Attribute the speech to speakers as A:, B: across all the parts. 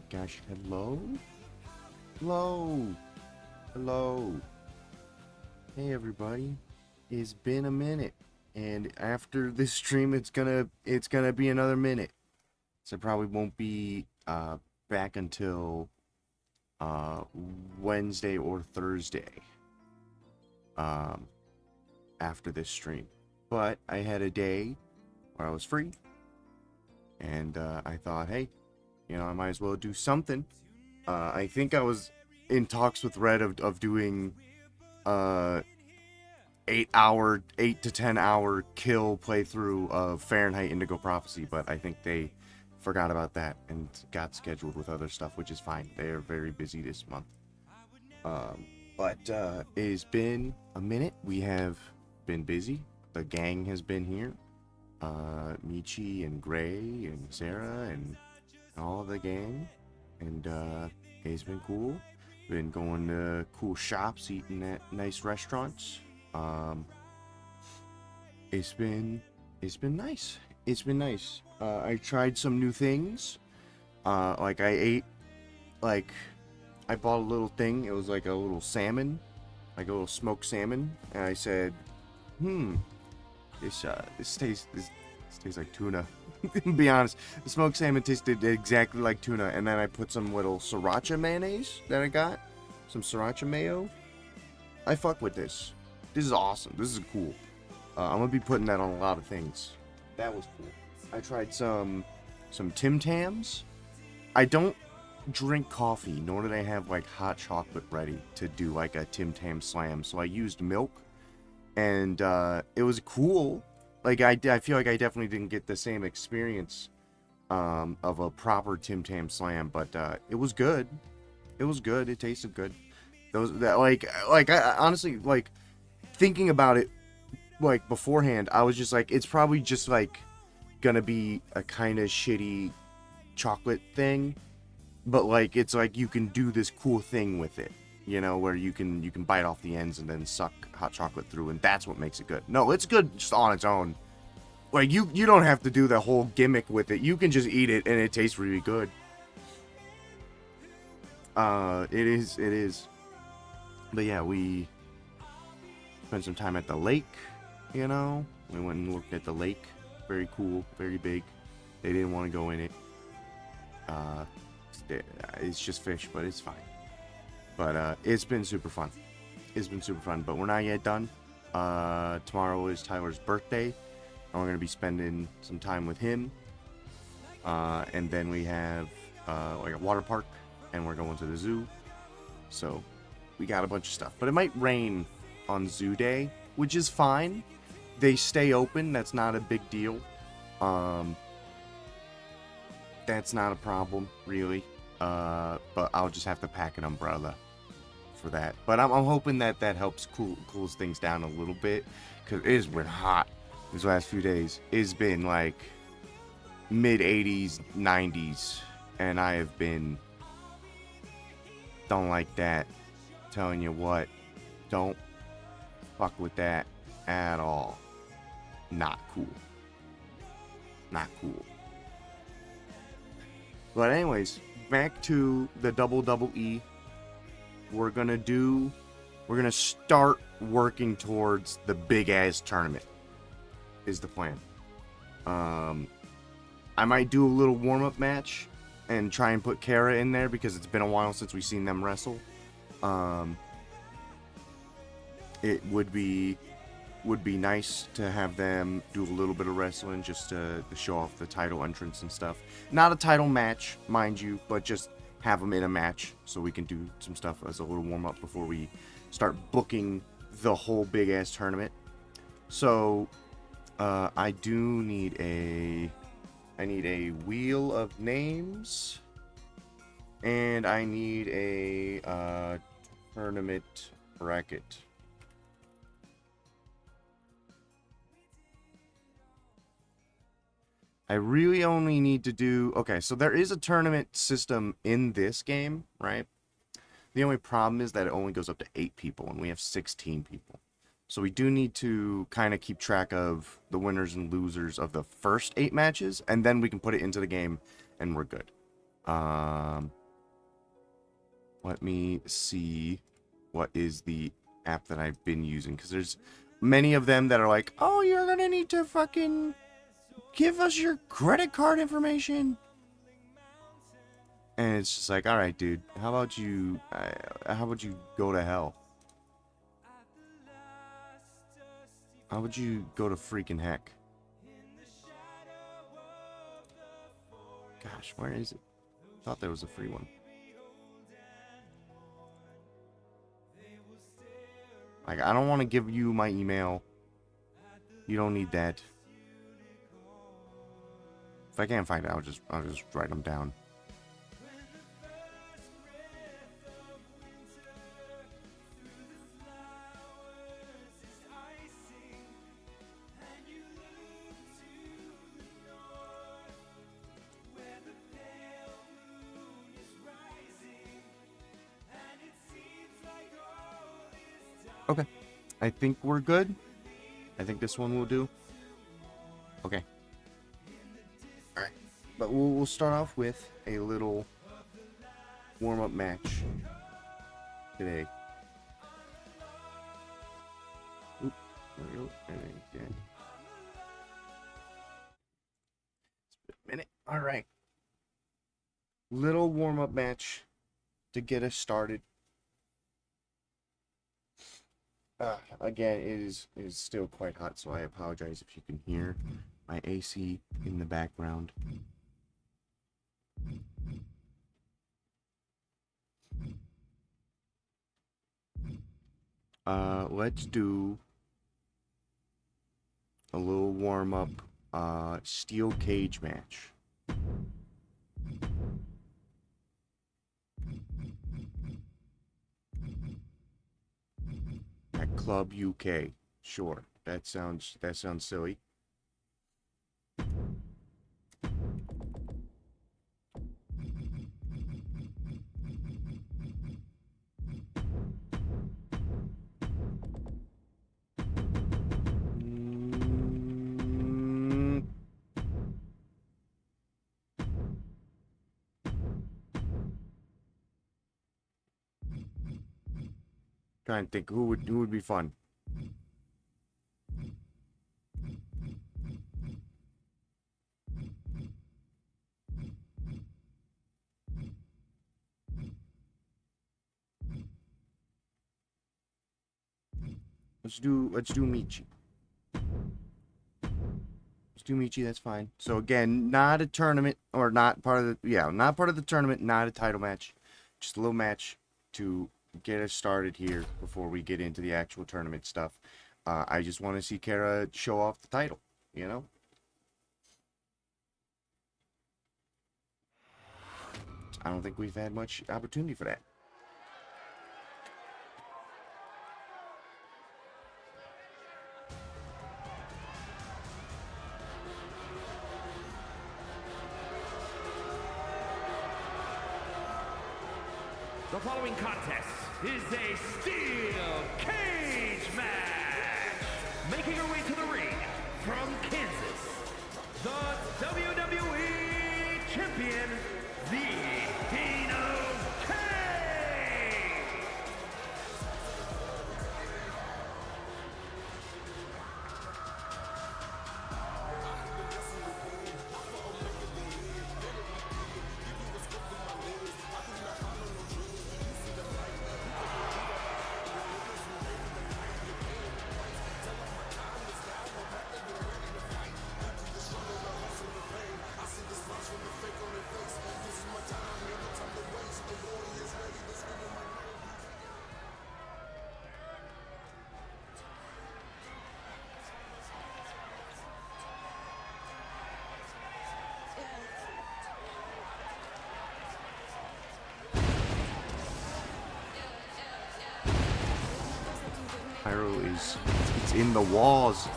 A: Gosh, hello? Hello? Hello? Hey everybody. It's been a minute. And after this stream it's gonna be another minute. So I probably won't be back until uh Wednesday or Thursday um after this stream. But I had a day where I was free and I thought, hey, I might as well do something. I think I was in talks with Red of doing uh 8 to 10 hour kill playthrough of Fahrenheit Indigo Prophecy, but I think they forgot about that and got scheduled with other stuff, which is fine. They are very busy this month. But it has been a minute. We have been busy. The gang has been here. Michi and Gray and Sarah and all of the gang. And it's been cool. Been going to cool shops, eating at nice restaurants. It's been nice. It's been nice. I tried some new things. Like I bought a little thing. It was like a little salmon, like a little smoked salmon, and I said, this tastes like tuna. To be honest, the smoked salmon tasted exactly like tuna, and then I put some little sriracha mayonnaise that I got, some sriracha mayo. I fuck with this. This is awesome. This is cool. I'm gonna be putting that on a lot of things. That was cool. I tried some Tim Tams. I don't drink coffee, nor did I have like hot chocolate ready to do like a Tim Tam slam. So I used milk, and it was cool. Like I feel like I definitely didn't get the same experience of a proper Tim Tam slam, but it was good. It was good. It tasted good. I honestly, like, thinking about it, like, beforehand, I was just like, it's probably just like gonna be a kind of shitty chocolate thing, but like it's like you can do this cool thing with it, where you can bite off the ends and then suck hot chocolate through, and that's what makes it good. No, it's good just on its own. Like, you don't have to do the whole gimmick with it. You can just eat it and it tastes really good. It is. But yeah, we spent some time at the lake, We went and looked at the lake. Very cool, very big. They didn't want to go in it. It's just fish, but it's fine. But it's been super fun. But we're not yet done. Tomorrow is Tyler's birthday, and we're going to be spending some time with him. And then we have like a water park, and we're going to the zoo. So we got a bunch of stuff. But it might rain on zoo day, which is fine. They stay open. That's not a big deal. That's not a problem, really. But I'll just have to pack an umbrella for that. But I'm hoping that helps cools things down a little bit, because it has been hot these last few days. It's been like mid 80s, 90s, and I have been don't like that. Telling you what, don't fuck with that at all. Not cool. But anyways, back to the WWE. We're gonna start working towards the big ass tournament, is the plan. I might do a little warm-up match and try and put Kara in there, because it's been a while since we've seen them wrestle. It would be nice to have them do a little bit of wrestling, just to show off the title entrance and stuff. Not a title match, mind you, but just have them in a match so we can do some stuff as a little warm-up before we start booking the whole big ass tournament. So I need a wheel of names, and I need a tournament bracket. I really only need to do... Okay, so there is a tournament system in this game, right? The only problem is that it only goes up to 8 people, and we have 16 people. So we do need to kind of keep track of the winners and losers of the first 8 matches, and then we can put it into the game, and we're good. Let me see what is the app that I've been using, because there's many of them that are like, oh, you're gonna need to fucking give us your credit card information. And it's just like, all right, dude, how about you go to hell? How would you go to freaking heck? Gosh, where is it? Thought there was a free one. Like, I don't want to give you my email. You don't need that. If I can't find it, I'll just write them down. Okay, I think we're good. I think this one will do. Okay. All right, but we'll start off with a little warm-up match today. Oop, there we go. Again. A minute. All right. Little warm-up match to get us started. Again, it is still quite hot, so I apologize if you can hear my AC in the background. Let's do a little warm-up steel cage match. At Club UK. Sure. That sounds silly. Trying to think who would be fun. Let's do Michi. Let's do Michi, that's fine. So again, not a tournament, or not part of the tournament, not a title match. Just a little match to get us started here before we get into the actual tournament stuff. I just want to see Kara show off the title, you know? I don't think we've had much opportunity for that.
B: The following contest is a steel cage match. Making her way to the ring from Kansas, the WWE Champion, the Dino Cage.
A: Pyro is, it's in the walls.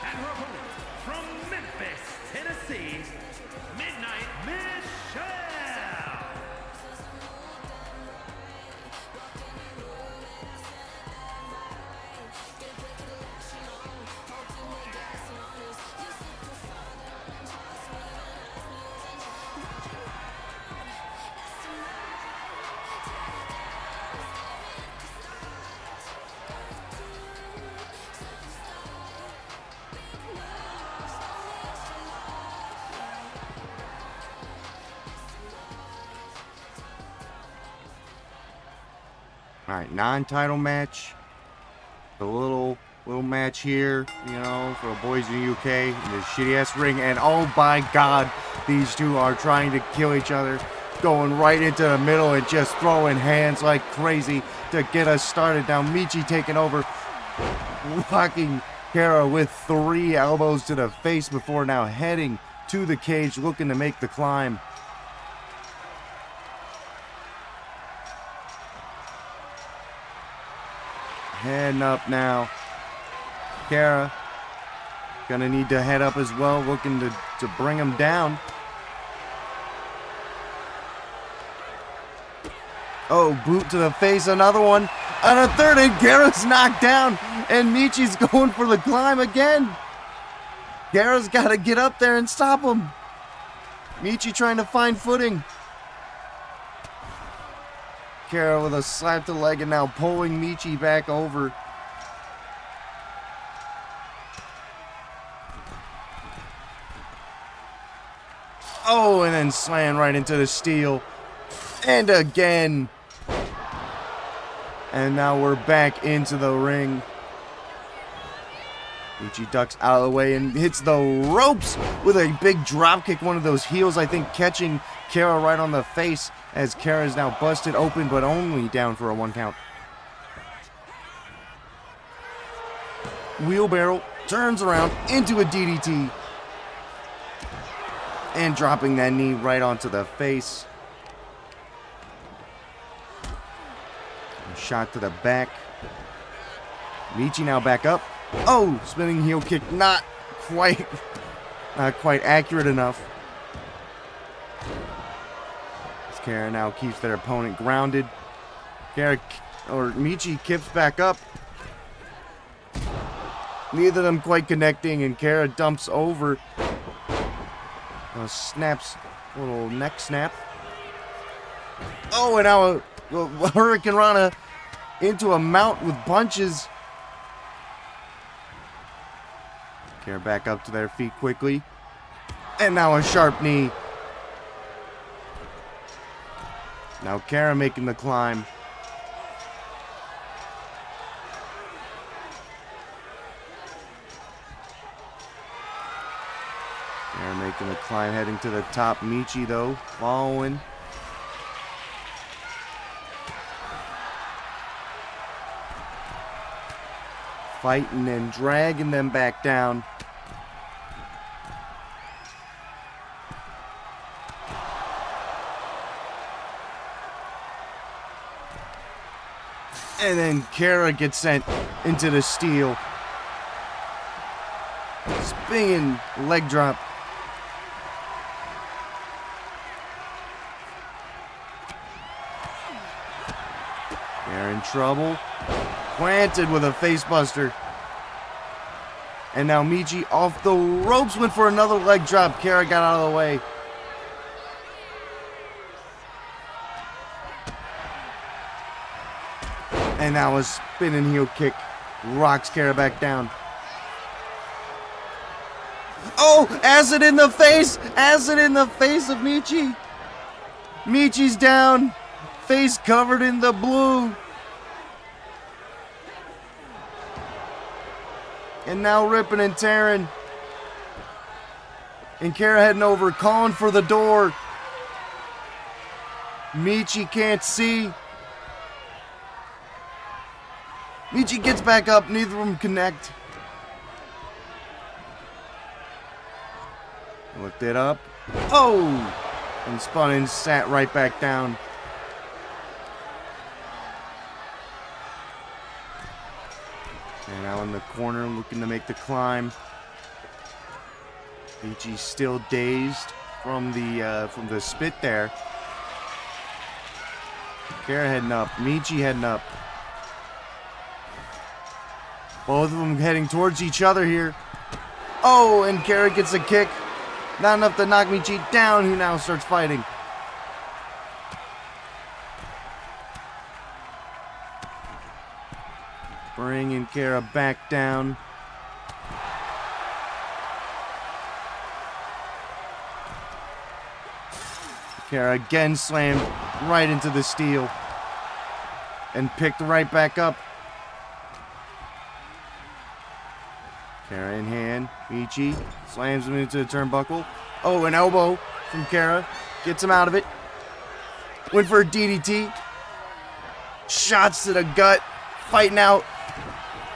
B: And her opponent from Memphis, Tennessee, Midnight Michelle.
A: Alright, non-title match. The little match here, you know, for the boys in the UK in this shitty-ass ring. And oh my god, these two are trying to kill each other. Going right into the middle and just throwing hands like crazy to get us started. Now Michi taking over, rocking Kara with 3 elbows to the face before now heading to the cage, looking to make the climb. Heading up now. Kara gonna need to head up as well, looking to bring him down. Oh, boot to the face, another one, and a third, and Kara's knocked down, and Michi's going for the climb again. Kara's got to get up there and stop him. Michi trying to find footing. Kara with a slap to the leg and now pulling Michi back over. Oh, and then slam right into the steel. And again. And now we're back into the ring. Michi ducks out of the way and hits the ropes with a big drop kick. One of those heels, I think, catching Kara right on the face as Kara is now busted open, but only down for a 1 count. Wheelbarrow turns around into a DDT. And dropping that knee right onto the face. A shot to the back. Michi now back up. Oh, spinning heel kick, not quite accurate enough. As Kara now keeps their opponent grounded. Michi kips back up. Neither of them quite connecting, and Kara dumps over. Snaps, little neck snap. Oh, and now a Hurricane Rana into a mount with bunches. Kara back up to their feet quickly. And now a sharp knee. Now Kara making the climb. Kara making the climb, heading to the top. Michi, though, following. Fighting and dragging them back down. And then Kara gets sent into the steel. Spinning leg drop. Kara in trouble. Planted with a facebuster. And now Michi off the ropes, went for another leg drop. Kara got out of the way. And now a spinning heel kick rocks Kara back down. Oh, acid in the face! Acid in the face of Michi. Michi's down. Face covered in the blue. And now ripping and tearing. And Kara heading over, calling for the door. Michi can't see. Michi gets back up, neither of them connect. Looked it up. Oh! And spun and sat right back down. And now in the corner, looking to make the climb. Michi's still dazed from the spit there. Kara heading up. Michi heading up. Both of them heading towards each other here. Oh, and Kara gets a kick. Not enough to knock Michi down, who now starts fighting. Bringing Kara back down. Kara again slammed right into the steel. and picked right back up. Kara in hand. Michi slams him into the turnbuckle. Oh, an elbow from Kara. Gets him out of it. Went for a DDT. Shots to the gut. Fighting out.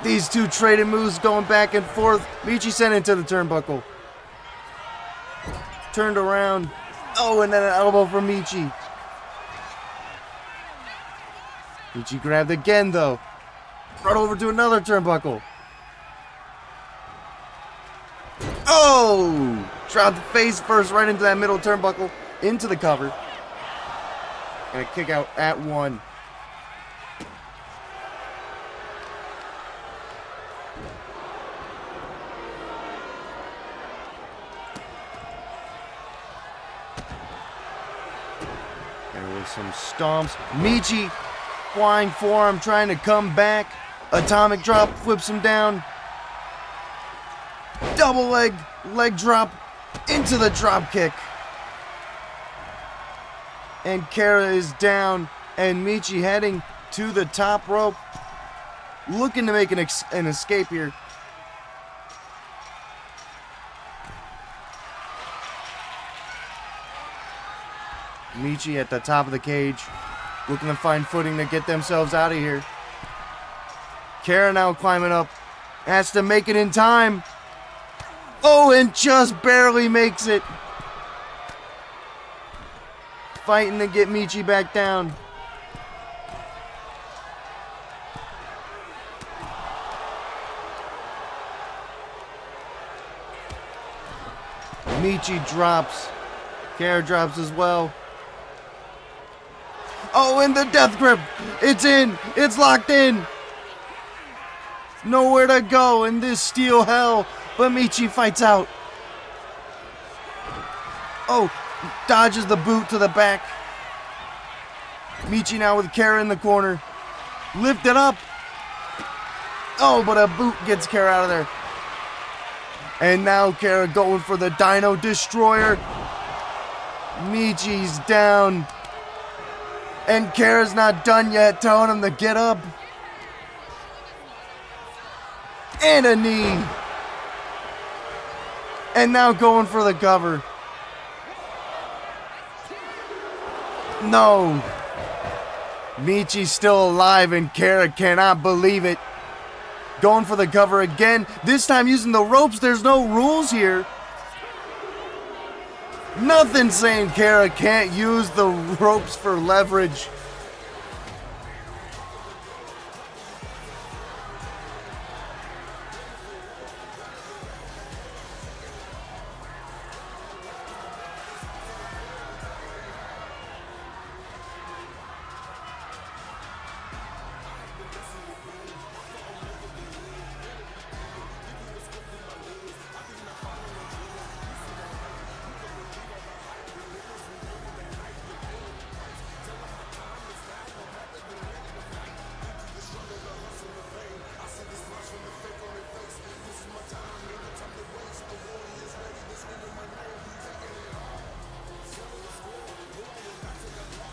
A: These two trading moves going back and forth. Michi sent into the turnbuckle. Turned around. Oh, and then an elbow from Michi. Michi grabbed again, though. Brought over to another turnbuckle. Oh! Dropped face first right into that middle turnbuckle. Into the cover. And a kick out at 1. There was some stomps. Michi flying forearm trying to come back. Atomic drop flips him down. Double leg drop into the drop kick. And Kara is down, and Michi heading to the top rope, looking to make an escape here. Michi at the top of the cage, looking to find footing to get themselves out of here. Kara now climbing up, has to make it in time. Oh, and just barely makes it. Fighting to get Michi back down. Michi drops. Kara drops as well. Oh, and the death grip. It's in. It's locked in. Nowhere to go in this steel hell. But Michi fights out. Oh, dodges the boot to the back. Michi now with Kara in the corner. Lift it up. Oh, but a boot gets Kara out of there. And now Kara going for the Dino Destroyer. Michi's down. And Kara's not done yet, telling him to get up. And a knee. And now going for the cover. No. Michi's still alive and Kara cannot believe it. Going for the cover again. This time using the ropes. There's no rules here. Nothing saying Kara can't use the ropes for leverage.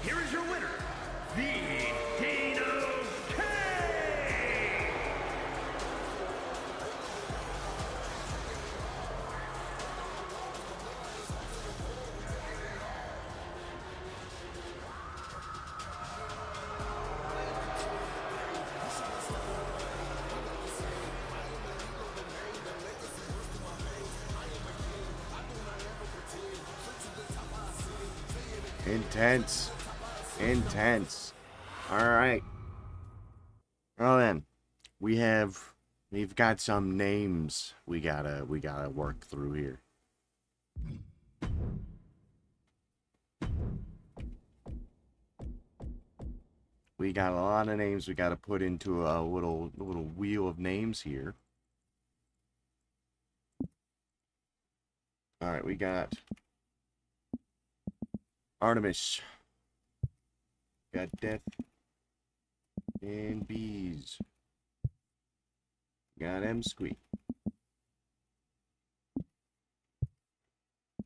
B: Here is your winner, the Dino King!
A: Intense. Intense. Alright. Well then, we've got some names we gotta work through here. We got a lot of names we gotta put into a little wheel of names here. Alright, we got Artemis. Got Death and Bees. Got M Squeak.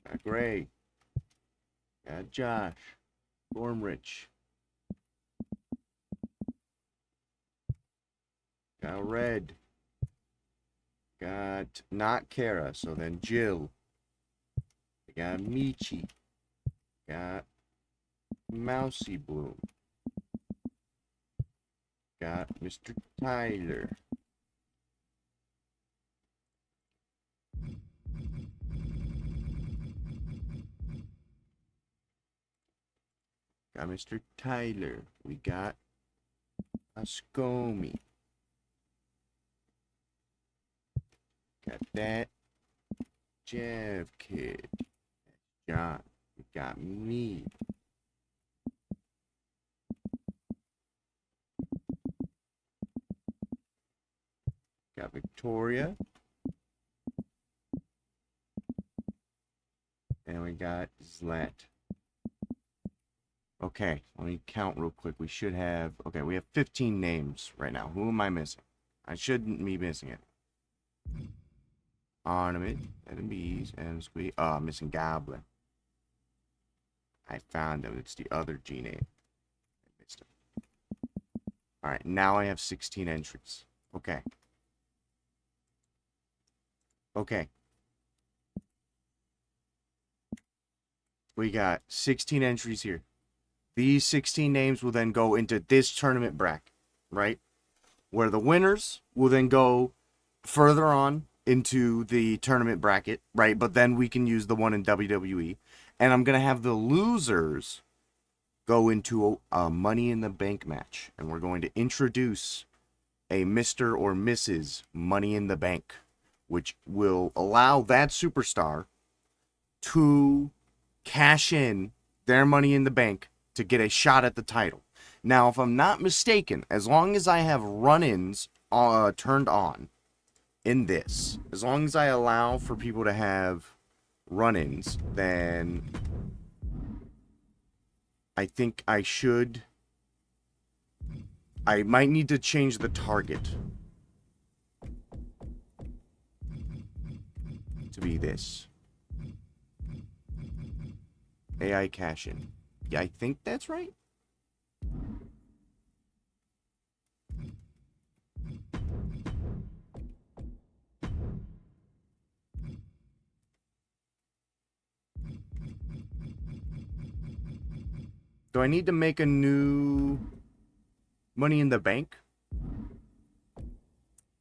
A: Got Gray. Got Josh. Gormrich. Got Red. Got not Kara, so then Jill. We got Michi. Got Mousy Bloom. Got Mr. Tyler. Got Mr. Tyler. We got Ascomi. Got that Jeff kid. John. We got me. Got Victoria. And we got Zlat. Okay, let me count real quick. We should have... Okay, we have 15 names right now. Who am I missing? I shouldn't be missing it. Ornament, and bees, and squeak. Oh, I'm missing Goblin. I found him. It's the other G name. I missed him. Alright, now I have 16 entries. Okay. Okay. We got 16 entries here. These 16 names will then go into this tournament bracket, right? Where the winners will then go further on into the tournament bracket, right? But then we can use the one in WWE. And I'm going to have the losers go into a Money in the Bank match. And we're going to introduce a Mr. or Mrs. Money in the Bank, which will allow that superstar to cash in their Money in the Bank to get a shot at the title. Now, if I'm not mistaken, as long as I have run-ins turned on in this, as long as I allow for people to have run-ins, then I think I should... I might need to change the target to be this. AI cash-in. Yeah, I think that's right. Do I need to make a new Money in the Bank?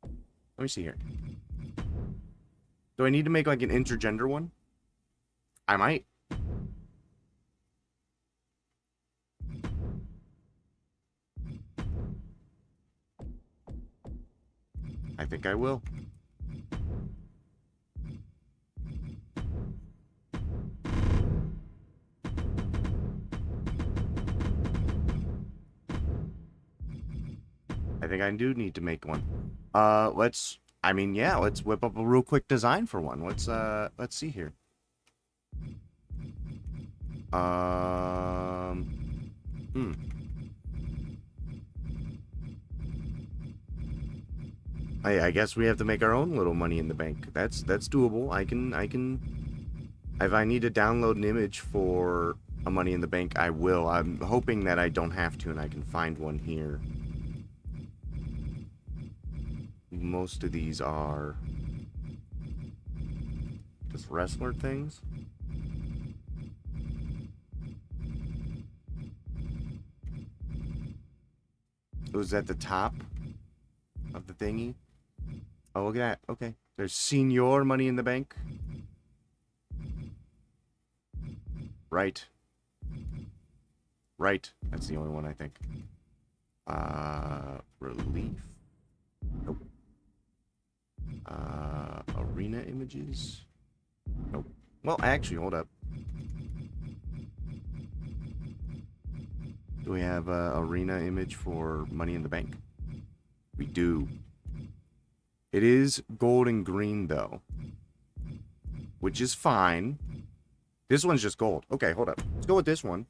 A: Let me see here. Do I need to make like an intergender one? I might. I think I will. I think I do need to make one. Let's whip up a real quick design for one. Let's see here. I guess we have to make our own little Money in the Bank. That's doable. I can if I need to download an image for a Money in the Bank, I will. I'm hoping that I don't have to and I can find one here. Most of these are just wrestler things. It was at the top of the thingy. Oh, look at that. Okay. There's Senior Money in the Bank. Right. Right. That's the only one, I think. Relief. Nope. Arena images. Nope. Well, actually, hold up. Do we have a arena image for Money in the Bank? We do. It is gold and green, though. Which is fine. This one's just gold. Okay, hold up. Let's go with this one.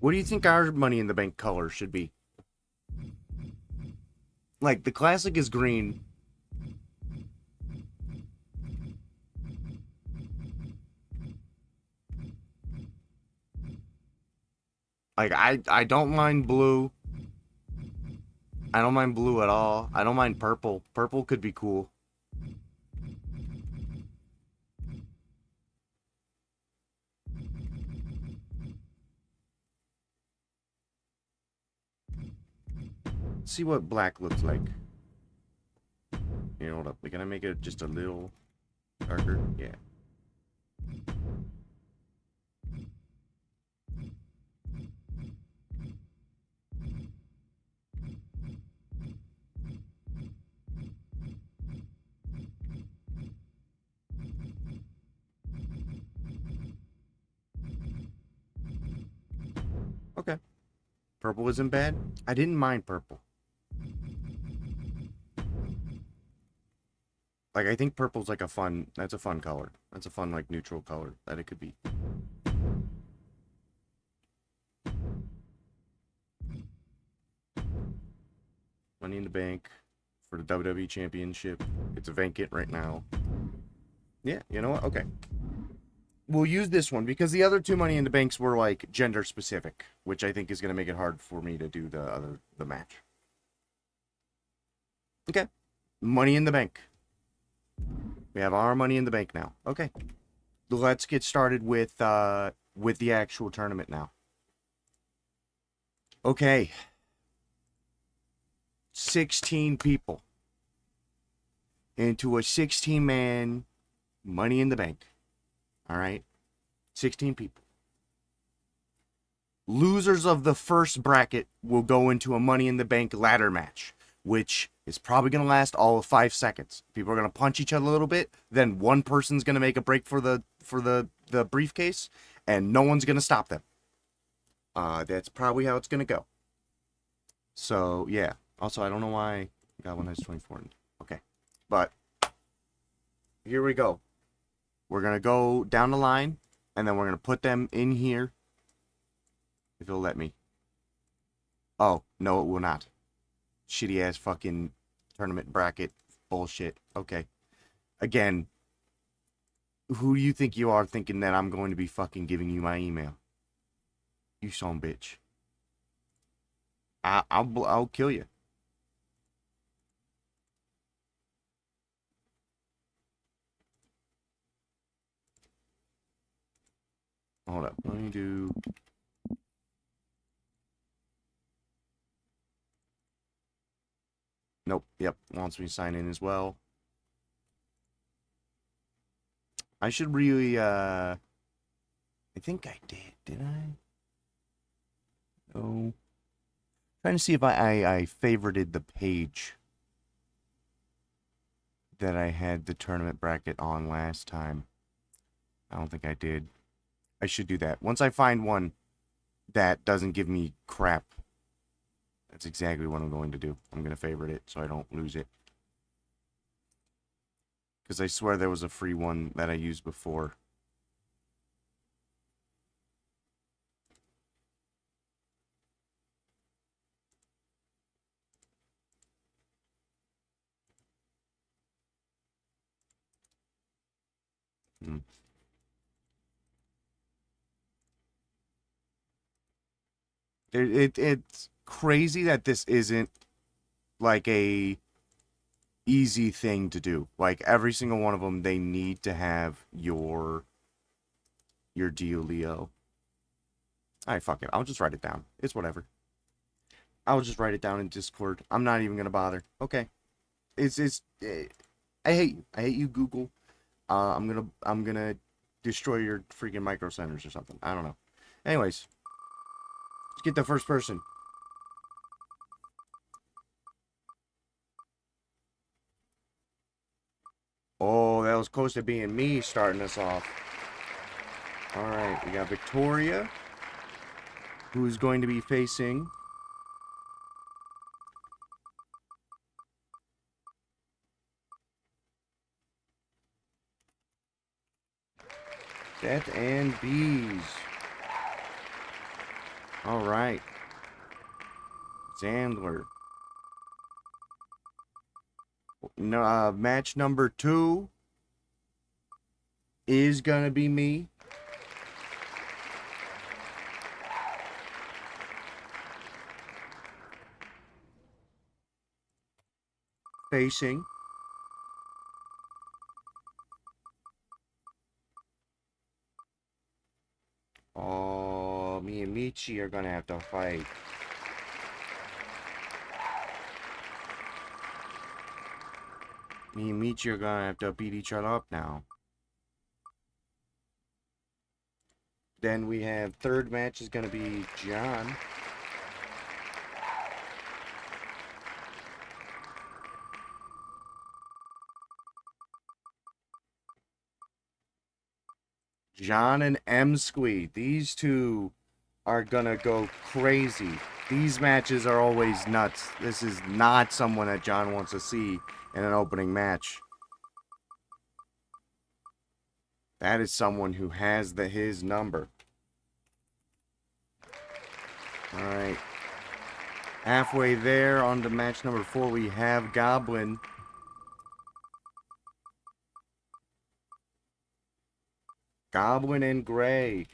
A: What do you think our Money in the Bank color should be? Like, the classic is green. Like, I don't mind blue. I don't mind blue at all. I don't mind purple. Purple could be cool. Let's see what black looks like. Here, hold up. Can I make it just a little darker? Yeah. Okay. Purple isn't bad. I didn't mind purple. Like, I think purple's like that's a fun color. That's a fun, like, neutral color that it could be. Money in the Bank for the WWE Championship. It's a vacant right now. Yeah, you know what? Okay. We'll use this one because the other two Money in the Banks were, like, gender specific, which I think is going to make it hard for me to do the match. Okay. Money in the Bank. We have our Money in the Bank now. Okay. Let's get started with the actual tournament now. Okay. 16 people into a 16-man Money in the Bank. All right? 16 people. Losers of the first bracket will go into a Money in the Bank ladder match, which is probably going to last all of 5 seconds. People are going to punch each other a little bit, then one person's going to make a break for the briefcase, and no one's going to stop them. That's probably how it's going to go. So, yeah. Also, I don't know why God one has 24. Okay. But here we go. We're going to go down the line, and then we're going to put them in here. If it'll let me. Oh, no, it will not. Shitty ass fucking tournament bracket bullshit. Okay. Again, who do you think you are thinking that I'm going to be fucking giving you my email? You son bitch. I'll kill you. Hold up. Let me do... Nope. Yep. Wants me to sign in as well. I should really, I think I did I? No. Trying to see if I favorited the page that I had the tournament bracket on last time. I don't think I did. I should do that. Once I find one that doesn't give me crap, that's exactly what I'm going to do. I'm going to favorite it so I don't lose it. Because I swear there was a free one that I used before. It's crazy that this isn't like a easy thing to do. Like every single one of them, they need to have your Dealio. Alright, fuck it. I'll just write it down. It's whatever. I'll just write it down in Discord. I'm not even gonna bother. Okay. I hate you. I hate you, Google. I'm gonna destroy your freaking micro centers or something. I don't know. Anyways, let's get the first person. Oh, that was close to being me starting us off. Alright, we got Victoria, who's going to be facing... Death and Bees. All right. Sandler. No, match number 2 is gonna be me. Facing. Oh, me and Michi are gonna have to fight. Me and Michi are gonna have to beat each other up now. Then we have third match is gonna be John. John and M Squee. These two are gonna go crazy. These matches are always nuts. This is not someone that John wants to see in an opening match. That is someone who has his number. Alright. Halfway there on to match number 4, we have Goblin. Goblin and Gray.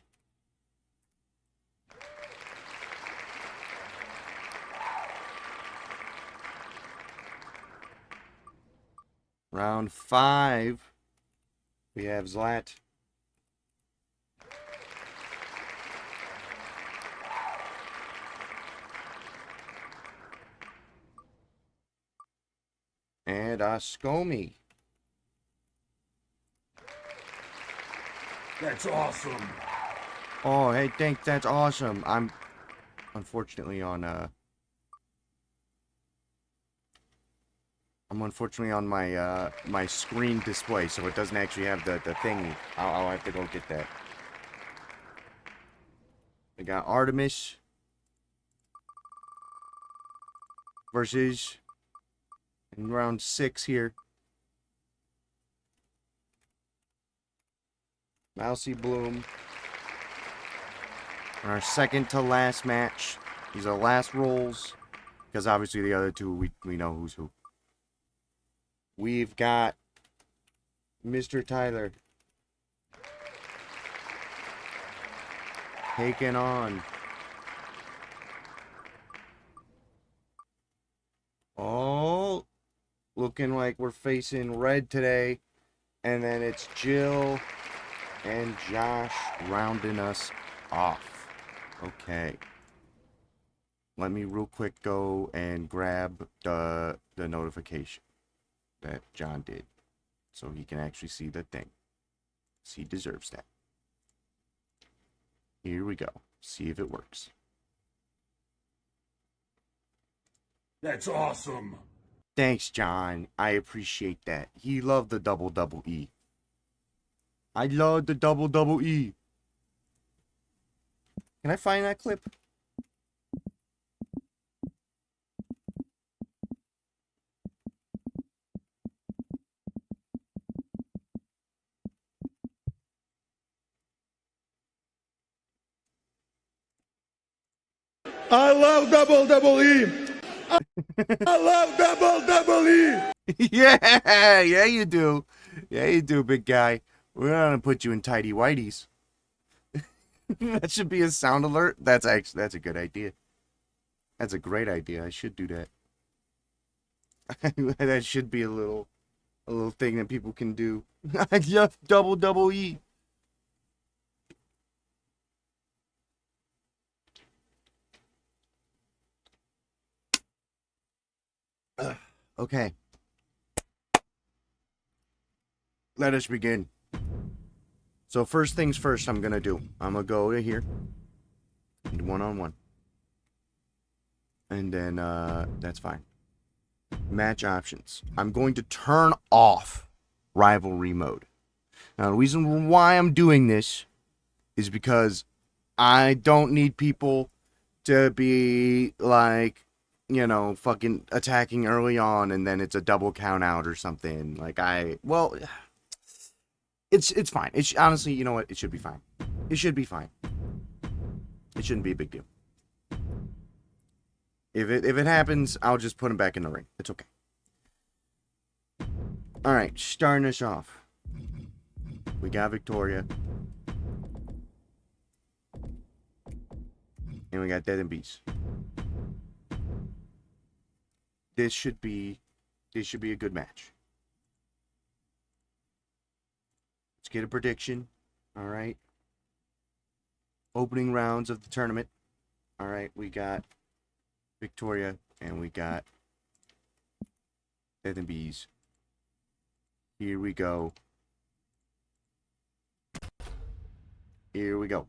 A: Round 5, we have Zlat. And Ascomi.
B: That's awesome.
A: Oh, hey, thanks. That's awesome. I'm unfortunately on my my screen display, so it doesn't actually have the thingy. I'll have to go get that. We got Artemis versus in round 6 here. Mousy Bloom. In our second to last match. These are last rolls. Because obviously the other two, we know who's who. We've got Mr. Tyler taking on looking like we're facing red today. And then it's Jill and Josh rounding us off. Okay. Let me real quick go and grab the notification that John did, so he can actually see the thing. So he deserves that. Here we go. See if it works.
B: That's awesome.
A: Thanks, John. I appreciate that. He loved the double E. I love the double E. Can I find that clip?
B: I love double E. I love double E.
A: Yeah, you do. Yeah, you do, big guy. We're gonna put you in tidy whities. That should be a sound alert. That's a good idea. That's a great idea. I should do that. That should be a little thing that people can do. I love double E. Okay. Let us begin. So first things first, I'm gonna go to here, and one-on-one, and then that's fine. Match options. I'm going to turn off rivalry mode. Now the reason why I'm doing this is because I don't need people to be like, you know, fucking attacking early on and then it's a double count out or something. Like it's fine. Honestly, you know what? It should be fine. It should be fine. It shouldn't be a big deal. If it happens, I'll just put him back in the ring. It's okay. All right, starting us off. We got Victoria. And we got Dead and Bees. This should be a good match. Let's get a prediction. All right. Opening rounds of the tournament. All right, we got Victoria and we got Dead and Bees. Here we go. Here we go.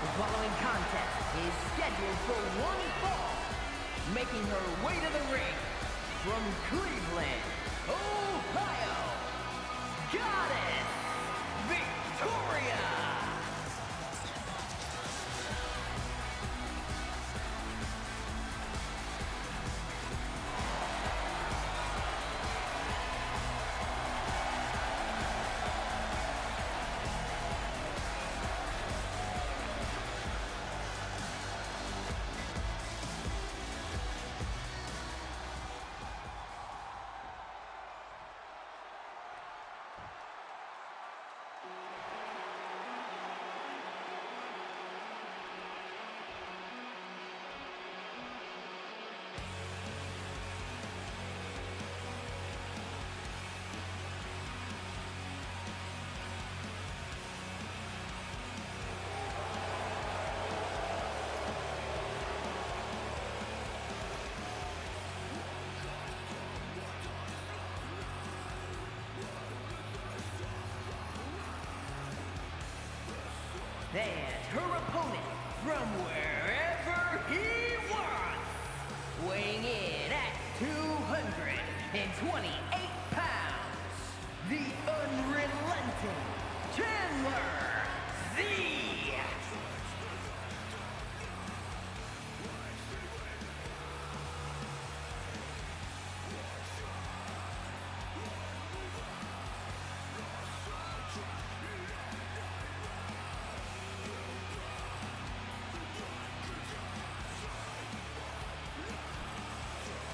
C: The following contest is scheduled for one fall. Making her way to the ring from Cleveland, Ohio, Goddess Victoria. And her opponent from wherever he wants, weighing in at 228 pounds, the unrelenting Chandler Z.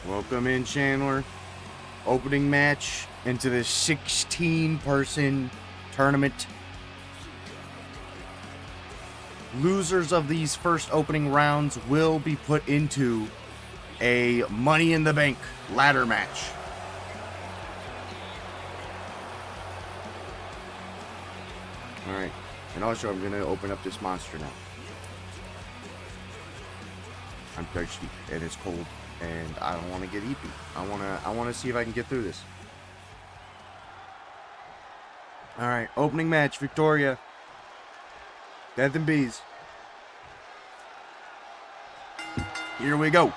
A: Welcome in, Chandler. Opening match into the 16-person tournament. Losers of these first opening rounds will be put into a Money in the Bank ladder match. Alright, and also I'm going to open up this monster now. I'm thirsty, and it's cold, and I don't want to get eepy. I want to see if I can get through this. Alright, opening match, Victoria. Death and Bees. Here we go.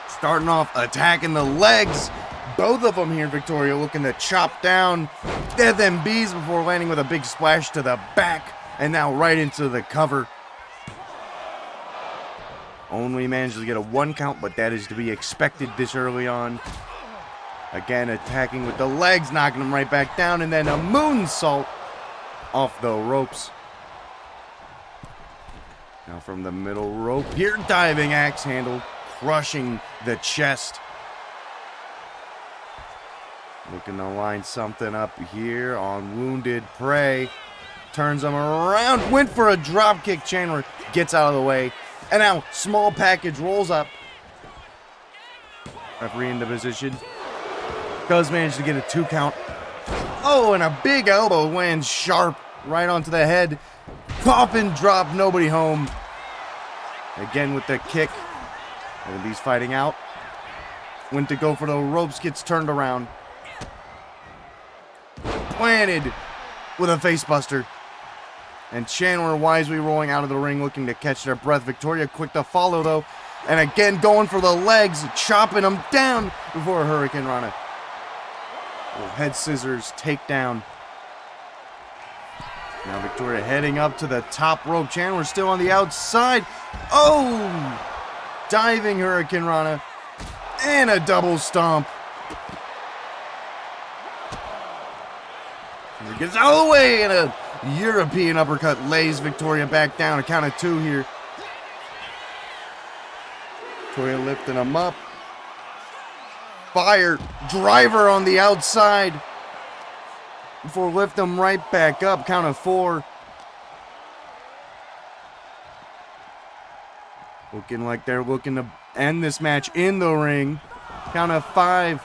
A: Starting off attacking the legs. Both of them here, Victoria, looking to chop down Death and Bees before landing with a big splash to the back. And now right into the cover. Only managed to get a 1 count, but that is to be expected this early on. Again, attacking with the legs, knocking them right back down, and then a moonsault off the ropes. Now from the middle rope, here diving axe handle, crushing the chest. Looking to line something up here on Wounded Prey. Turns him around, went for a drop kick. Chandler gets out of the way. And now, small package rolls up. Referee into position. Does manage to get a 2 count. Oh, and a big elbow lands sharp right onto the head. Coffin drop, nobody home. Again with the kick. And he's fighting out. Went to go for the ropes, gets turned around. Planted with a face buster. And Chandler wisely rolling out of the ring, looking to catch their breath. Victoria quick to follow, though. And again, going for the legs, chopping them down before a Hurricane Rana. Head scissors, takedown. Now Victoria heading up to the top rope. Chandler still on the outside. Oh! Diving Hurricane Rana. And a double stomp. And he gets out of the way, and a European uppercut lays Victoria back down. A count of 2 here. Victoria lifting him up. Fire driver on the outside. Before lift them right back up. Count of 4. Looking like they're looking to end this match in the ring. Count of 5.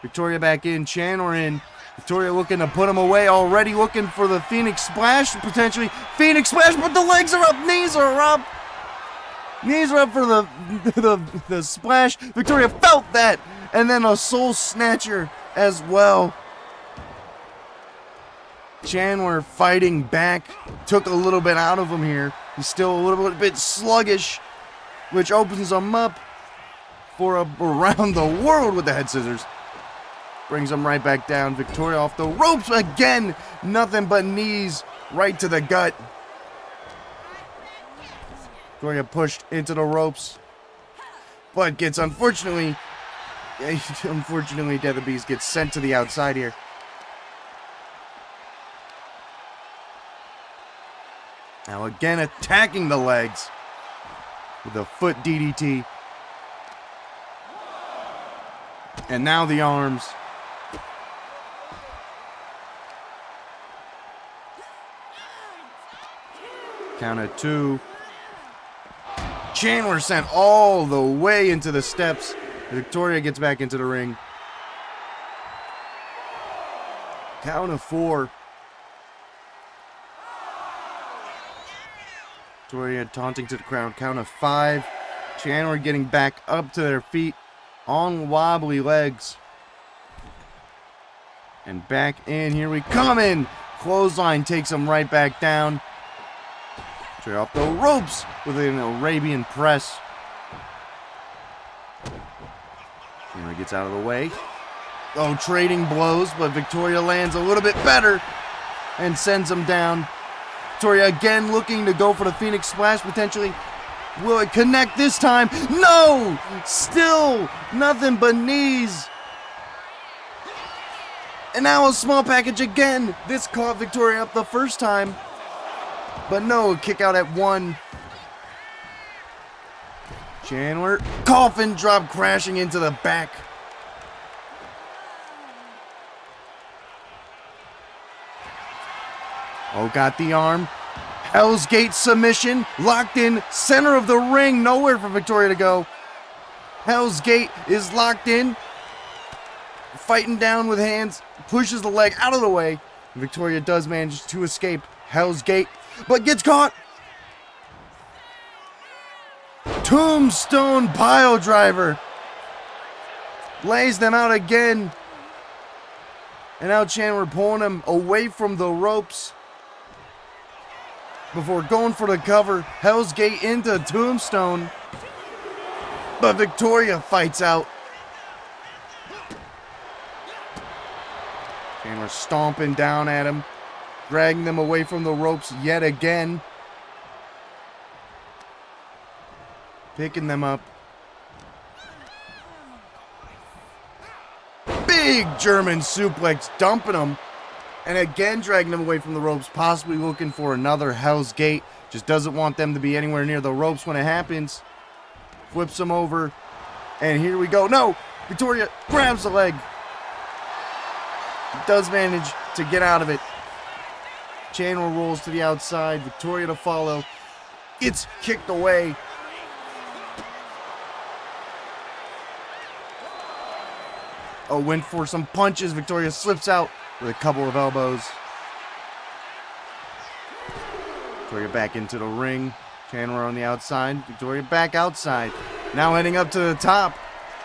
A: Victoria back in. Chandler in. Victoria looking to put him away. Already looking for the Phoenix Splash. Potentially Phoenix Splash, but the legs are up. Knees are up. Knees are up for the splash. Victoria felt that. And then a Soul Snatcher as well. Chandler fighting back. Took a little bit out of him here. He's still a little bit sluggish, which opens him up for a around the world with the head scissors. Brings him right back down. Victoria off the ropes again. Nothing but knees right to the gut. Victoria pushed into the ropes, but gets unfortunately, Death of Beast gets sent to the outside here. Now again attacking the legs with a foot DDT. And now the arms. Count of 2. Chandler sent all the way into the steps. Victoria gets back into the ring. Count of 4. Victoria taunting to the crowd. Count of 5. Chandler getting back up to their feet on wobbly legs. And back in. Here we come in. Clothesline takes him right back down. Straight off the ropes with an Arabian press. Chandler gets out of the way. Oh, trading blows, but Victoria lands a little bit better and sends him down. Victoria again looking to go for the Phoenix Splash potentially. Will it connect this time? No! Still nothing but knees. And now a small package again. This caught Victoria up the first time. But no, kick out at 1. Chandler, coffin drop crashing into the back. Oh, got the arm. Hell's Gate submission, locked in, center of the ring, nowhere for Victoria to go. Hell's Gate is locked in, fighting down with hands, pushes the leg out of the way. Victoria does manage to escape Hell's Gate, but gets caught. Tombstone pile driver. Lays them out again. And now Chandler pulling him away from the ropes. Before going for the cover. Hell's Gate into Tombstone. But Victoria fights out. Chandler stomping down at him. Dragging them away from the ropes yet again. Picking them up. Big German suplex, dumping them. And again dragging them away from the ropes, possibly looking for another Hell's Gate. Just doesn't want them to be anywhere near the ropes when it happens. Flips them over. And here we go. No! Victoria grabs the leg. Does manage to get out of it. Chandler rolls to the outside. Victoria to follow. It's kicked away. Oh, went for some punches. Victoria slips out with a couple of elbows. Victoria back into the ring. Chandler on the outside. Victoria back outside. Now heading up to the top.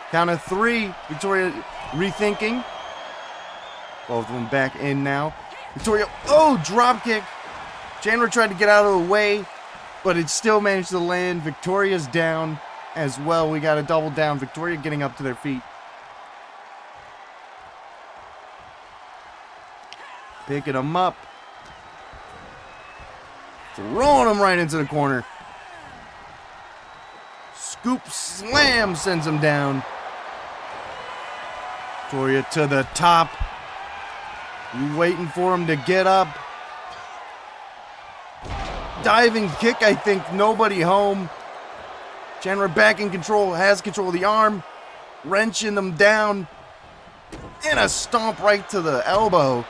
A: Count of 3. Victoria rethinking. Both of them back in now. Victoria, oh, drop kick. Chandler tried to get out of the way, but it still managed to land. Victoria's down. as well. We got a double down. Victoria getting up to their feet. Picking them up. Throwing them right into the corner. Scoop slam sends him down. Victoria to the top. You waiting for him to get up. Diving kick, I think. Nobody home. Chandler back in control. Has control of the arm. Wrenching them down. And a stomp right to the elbow.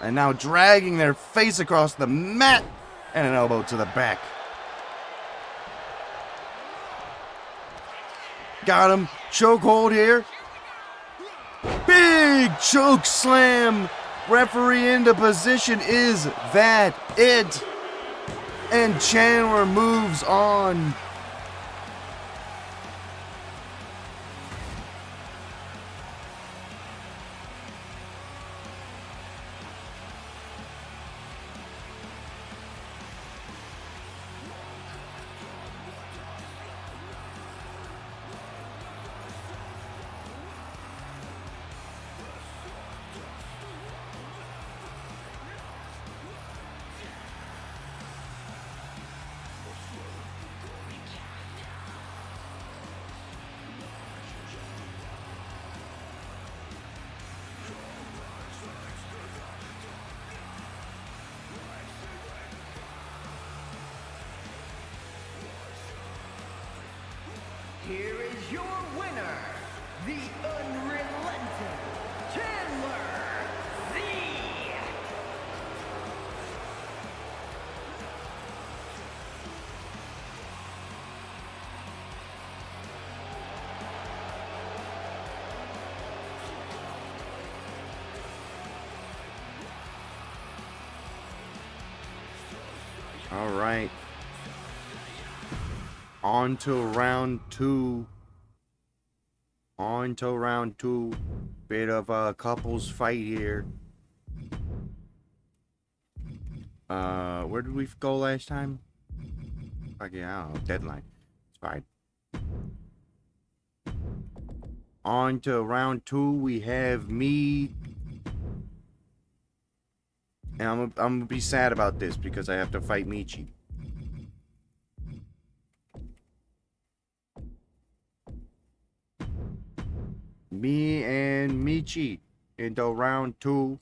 A: And now dragging their face across the mat. And an elbow to the back. Got him. Chokehold here. Big choke slam. Referee into position. Is that it? And Chandler moves on.
C: Here is your winner, the unrelenting Chandler Z.
A: All right. On to round two. On to round two. Bit of a couples fight here. Where did we go last time? Okay, I don't know. Deadline. It's fine. On to round two. We have me. And I'm gonna be sad about this because I have to fight Michi. Me and Michi into round two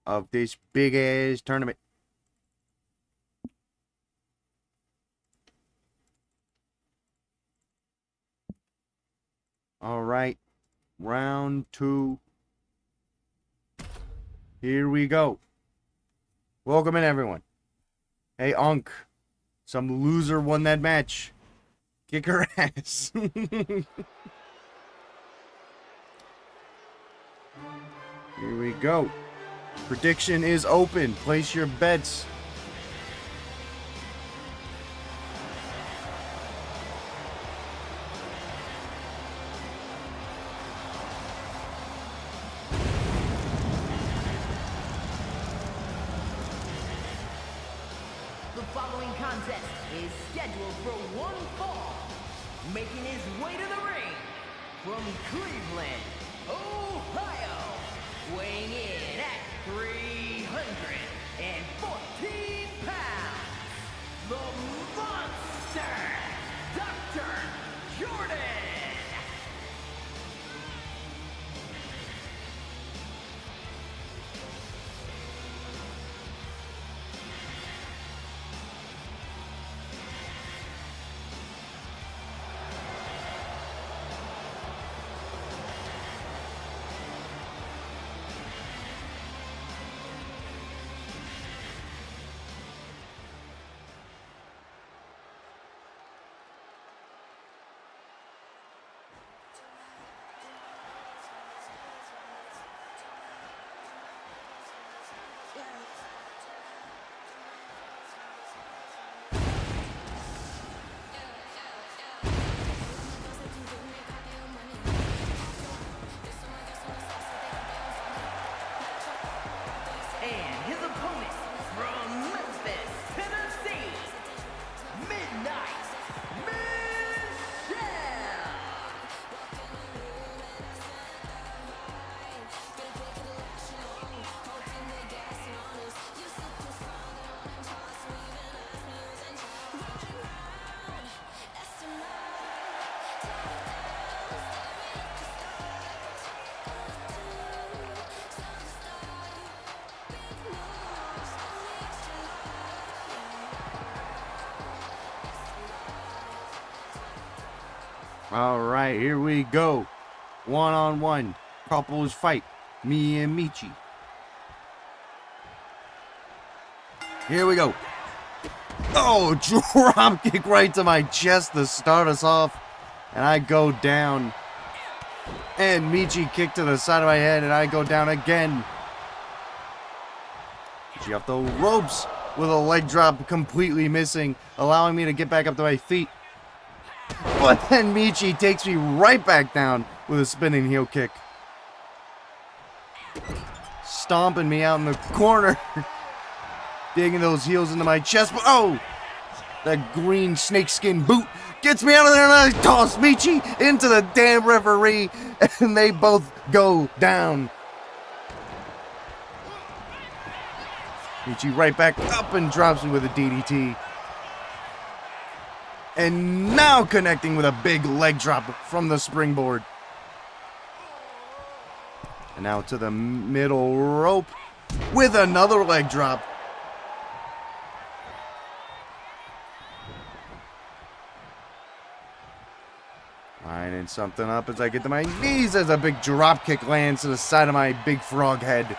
A: of this big ass tournament. All right, round two. Here we go. Welcome in, everyone. Hey, Unk. Some loser won that match. Kick her ass. Here we go. Prediction is open. Place your bets.
C: The following contest is scheduled for one fall. Making his way to the ring from Cleveland, Ohio, weighing in at 314 pounds, the Monster, Dr. Jordan.
A: All right, here we go. One-on-one. Couples fight. Me and Michi. Here we go. Oh, drop kick right to my chest to start us off. And I go down. And Michi kick to the side of my head, and I go down again. Michi off the ropes with a leg drop completely missing, allowing me to get back up to my feet. But then Michi takes me right back down with a spinning heel kick. Stomping me out in the corner. Digging those heels into my chest. But oh! That green snakeskin boot gets me out of there, and I toss Michi into the damn referee. And they both go down. Michi right back up and drops me with a DDT. And now connecting with a big leg drop from the springboard. And now to the middle rope with another leg drop. Lining something up as I get to my knees as a big drop kick lands to the side of my big frog head.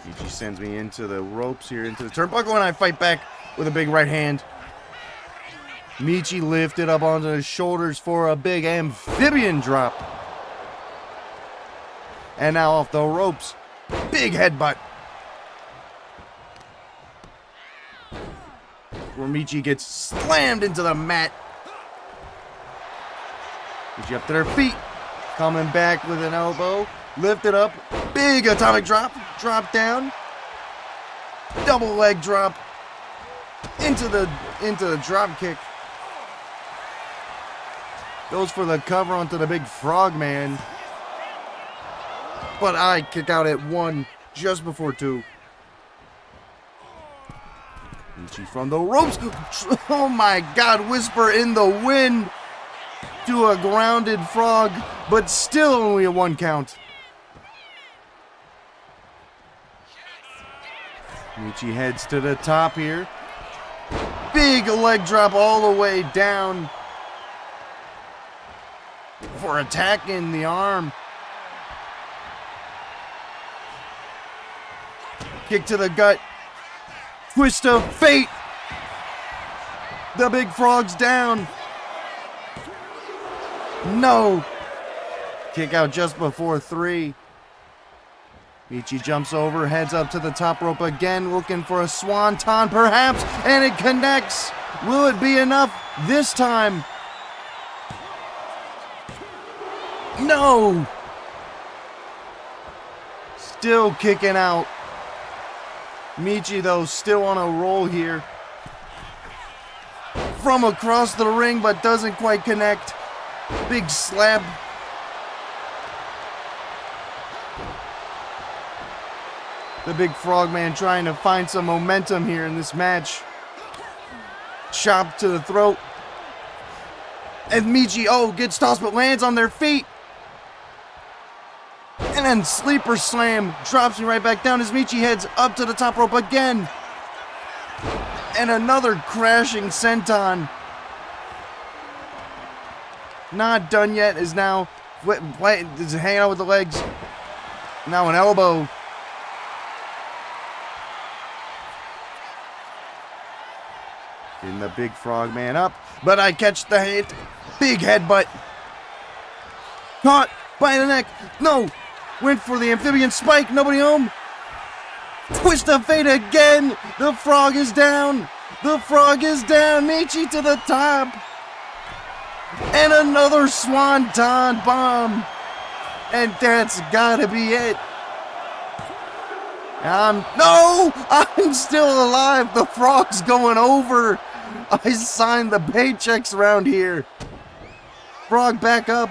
A: Michi sends me into the ropes here, into the turnbuckle, and I fight back with a big right hand. Michi lifted up onto his shoulders for a big amphibian drop. And now off the ropes, big headbutt. Where Michi gets slammed into the mat. Michi up to their feet, coming back with an elbow, lifted up, big atomic drop, drop down, double leg drop, into the drop kick. Goes for the cover onto the big frog man. But I kick out at 1 just before 2. Michi from the ropes. Oh my God, whisper in the wind to a grounded frog, but still only a 1 count. Michi heads to the top here. Big leg drop all the way down for attacking the arm. Kick to the gut. Twist of fate. The big frog's down. No. Kick out just before 3. Michi jumps over, heads up to the top rope again, looking for a swanton perhaps, and it connects. Will it be enough this time? No. Still kicking out. Michi, though, still on a roll here. From across the ring, but doesn't quite connect. Big slap. The big frogman trying to find some momentum here in this match. Chop to the throat. And Michi, oh, gets tossed but lands on their feet. And then sleeper slam, drops me right back down as Michi heads up to the top rope again. And another crashing senton. Not done yet, is now is hanging out with the legs. Now an elbow. Getting the big frog man up, but I catch the hit. Big headbutt. Caught by the neck. No. Went for the amphibian spike. Nobody home. Twist of fate again. The frog is down. The frog is down. Michi to the top. And another swanton bomb. And that's gotta be it. No! I'm still alive. The frog's going over. I signed the paychecks around here. Frog back up.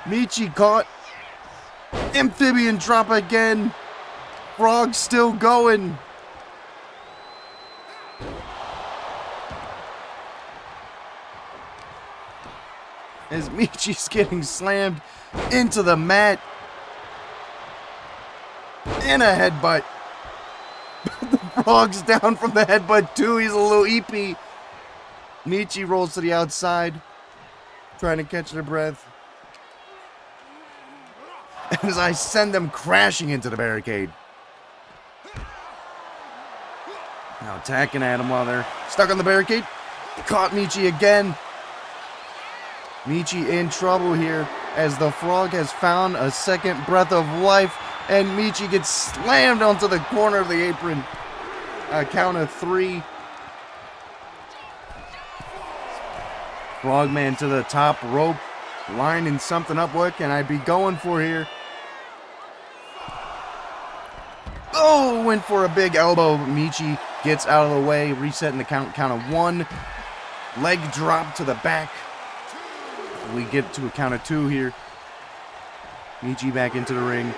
A: Michi caught. Amphibian drop again. Frog still going. As Michi's getting slammed into the mat. And a headbutt. Frog's down from the headbutt too. He's a little EP. Michi rolls to the outside, trying to catch their breath. As I send them crashing into the barricade. Now attacking at him while they're stuck on the barricade. Caught Michi again. Michi in trouble here as the Frog has found a second breath of life, and Michi gets slammed onto the corner of the apron. A count of 3. Frogman to the top rope, lining something up. What can I be going for here? Oh, went for a big elbow. Michi gets out of the way, resetting the count of 1. Leg drop to the back. We get to a count of 2 here. Michi back into the ring.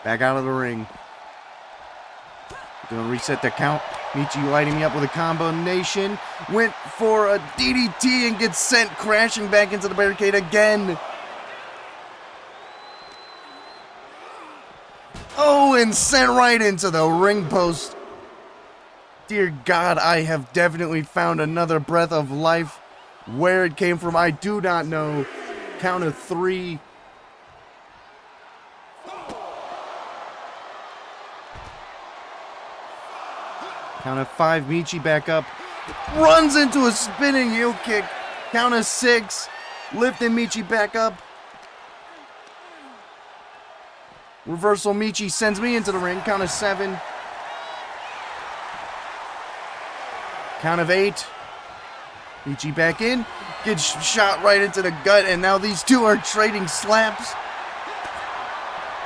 A: Back out of the ring. Gonna reset the count. Michi lighting me up with a combination. Went for a DDT and gets sent crashing back into the barricade again. Oh, and sent right into the ring post. Dear God, I have definitely found another breath of life. Where it came from, I do not know. Count of 3. Count of 5, Michi back up. Runs into a spinning heel kick. Count of 6. Lifting Michi back up. Reversal Michi sends me into the ring. Count of 7. Count of 8. Michi back in. Gets shot right into the gut, and now these two are trading slaps.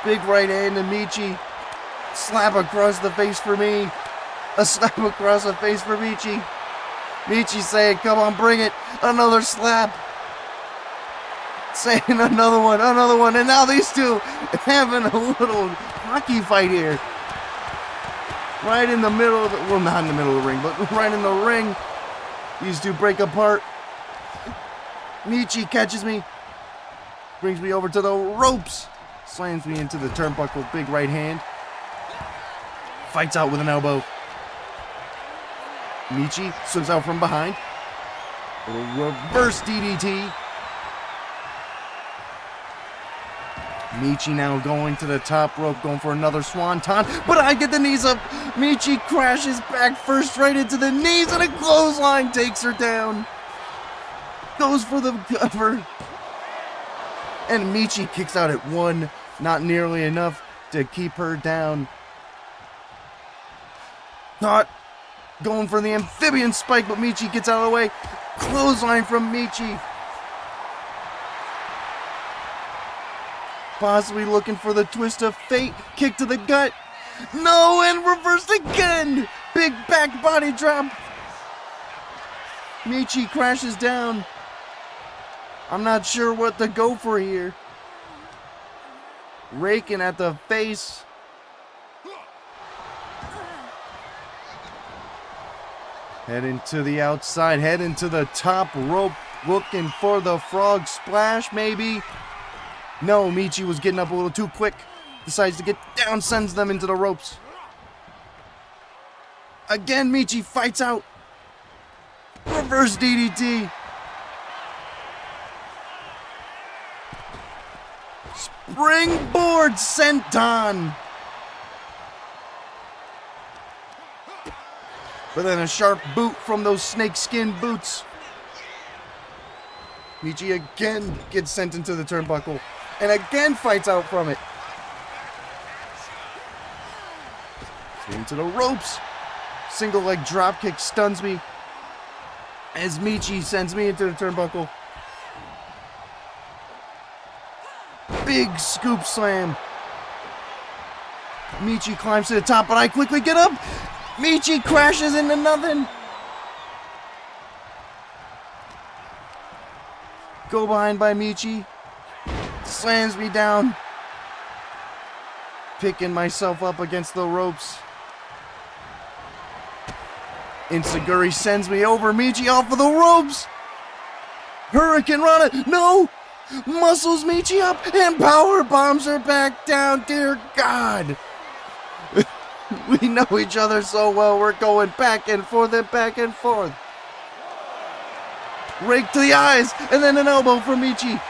A: Big right hand to Michi. Slap across the face for me. A slap across the face for Michi. Michi saying, come on, bring it. Another slap. Saying another one. And now these two having a little hockey fight here. Right in the middle of the, well, not in the middle of the ring, but right in the ring. These two break apart. Michi catches me. Brings me over to the ropes. Slams me into the turnbuckle. Big right hand. Fights out with an elbow. Michi slips out from behind. A reverse DDT. Michi now going to the top rope, going for another swanton, but I get the knees up. Michi crashes back first right into the knees, and a clothesline takes her down. Goes for the cover. And Michi kicks out at 1, not nearly enough to keep her down. Caught. Going for the amphibian spike, but Michi gets out of the way. Clothesline from Michi. Possibly looking for the twist of fate. Kick to the gut. No, and reversed again. Big back body drop. Michi crashes down. I'm not sure what to go for here. Raking at the face. Heading to the outside, heading to the top rope, looking for the frog splash, maybe. No, Michi was getting up a little too quick. Decides to get down, sends them into the ropes. Again, Michi fights out. Reverse DDT. Springboard senton. But then a sharp boot from those snakeskin boots. Michi again gets sent into the turnbuckle. And again fights out from it. Into the ropes. Single leg drop kick stuns me. As Michi sends me into the turnbuckle. Big scoop slam. Michi climbs to the top, but I quickly get up. Michi crashes into nothing. Go behind by Michi. Slams me down. Picking myself up against the ropes. Insaguri sends me over. Michi off of the ropes. Hurricane Rana. No. Muscles Michi up and power bombs her back down. Dear God. We know each other so well. We're going back and forth and back and forth. Rake to the eyes, and then an elbow from Michi.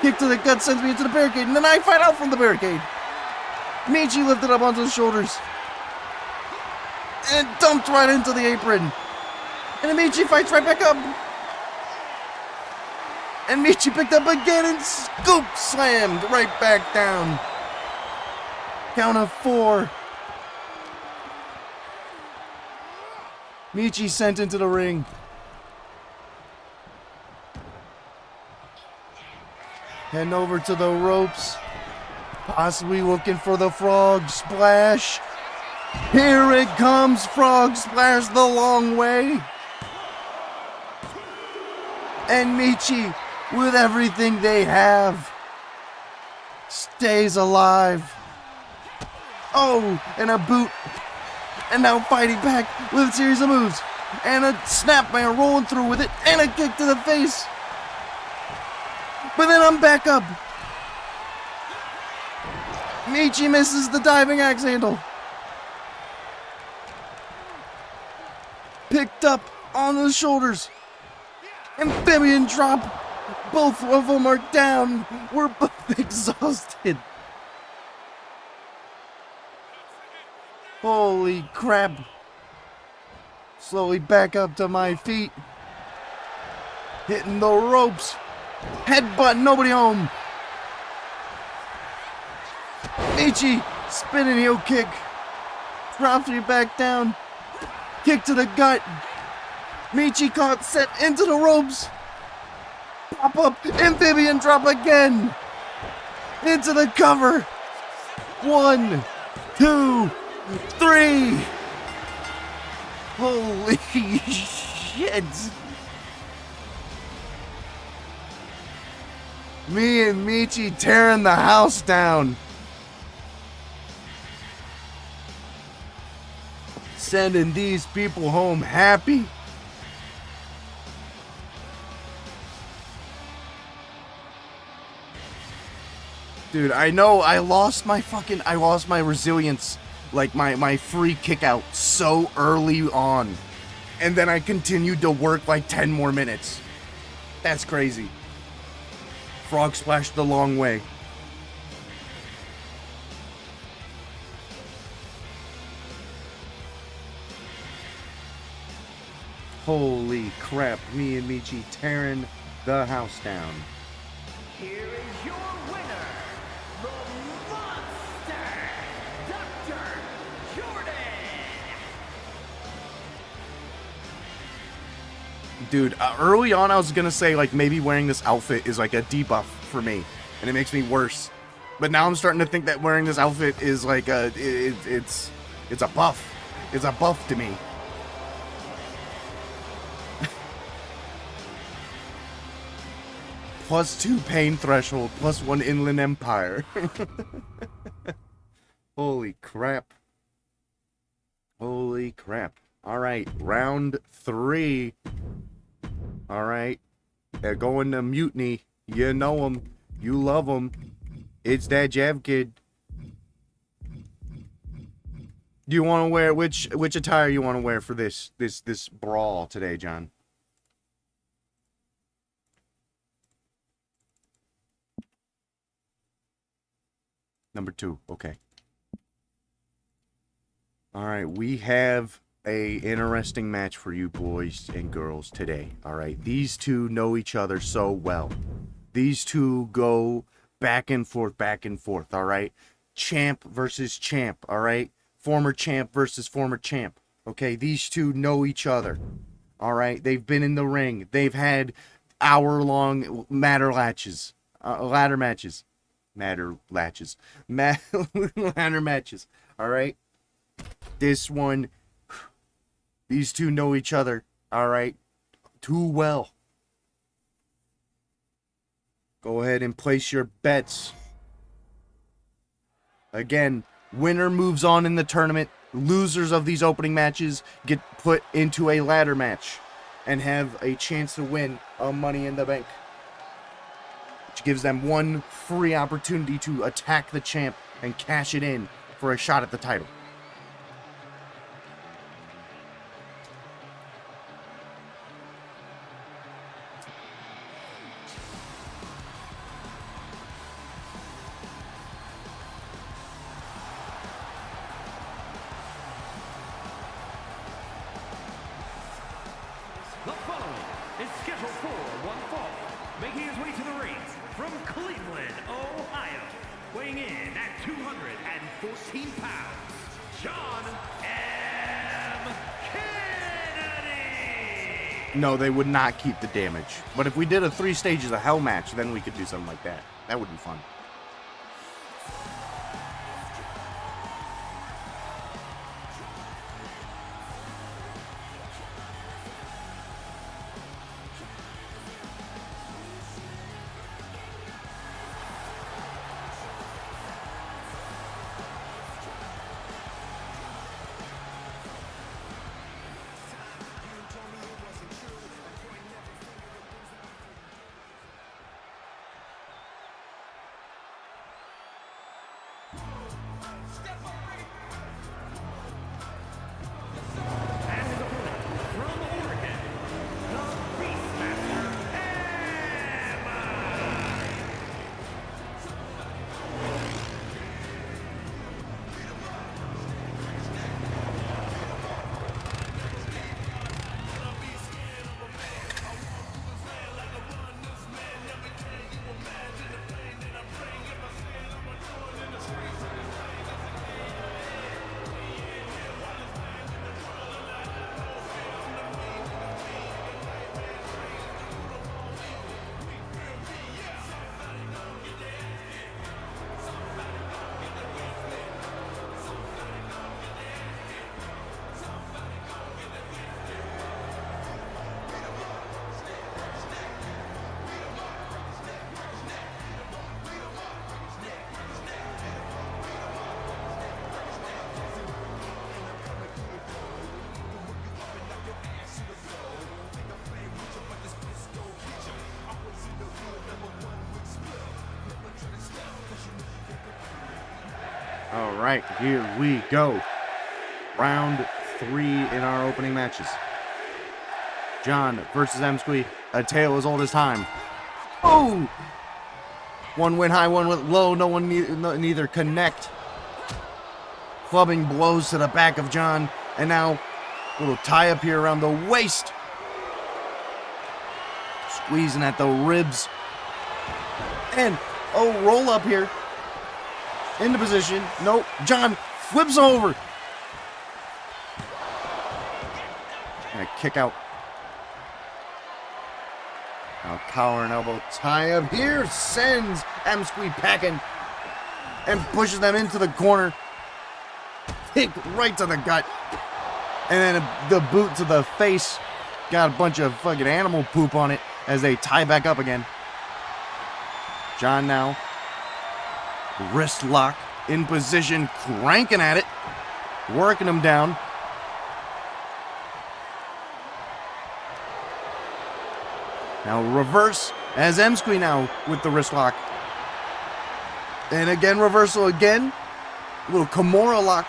A: Kick to the gut sends me into the barricade, and then I fight out from the barricade. Michi lifted up onto his shoulders and dumped right into the apron. And Michi fights right back up. And Michi picked up again and scoop slammed right back down. Count of 4. Michi sent into the ring. Heading over to the ropes. Possibly looking for the frog splash. Here it comes, frog splash the long way. And Michi, with everything they have, stays alive. Oh, and a boot. And now fighting back with a series of moves. And a snapmare rolling through with it. And a kick to the face. But then I'm back up. Michi misses the diving axe handle. Picked up on the shoulders. Amphibian drop. Both of them are down. We're both exhausted. Holy crap. Slowly back up to my feet. Hitting the ropes. Headbutt, nobody home. Michi, spinning heel kick. Drops me back down. Kick to the gut. Michi caught, set into the ropes. Pop up, amphibian drop again. Into the cover. 1, 2, 3. Holy shit. Me and Michi tearing the house down. Sending these people home happy. Dude, I know I lost my resilience, like my free kick out so early on. And then I continued to work like 10 more minutes. That's crazy. Frog splash the long way. Holy crap, me and Michi tearing the house down.
C: Here is your winner, the Monster, Dr. Jordan.
A: Dude, early on I was gonna say like maybe wearing this outfit is like a debuff for me, and it makes me worse. But now I'm starting to think that wearing this outfit is like it's a buff. It's a buff to me. +2 pain threshold, +1 inland empire. Holy crap. Holy crap. Alright, round 3. Alright. They're going to mutiny. You know them. You love them. It's that Jav kid. Do you want to wear which attire you want to wear for this brawl today, John? Number 2. Okay. All right, we have a interesting match for you boys and girls today. All right, these two know each other so well. These two go back and forth, back and forth. All right, champ versus champ. All right, former champ versus former champ. Okay, these two know each other. All right, they've been in the ring. They've had hour-long ladder matches. Ladder matches. Ladder matches. All right. This one, these two know each other. All right. Too well. Go ahead and place your bets. Again, winner moves on in the tournament. Losers of these opening matches get put into a ladder match and have a chance to win a Money in the Bank, which gives them one free opportunity to attack the champ and cash it in for a shot at the title.
D: scheduled for one fall, making his way to the ring from Cleveland, Ohio, weighing in at 214 pounds, John M. Kennedy!
A: No, they would not keep the damage. But if we did a 3 stages of hell match, then we could do something like that. That would be fun. All right, here we go. Round 3 in our opening matches. John versus M-Squee, a tale as old as time. Oh! One went high, one went low, neither connect. Clubbing blows to the back of John, and now a little tie up here around the waist. Squeezing at the ribs. And, oh, roll up here. Into position. Nope. John flips over. And a kick out. Now collar and elbow tie up here. Sends M-Squee packing. And pushes them into the corner. Kick right to the gut. And then the boot to the face. Got a bunch of fucking animal poop on it as they tie back up again. John now. Wrist lock in position, cranking at it, working him down. Now reverse as M-Squee now with the wrist lock. And again, reversal again. A little Kimura lock.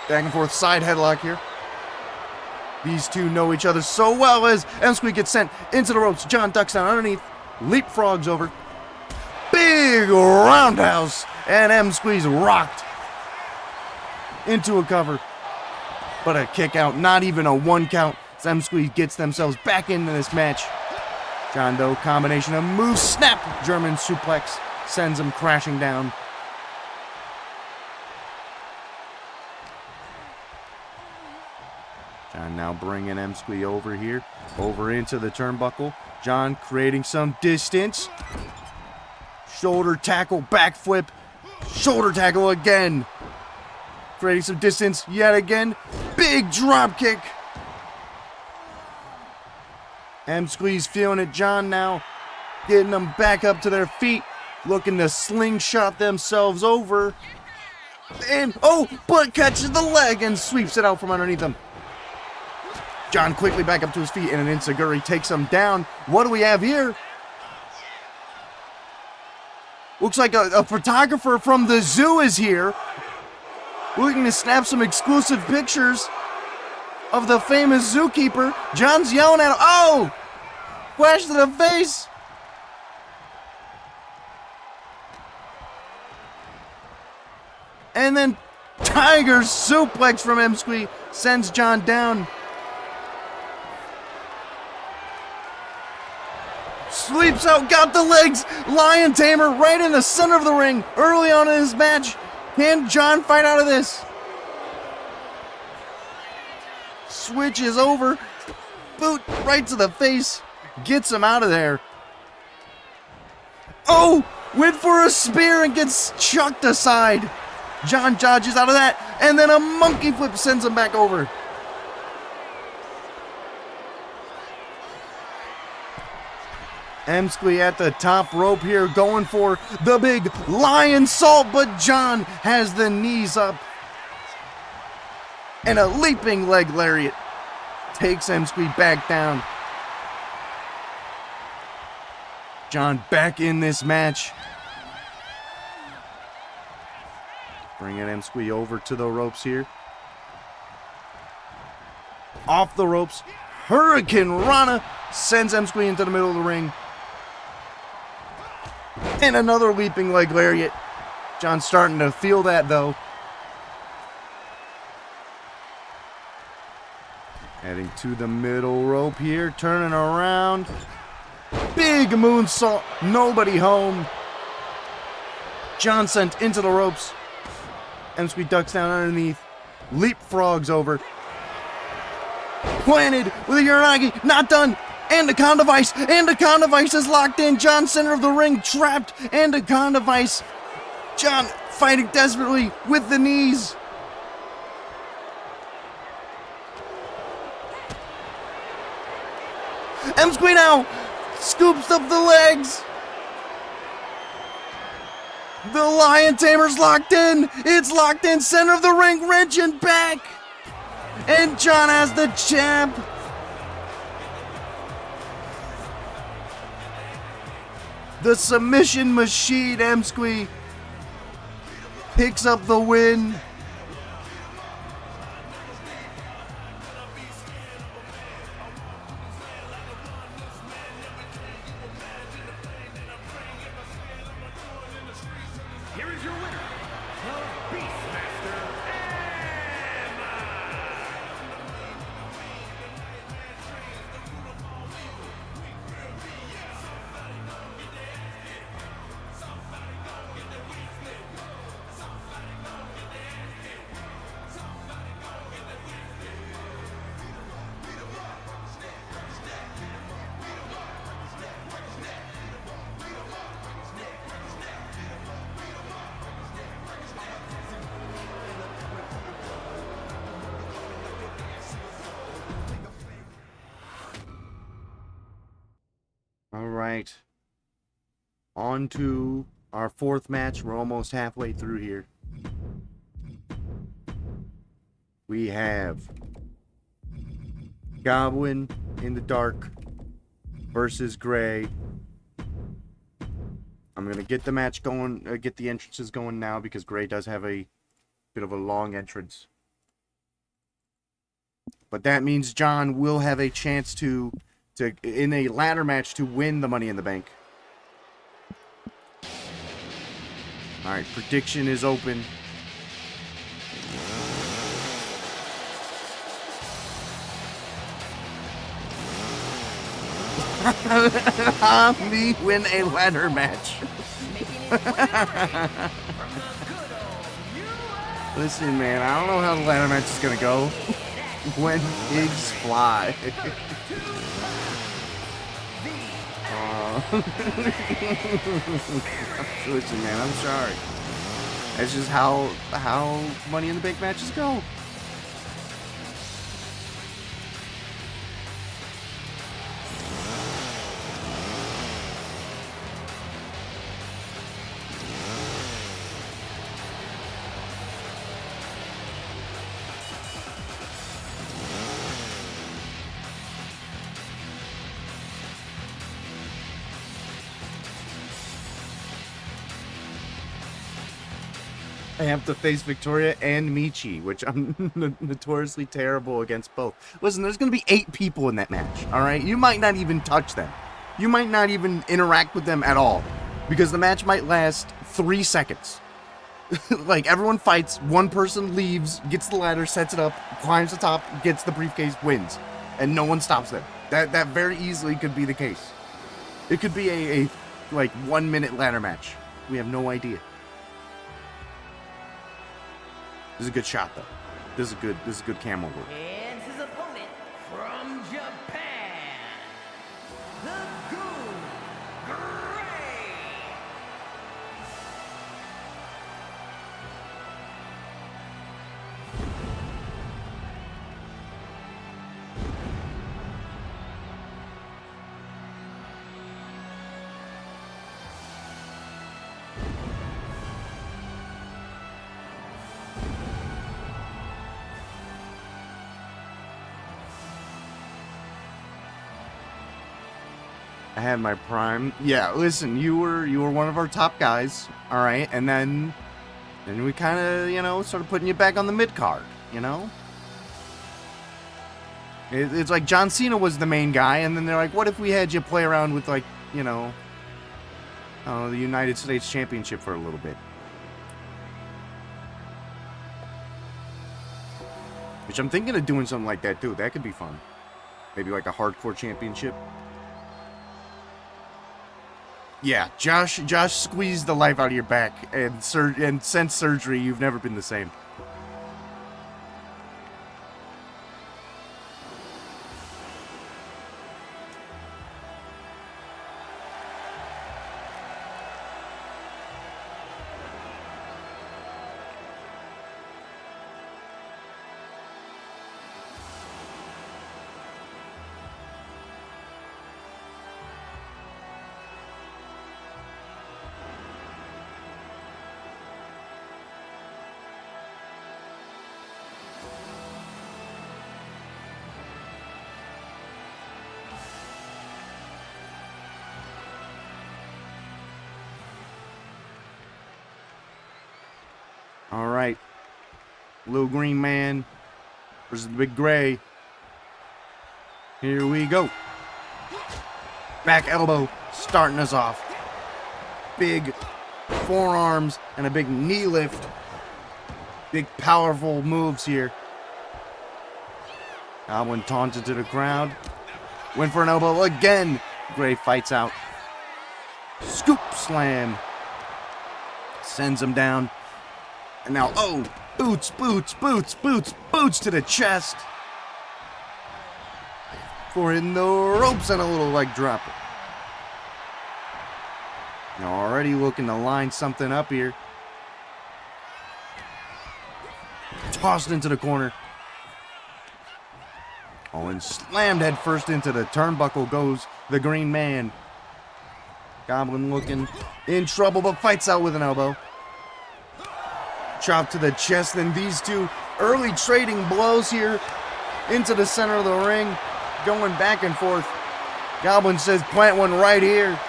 A: Back and forth side headlock here. These two know each other so well as M-Squee gets sent into the ropes. John ducks down underneath, leapfrogs over. Big roundhouse, and M-Squee's rocked into a cover. But a kick out, not even a 1 count. As M-Squee gets themselves back into this match. John, though, combination of moves, snap, German suplex, sends him crashing down. John now bringing M-Squee over here, over into the turnbuckle. John creating some distance. Shoulder tackle, backflip, shoulder tackle again. Creating some distance yet again. Big drop kick. M-Squee's feeling it. John now getting them back up to their feet. Looking to slingshot themselves over. And, oh, but catches the leg and sweeps it out from underneath him. John quickly back up to his feet and an enziguri takes him down. What do we have here? Looks like a photographer from the zoo is here. Looking to snap some exclusive pictures of the famous zookeeper. John's yelling at him. Oh! Flash to the face. And then Tiger suplex from M-Squee sends John down. leaps out, got the legs. Lion Tamer right in the center of the ring early on in this match. Can John fight out of this? Switches over. Boot right to the face. Gets him out of there. Oh! Went for a spear and gets chucked aside. John dodges out of that. And then a monkey flip sends him back over. Emsky at the top rope here, going for the big lion salt, but John has the knees up. And a leaping leg lariat takes Emsky back down. John back in this match. Bringing Emsky over to the ropes here. Off the ropes. Hurricane Rana sends Emsky into the middle of the ring. And another leaping leg lariat. John's starting to feel that though. Heading to the middle rope here. Turning around. Big moonsault. Nobody home. John sent into the ropes. Emsky ducks down underneath. Leapfrogs over. Planted with a Uranagi. Not done. Anaconda Vice. Anaconda Vice is locked in. John, center of the ring, trapped. Anaconda Vice. John fighting desperately with the knees. Emsky now scoops up the legs. The Lion Tamer's locked in. It's locked in. Center of the ring, wrenching back. And John has the champ. The submission machine, Emsky, picks up the win.
D: Here is your winner, the Beastmaster,
A: All right. On to our fourth match. We're almost halfway through here. We have Goblin in the dark versus Gray. I'm going to get the match going, get the entrances going now because Gray does have a bit of a long entrance. But that means John will have a chance to in a ladder match to win the Money in the Bank. All right, prediction is open. Me win a ladder match. Listen, man, I don't know how the ladder match is gonna go. When pigs fly. Listen, man, I'm sorry. That's just how Money in the Bank matches go. I have to face Victoria and Michi, which I'm notoriously terrible against both. Listen, there's going to be 8 people in that match, all right? You might not even touch them. You might not even interact with them at all, because the match might last 3 seconds. Like, everyone fights, one person leaves, gets the ladder, sets it up, climbs the top, gets the briefcase, wins. And no one stops them. That very easily could be the case. It could be a like 1 minute ladder match. We have no idea. This is a good shot though. This is good camera work.
C: And his opponent from Japan, the Goon Gray.
A: I had my prime. Yeah, listen, you were one of our top guys, all right, and then we kind of started putting you back on the mid card, It's like John Cena was the main guy, and then they're like, what if we had you play around with like the United States Championship for a little bit, which I'm thinking of doing something like that too. That could be fun. Maybe like a hardcore championship. Yeah, Josh squeezed the life out of your back, and since surgery, you've never been the same. All right, Little Green Man versus the Big Gray. Here we go. Back elbow starting us off. Big forearms and a big knee lift. Big powerful moves here. Goblin taunted to the crowd. Went for an elbow again. Gray fights out. Scoop slam. Sends him down. And now, boots to the chest. For in the ropes and a little leg drop. Now already looking to line something up here. Tossed into the corner. Oh, and slammed head first into the turnbuckle goes the Green Man. Goblin looking in trouble, but fights out with an elbow. Chop to the chest, and these two early trading blows here into the center of the ring, going back and forth. Goblin says, plant one right here.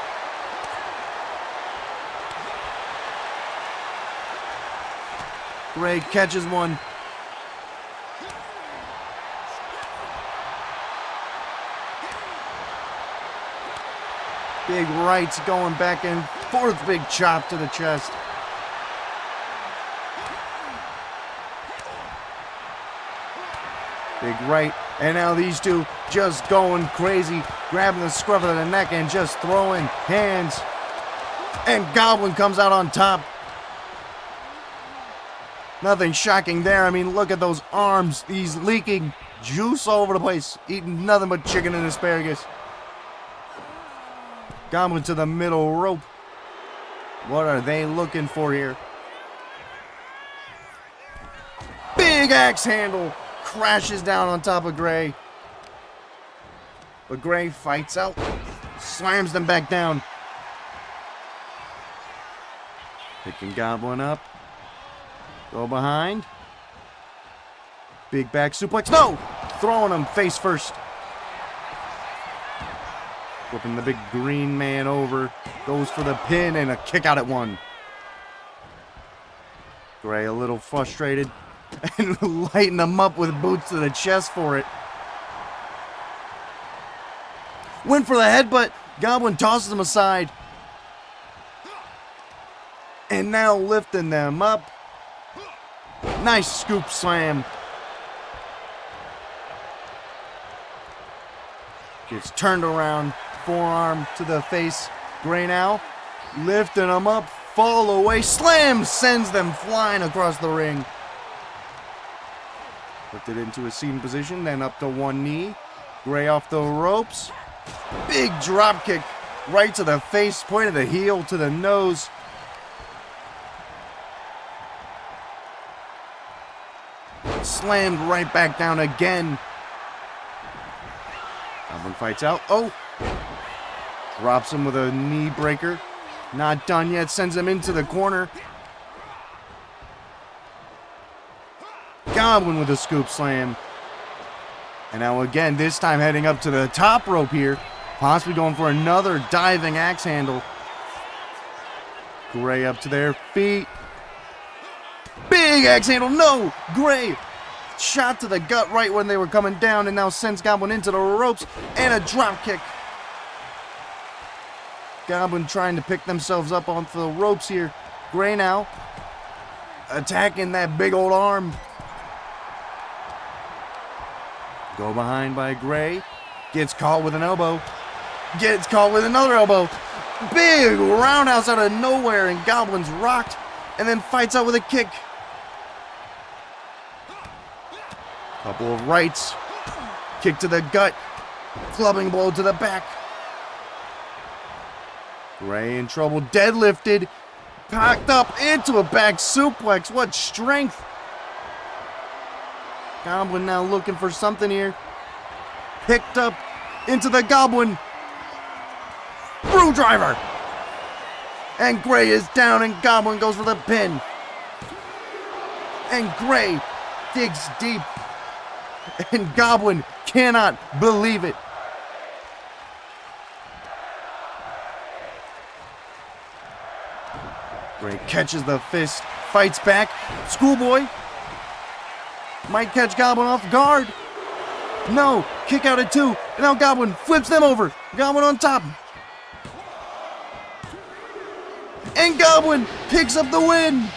A: Gray catches one. Big rights going back and forth, big chop to the chest. Big right, and now these two just going crazy, grabbing the scruff of the neck and just throwing hands. And Goblin comes out on top. Nothing shocking there. I mean, look at those arms. He's leaking juice all over the place, eating nothing but chicken and asparagus. Goblin to the middle rope. What are they looking for here? Big axe handle. Crashes down on top of Gray. But Gray fights out. Slams them back down. Picking Goblin up. Go behind. Big back suplex. No! Throwing him face first. Flipping the Big Green Man over. Goes for the pin and a kick out at one. Gray a little frustrated. And lighten him up with boots to the chest for it. Went for the headbutt. Goblin tosses him aside. And now lifting them up. Nice scoop slam. Gets turned around. forearm to the face. Gray now lifting him up, fall away, slam, sends them flying across the ring. Lifted into a seated position, then up to one knee. Gray off the ropes. Big drop kick right to the face, point of the heel to the nose. Slammed right back down again. Goblin fights out. Oh! Drops him with a knee breaker. Not done yet. Sends him into the corner. Goblin with a scoop slam. And now again, this time heading up to the top rope here. Possibly going for another diving axe handle. Gray up to their feet. Big axe handle. No! Gray shot to the gut right when they were coming down and now sends Goblin into the ropes and a drop kick. Goblin trying to pick themselves up onto the ropes here. Gray now attacking that big old arm. Go behind by Gray. Gets caught with an elbow. Gets caught with another elbow. Big roundhouse out of nowhere and Goblin's rocked and then fights out with a kick. Couple of rights. Kick to the gut. Clubbing blow to the back. Gray in trouble. Deadlifted. Packed up into a back suplex. What strength. Goblin now looking for something here. Picked up into the Goblin. Screwdriver. And Gray is down and Goblin goes for the pin. And Gray digs deep. And Goblin cannot believe it. Gray catches the fist, fights back. Schoolboy might catch Goblin off guard. No, kick out at two. And now Goblin flips them over. Goblin on top. And Goblin picks up the win.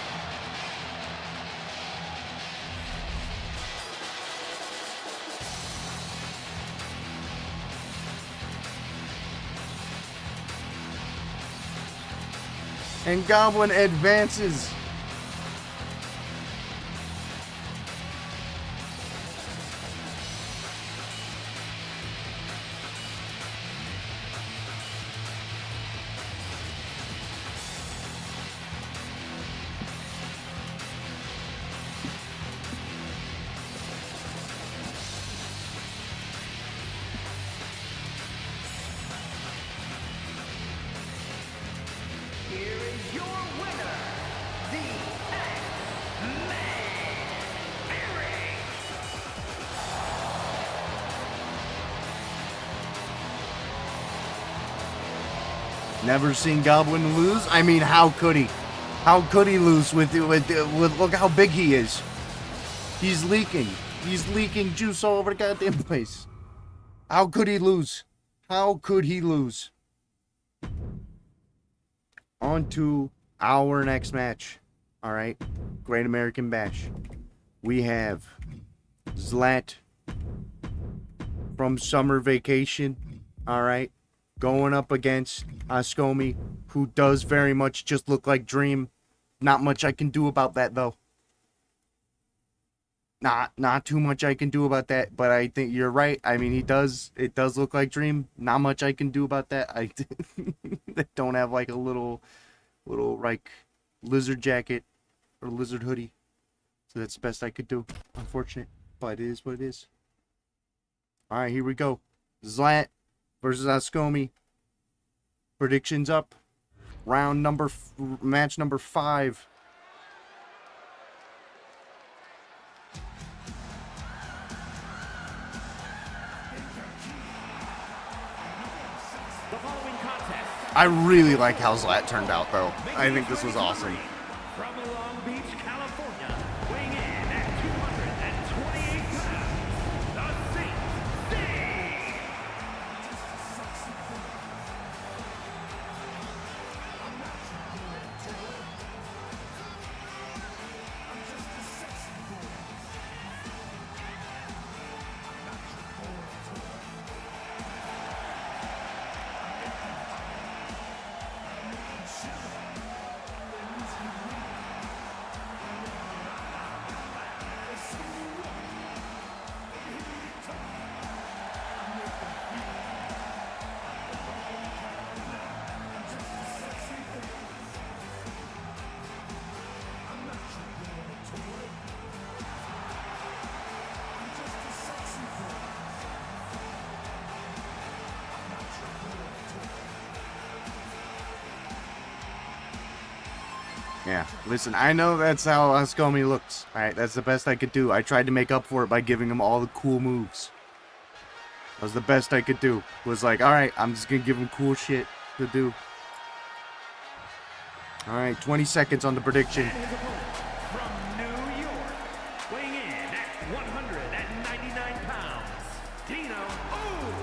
A: And Goblin advances.
C: Here is your winner, the X-Man Eric.
A: Never seen Goblin lose. I mean, how could he? How could he lose with look how big he is. He's leaking. He's leaking juice all over the goddamn place. How could he lose? How could he lose? On to our next match. All right. Great American Bash. We have Zlat from summer vacation. All right. Going up against Ascomi, who does very much just look like Dream. Not much I can do about that, though. Not too much I can do about that, but I think you're right. I mean, it does look like Dream. Not much I can do about that. I don't have like a little like lizard jacket or lizard hoodie. So that's the best I could do. Unfortunate, but it is what it is. All right, here we go. Zlat versus Ascomi. Predictions up. Match number 5.
D: The following contest
A: I really like how Zlat turned out, though. I think this was awesome.
D: from Long Beach, California, weighing in at 228 pounds, the Saint Sting.
A: Yeah, listen, I know that's how Ascomi looks. Alright, that's the best I could do. I tried to make up for it by giving him all the cool moves. That was the best I could do. Was like, alright, I'm just gonna give him cool shit to do. Alright, 20 seconds on the prediction.
D: From New York, weighing in at 199 pounds, Dino. Ooh!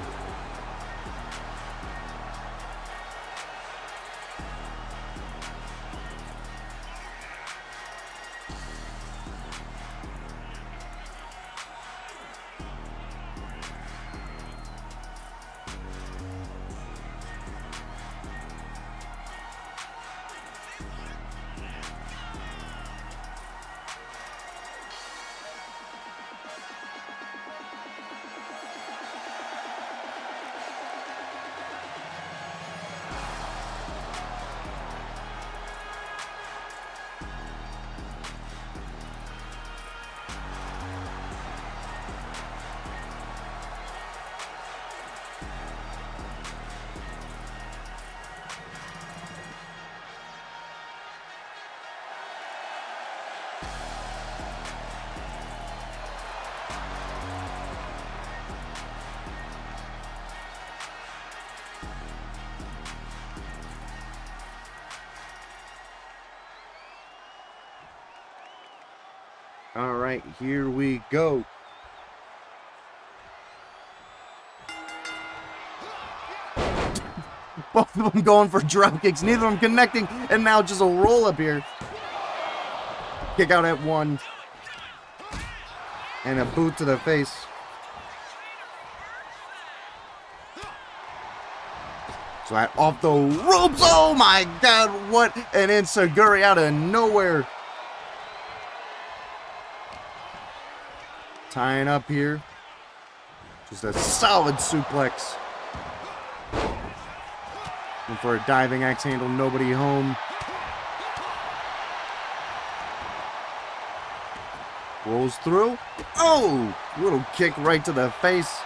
A: Alright, here we go. Both of them going for drop kicks, neither of them connecting, and now just a roll up here. Kick out at one. And a boot to the face. So that off the ropes. Oh my god, what an enziguri out of nowhere. Tying up here. Just a solid suplex. And for a diving axe handle, nobody home. Rolls through. Oh! Little kick right to the face.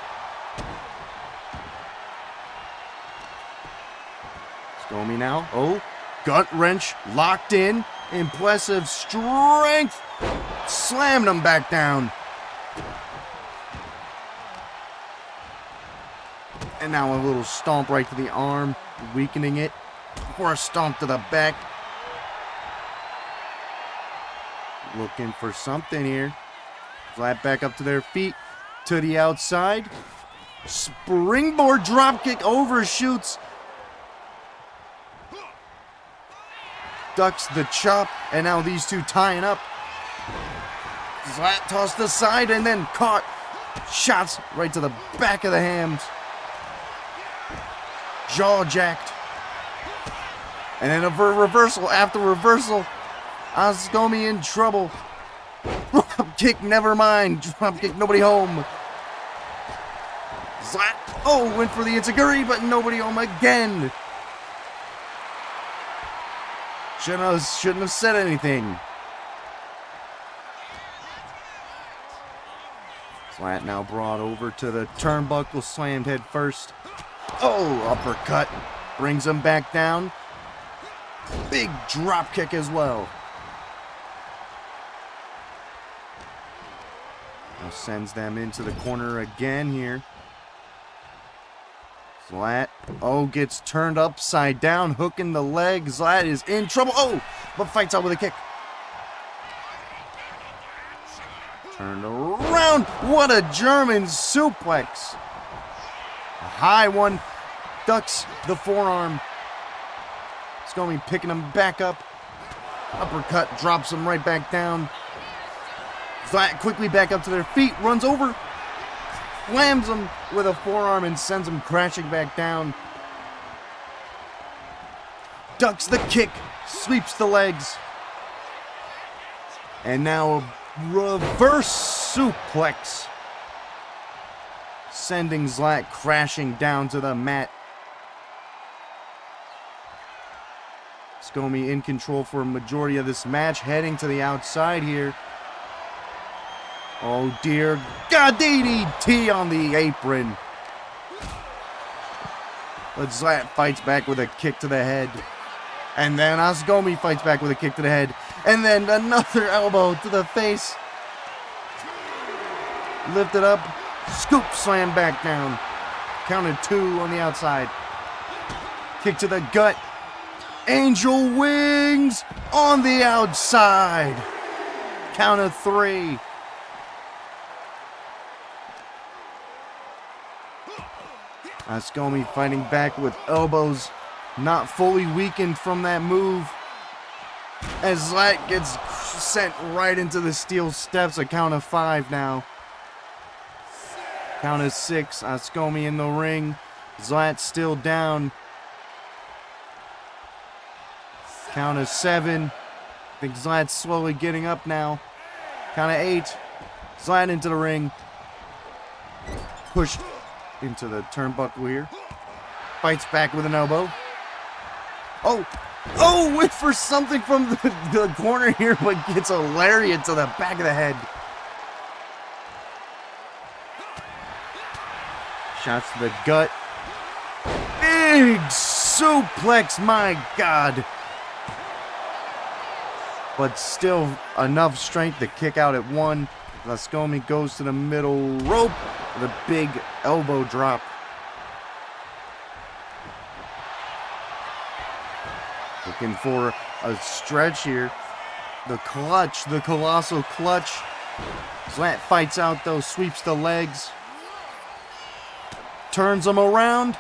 A: Scomi now. Oh, gut wrench locked in. Impressive strength. Slammed him back down. And now a little stomp right to the arm, weakening it. For a stomp to the back. Looking for something here. Flat back up to their feet. To the outside. Springboard dropkick overshoots. Ducks the chop. And now these two tying up. Flat tossed aside and then caught. Shots right to the back of the hams. Jaw jacked. And then a reversal after reversal. Ascomi in trouble. Drop kick, never mind. Drop kick, nobody home. Zlat. Oh, went for the enziguri, but nobody home again. Shouldn't have said anything. Zlat now brought over to the turnbuckle, slammed head first. Oh, uppercut. Brings him back down. Big drop kick as well. Now sends them into the corner again here. Zlat. Oh, gets turned upside down, hooking the leg. Zlat is in trouble. Oh, but fights out with a kick. Turned around. What a German suplex. A high one. Ducks the forearm. Scomi picking him back up. Uppercut drops him right back down. Zlat quickly back up to their feet. Runs over. Slams him with a forearm and sends him crashing back down. Ducks the kick. Sweeps the legs. And now a reverse suplex. Sending Zlat crashing down to the mat. Scomi in control for a majority of this match, heading to the outside here. Oh dear God, DDT on the apron. But Zlat fights back with a kick to the head. And then Asgomi fights back with a kick to the head. And then another elbow to the face. Lifted up. Scoop slam back down. Counted 2 on the outside. Kick to the gut. Angel wings on the outside. Count of 3. Asgomi fighting back with elbows not fully weakened from that move. As Zlat gets sent right into the steel steps. A count of 5 now. Count of 6. Asgomi in the ring. Zlat still down. Count of 7. I think Zlat's slowly getting up now. Count of 8. Zlat into the ring. Pushed into the turnbuckle here. Fights back with an elbow. Oh, went for something from the corner here, but gets a lariat to the back of the head. Shots to the gut. Big suplex, my God. But still enough strength to kick out at 1. Asgomi goes to the middle rope with a big elbow drop. Looking for a stretch here. The clutch, the colossal clutch. Zlat fights out though, sweeps the legs. Turns him around.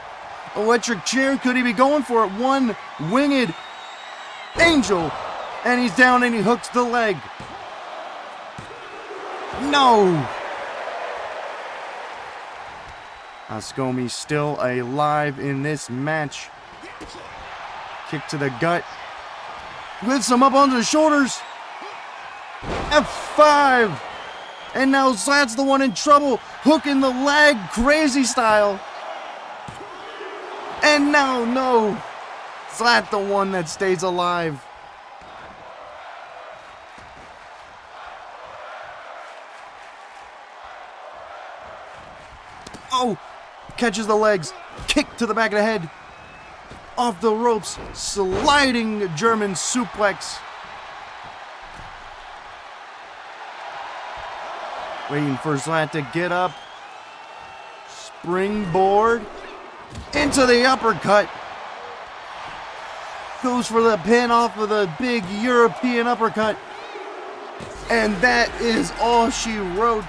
A: Electric chair, could he be going for it? 1 winged angel. And he's down and he hooks the leg. No! Asgomi still alive in this match. Kick to the gut. Lifts him up onto the shoulders. F5. And now Zlat's the one in trouble. Hooking the leg crazy style. And now, no. Zlat the one that stays alive. Oh, catches the legs. Kick to the back of the head. Off the ropes. Sliding German suplex. Waiting for Zlat to get up. Springboard. Into the uppercut. Goes for the pin off of the big European uppercut. And that is all she wrote.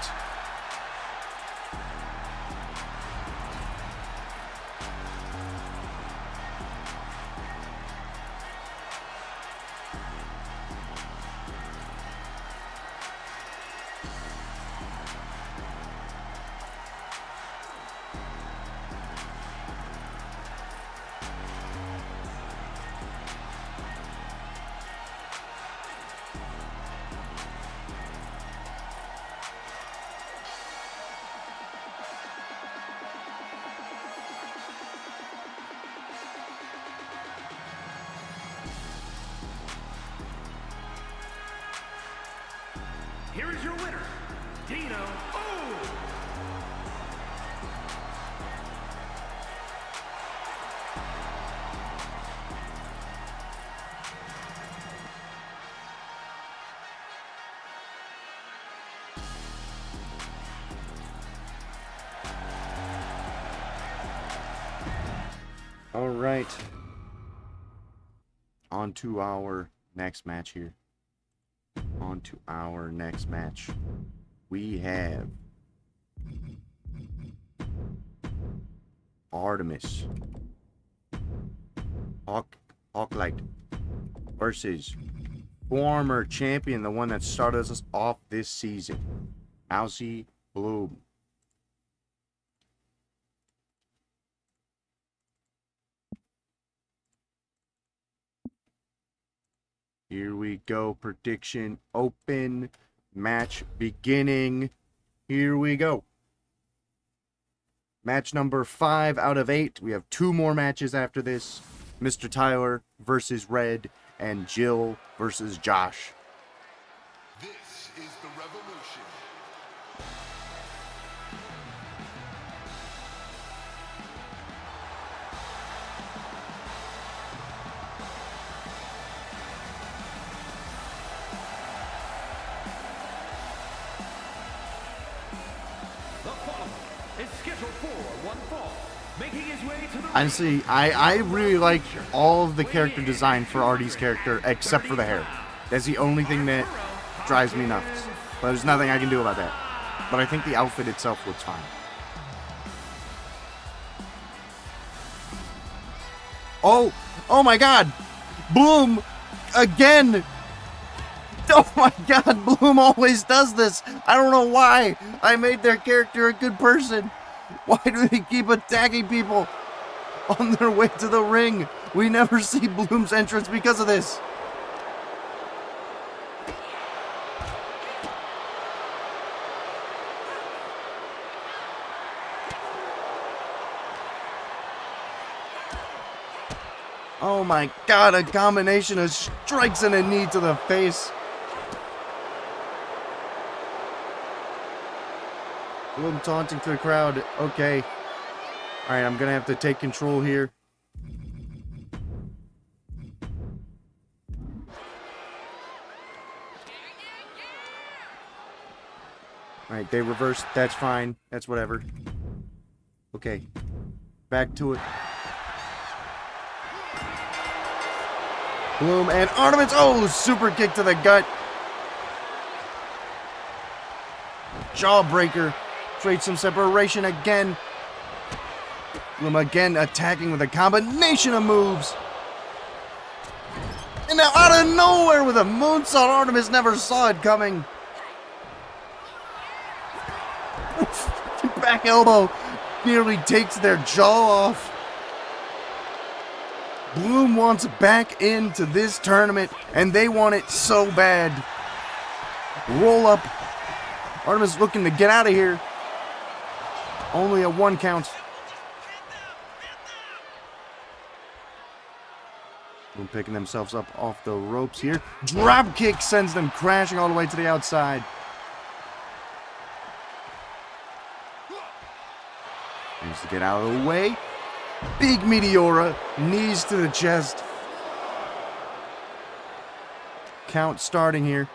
D: Here is your winner, Dino. Oh!
A: All right. On to our next match here. On to our next match. We have Artemis Hawklight versus former champion, the one that started us off this season, Aussie Bloom. Here we go. Prediction open. Match beginning. Here we go. Match number 5 out of 8. We have 2 more matches after this. Mr. Tyler versus Red and Jill versus Josh.
B: This is the revolution.
D: Making his way to the
A: Honestly, I really like all of the character design for Artie's character except for the hair. That's the only thing that drives me nuts. But there's nothing I can do about that. But I think the outfit itself looks fine. Oh my God! Bloom! Again! Oh my God, Bloom always does this! I don't know why! I made their character a good person! Why do they keep attacking people on their way to the ring? We never see Bloom's entrance because of this. Oh my God, a combination of strikes and a knee to the face. Bloom taunting to the crowd. Okay. Alright, I'm gonna have to take control here. Alright, they reversed. That's fine. That's whatever. Okay. Back to it. Bloom and Artemis. Oh, super kick to the gut. Jawbreaker. Creates some separation again. Bloom again attacking with a combination of moves. And now out of nowhere with a moonsault. Artemis never saw it coming. Back elbow nearly takes their jaw off. Bloom wants back into this tournament, and they want it so bad. Roll up. Artemis looking to get out of here. Only a 1 count. Bloom picking themselves up off the ropes here. Drop kick sends them crashing all the way to the outside. Needs to get out of the way. Big Meteora, knees to the chest. Count starting here.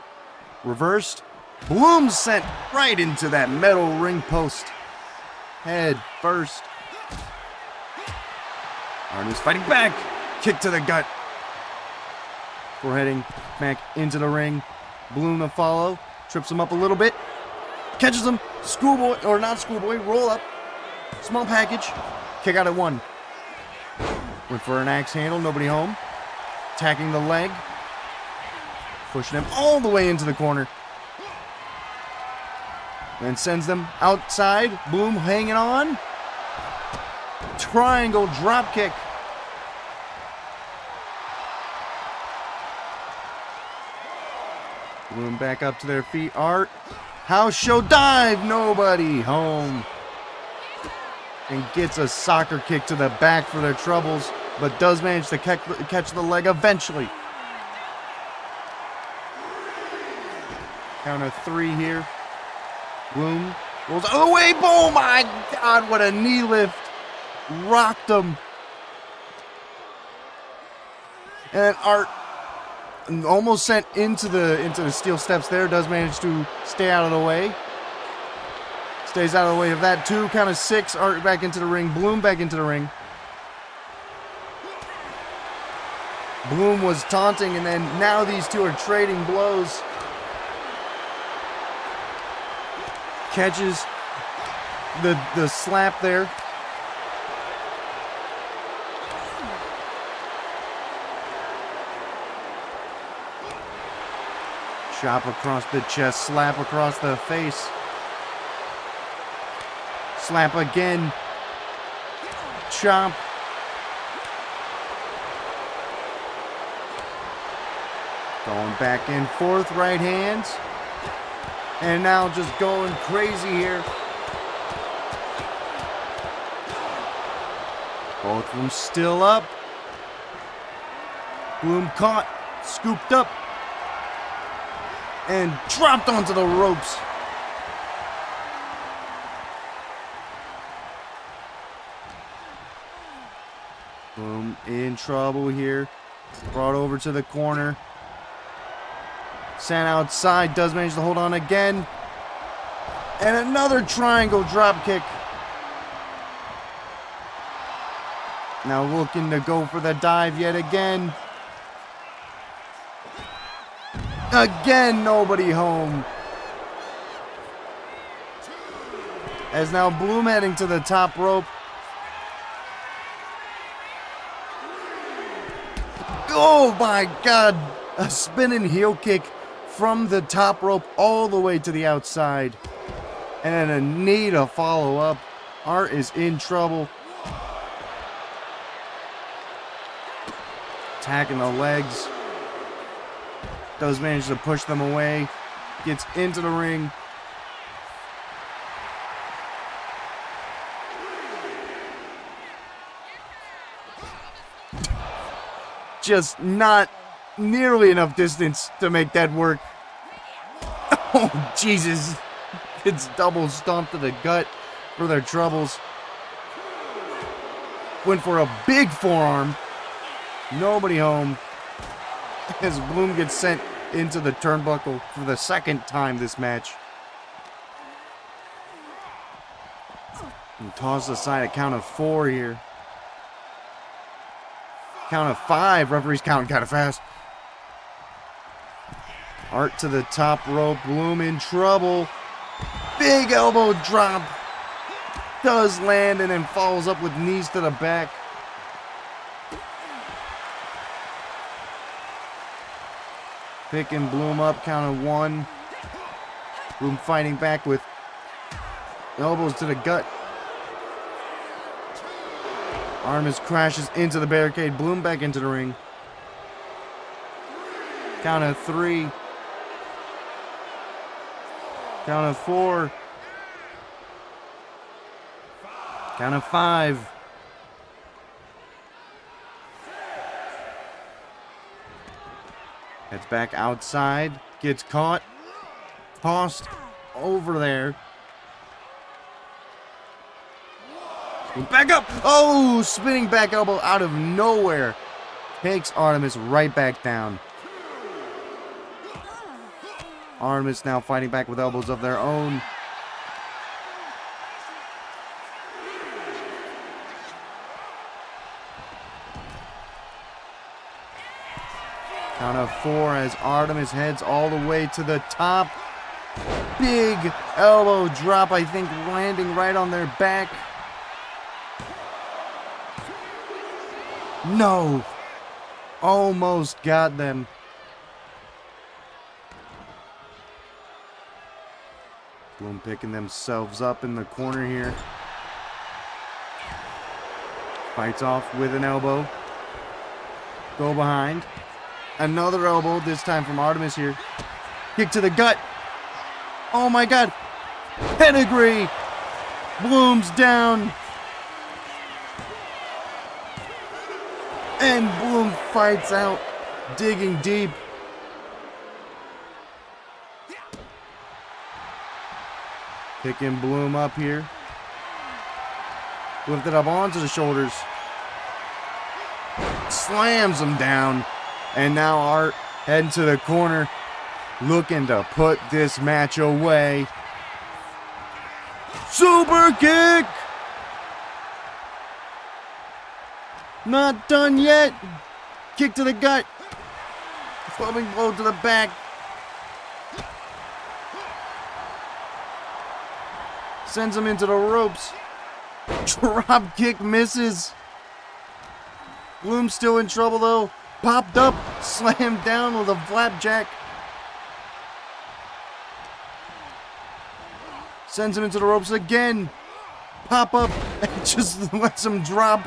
A: Reversed. Bloom sent right into that metal ring post. Head first. Artemis fighting back. Kick to the gut. We're heading back into the ring. Bloom to follow. Trips him up a little bit. Catches him. Schoolboy, or not schoolboy, roll up. Small package. Kick out at 1. Went for an axe handle, nobody home. Attacking the leg. Pushing him all the way into the corner. Then sends them outside. Bloom hanging on. Triangle drop kick. Bloom back up to their feet. Art. House show dive. Nobody home. And gets a soccer kick to the back for their troubles, but does manage to catch the leg eventually. Count of 3 here. Bloom rolls out of the way. Oh my God, what a knee lift. Rocked him. And Art almost sent into the steel steps there. Does manage to stay out of the way. Stays out of the way of that too. Count of 6. Art back into the ring. Bloom back into the ring. Bloom was taunting, and then now these two are trading blows. Catches the slap there. Chop across the chest. Slap across the face. Slap again. Chop. Going back and forth, right hands. And now just going crazy here. Both of them still up. Bloom caught, scooped up, and dropped onto the ropes. Bloom in trouble here. Brought over to the corner. Sent outside. Does manage to hold on again. And another triangle drop kick. Now looking to go for the dive yet again. Again, nobody home. As now Bloom heading to the top rope. Oh my God. A spinning heel kick from the top rope all the way to the outside. And a knee to follow up. Art is in trouble. Attacking the legs. Does manage to push them away. Gets into the ring. Just not nearly enough distance to make that work. Oh, Jesus. It's double stomp to the gut for their troubles. Went for a big forearm. Nobody home. As Bloom gets sent into the turnbuckle for the second time this match. And tossed aside a count of 4 here. Count of 5. Referee's counting kind of fast. Art to the top rope. Bloom in trouble. Big elbow drop. Does land and then follows up with knees to the back. Picking Bloom up, count of 1. Bloom fighting back with elbows to the gut. Artemis crashes into the barricade. Bloom back into the ring. Count of 3. Count of 4. Count of 5. Heads back outside. Gets caught. Tossed over there. Back up. Oh, spinning back elbow out of nowhere. Takes Artemis right back down. Artemis now fighting back with elbows of their own. Count of 4 as Artemis heads all the way to the top. Big elbow drop, I think, landing right on their back. No. Almost got them. Bloom picking themselves up in the corner here. Fights off with an elbow. Go behind. Another elbow, this time from Artemis here. Kick to the gut. Oh my God. Pedigree. Bloom's down. And Bloom fights out, digging deep. Picking Bloom up here. Lifted up onto the shoulders. Slams him down. And now Art heading to the corner, looking to put this match away. Super kick! Not done yet. Kick to the gut. Clubbing blow to the back. Sends him into the ropes. Drop kick misses. Bloom's still in trouble though. Popped up, slammed down with a flapjack. Sends him into the ropes again. Pop up and just lets him drop.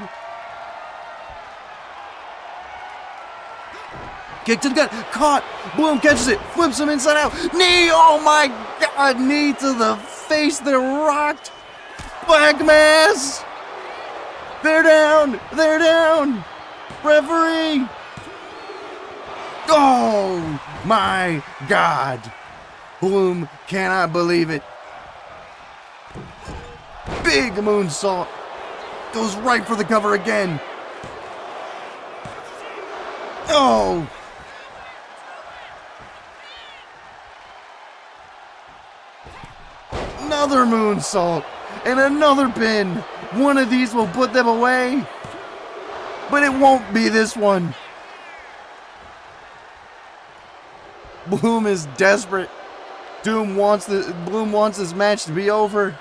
A: Kick to the gut, caught. Bloom catches it, flips him inside out. Knee, oh my God, knee to the face. They're rocked. Black mass. They're down, they're down. Referee. Oh my God. Bloom cannot believe it. Big moonsault. Goes right for the cover again. Oh. Another moonsault. And another pin. One of these will put them away. But it won't be this one. Bloom is desperate. Bloom wants this match to be over.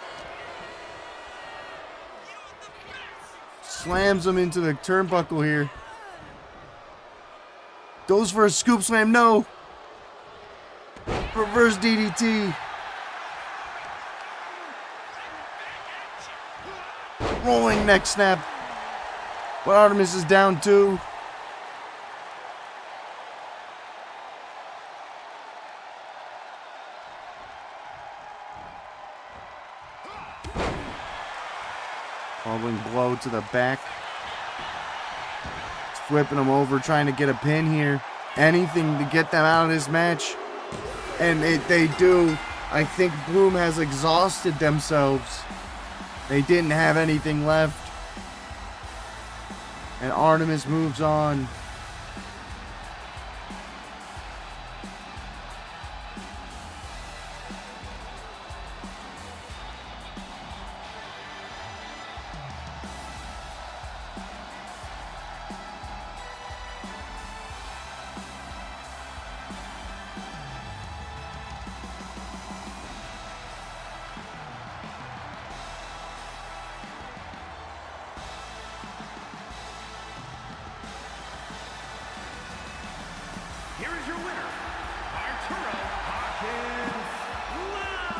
A: Slams him into the turnbuckle here. Goes for a scoop slam. No. Reverse DDT. Rolling neck snap. But Artemis is down too. Falling blow to the back. It's flipping him over, trying to get a pin here. Anything to get them out of this match. And they do. I think Bloom has exhausted themselves. They didn't have anything left. And Artemis moves on.
D: Here is your winner, Arturo Hawkins Live!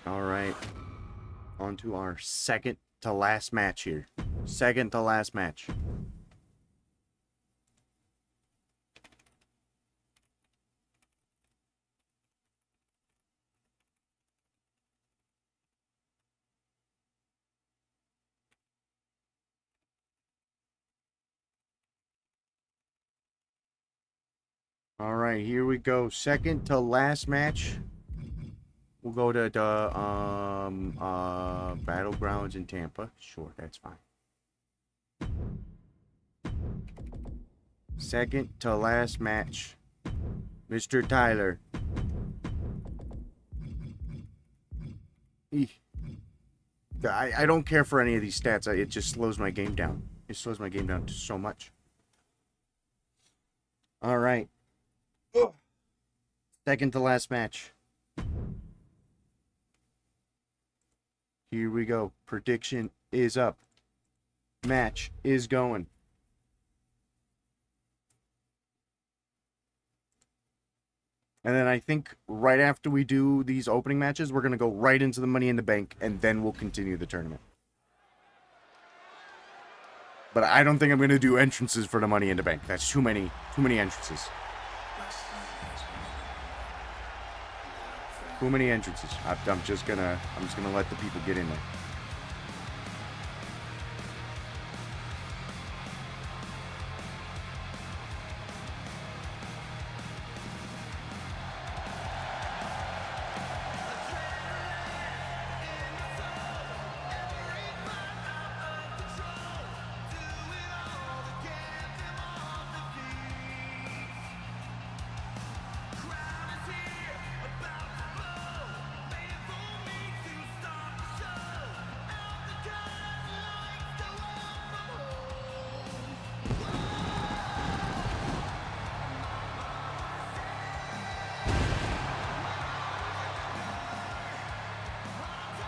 A: All right. On to our second to last match here. Second to last match. All right, here we go. Second to last match. We'll go to the Battlegrounds in Tampa. Sure, that's fine. Second to last match. Mr. Tyler. I don't care for any of these stats. It just slows my game down. It slows my game down so much. All right. Second to last match. Here we go. Prediction is up. Match is going. And then I think right after we do these opening matches, we're going to go right into the Money in the Bank, and then we'll continue the tournament. But I don't think I'm going to do entrances for the Money in the Bank. That's too many entrances. Too many entrances. I'm just gonna let the people get in there.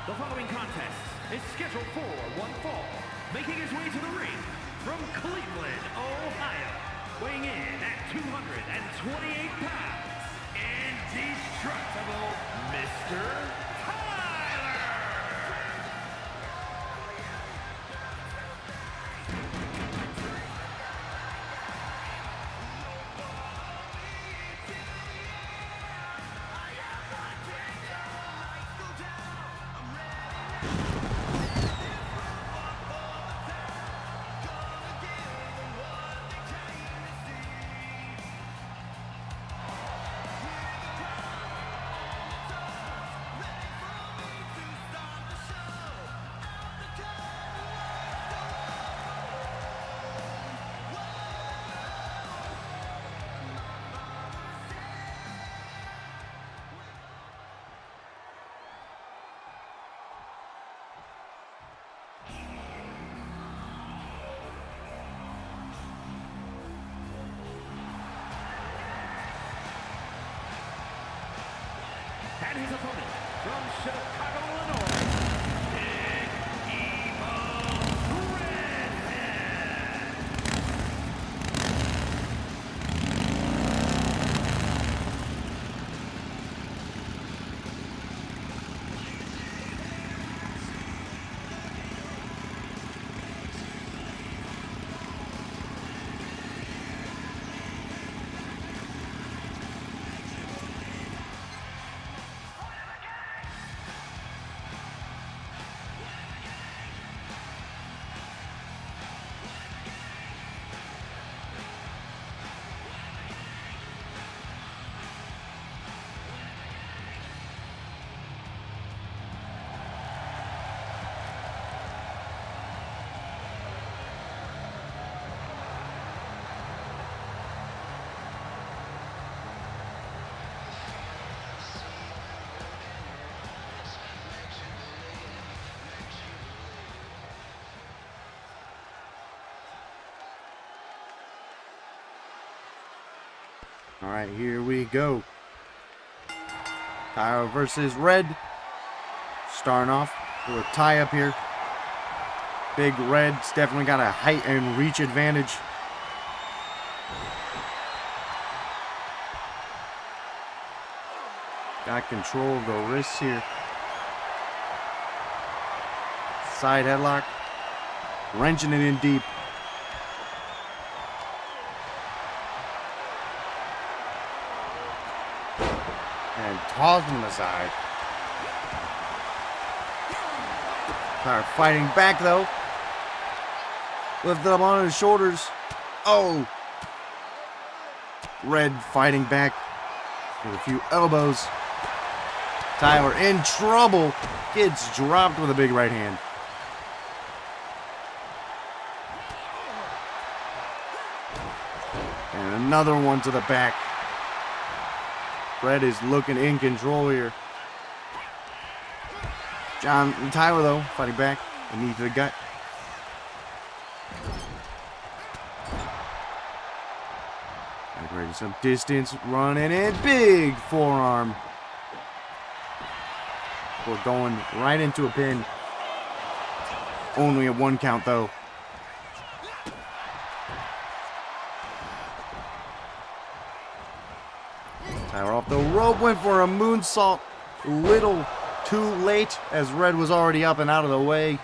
D: The following contest is scheduled for one fall, making his way to the ring from Cleveland, Ohio, weighing in at 228 pounds, indestructible Mr. Tyler! And his opponent from Chicago, Illinois, Big Evil Redhead.
A: All right, here we go. Tyler versus Red. Starting off with a tie up here. Big Red's definitely got a height and reach advantage. Got control of the wrists here. Side headlock. Wrenching it in deep. And tossing him aside. Tyler fighting back though. Lifted up on his shoulders. Oh! Red fighting back with a few elbows. Tyler in trouble. Gets dropped with a big right hand. And another one to the back. Red is looking in control here. Tyler though, fighting back. A knee to the gut. Creating some distance, running in. Big forearm. We're going right into a pin. Only a 1 count though. Tyler off the rope, went for a moonsault. Little too late as Red was already up and out of the way.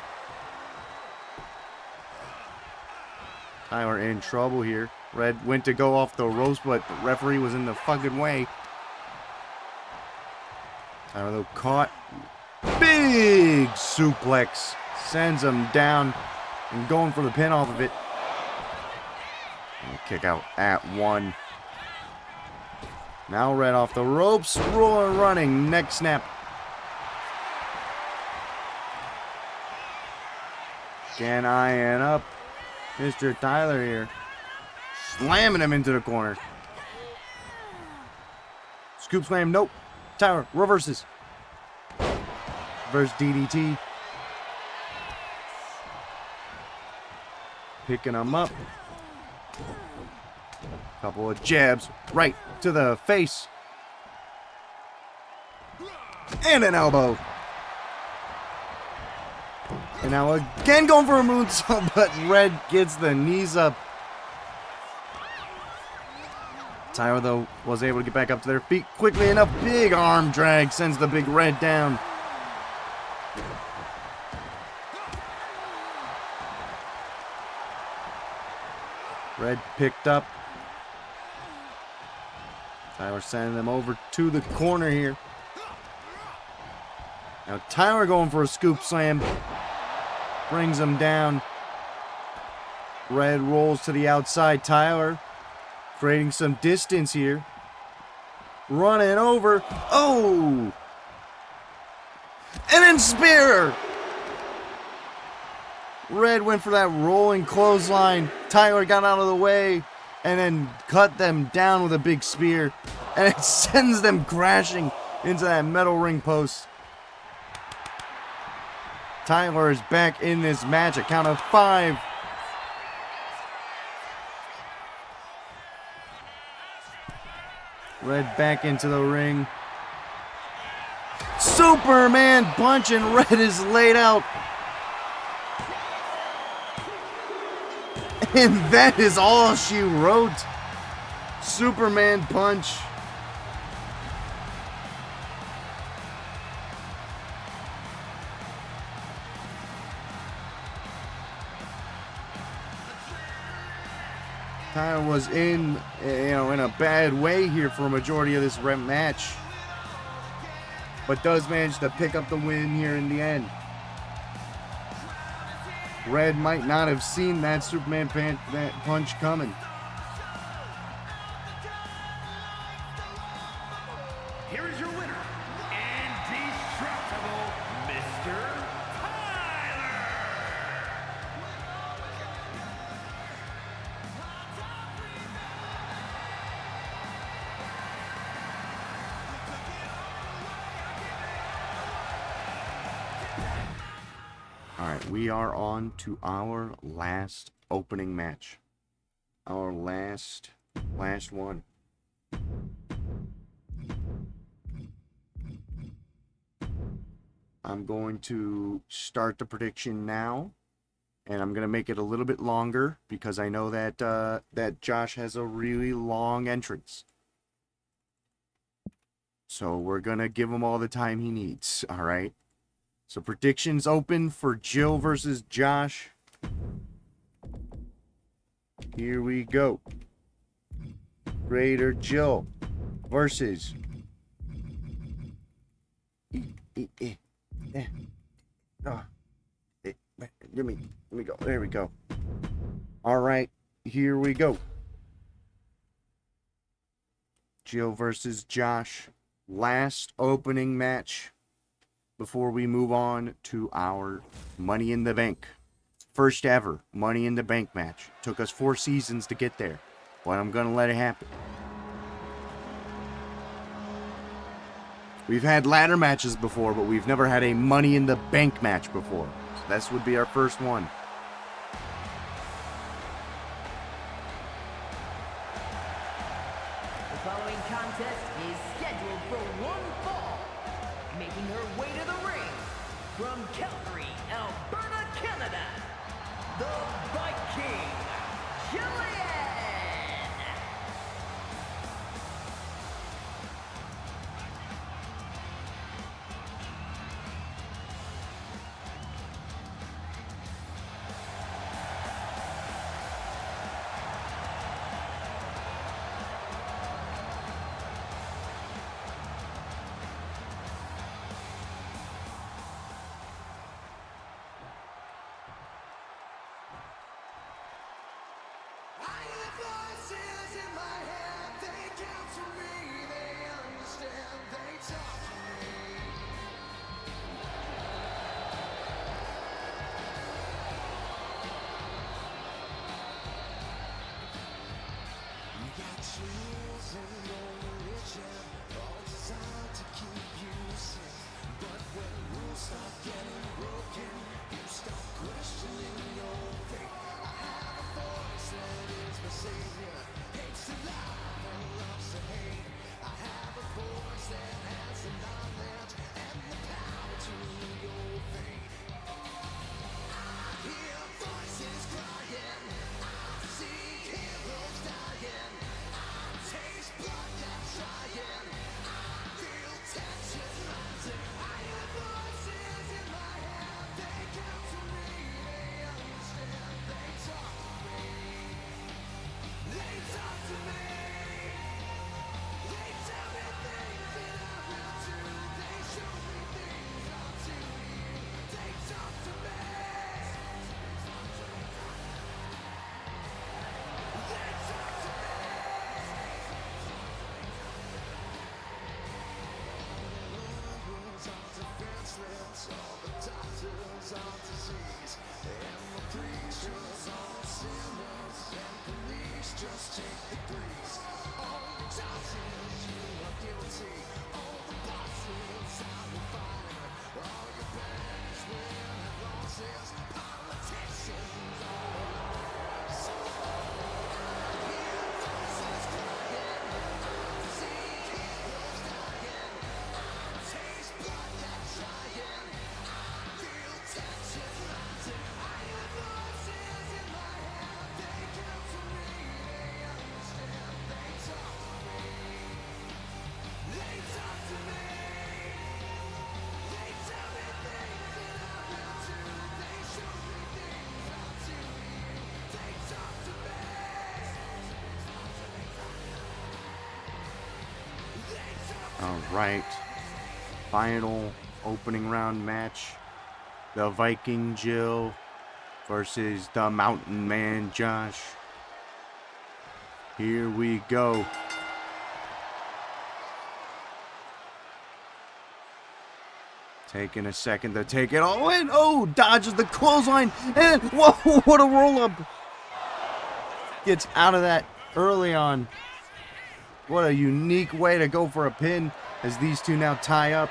A: Tyler in trouble here. Red went to go off the ropes, but the referee was in the fucking way. Tyler though caught. Big suplex. Sends him down and going for the pin off of it. And kick out at 1. Now Red off the ropes, rolling, running, neck snap. Can iron up Mr. Tyler here. Slamming him into the corner. Scoop slam, nope. Tyler reverses. Reverse DDT. Picking him up. Couple of jabs right to the face. And an elbow. And now again going for a moonsault, but Red gets the knees up. Tyler, though, was able to get back up to their feet quickly enough. Big arm drag sends the Big Red down. Red picked up. Tyler sending them over to the corner here. Now Tyler going for a scoop slam. Brings him down. Red rolls to the outside. Tyler creating some distance here. Running over. Oh! And then spear! Red went for that rolling clothesline. Tyler got out of the way and then cut them down with a big spear. And it sends them crashing into that metal ring post. Tyler is back in this match. A count of 5. Red back into the ring. Superman punch, and Red is laid out. And that is all she wrote. Superman punch. Tyler was in a bad way here for a majority of this match, but does manage to pick up the win here in the end. Red might not have seen that Superman punch coming.
D: Here is your winner, indestructible Mr. Tyler.
A: All right, we are on to our last opening match. Our last one. I'm going to start the prediction now, and I'm going to make it a little bit longer because I know that that Josh has a really long entrance. So we're going to give him all the time he needs, all right? So predictions open for Jill versus Josh. Here we go. Raider Jill versus let me go. There we go. All right, here we go. Jill versus Josh. Last opening match before we move on to our Money in the Bank. First ever Money in the Bank match. Took us 4 seasons to get there, but I'm going to let it happen. We've had ladder matches before, but we've never had a Money in the Bank match before. So this would be our first one.
C: The following contest is scheduled for one fall. Making her way to the ring from Calgary, Alberta, Canada, the Viking, Jillian.
A: right. Final opening round match. The Viking Jill versus the Mountain Man Josh. Here we go. Taking a second to take it all in. Oh, dodges the clothesline. And whoa, what a roll up. Gets out of that early on. What a unique way to go for a pin as these two now tie up.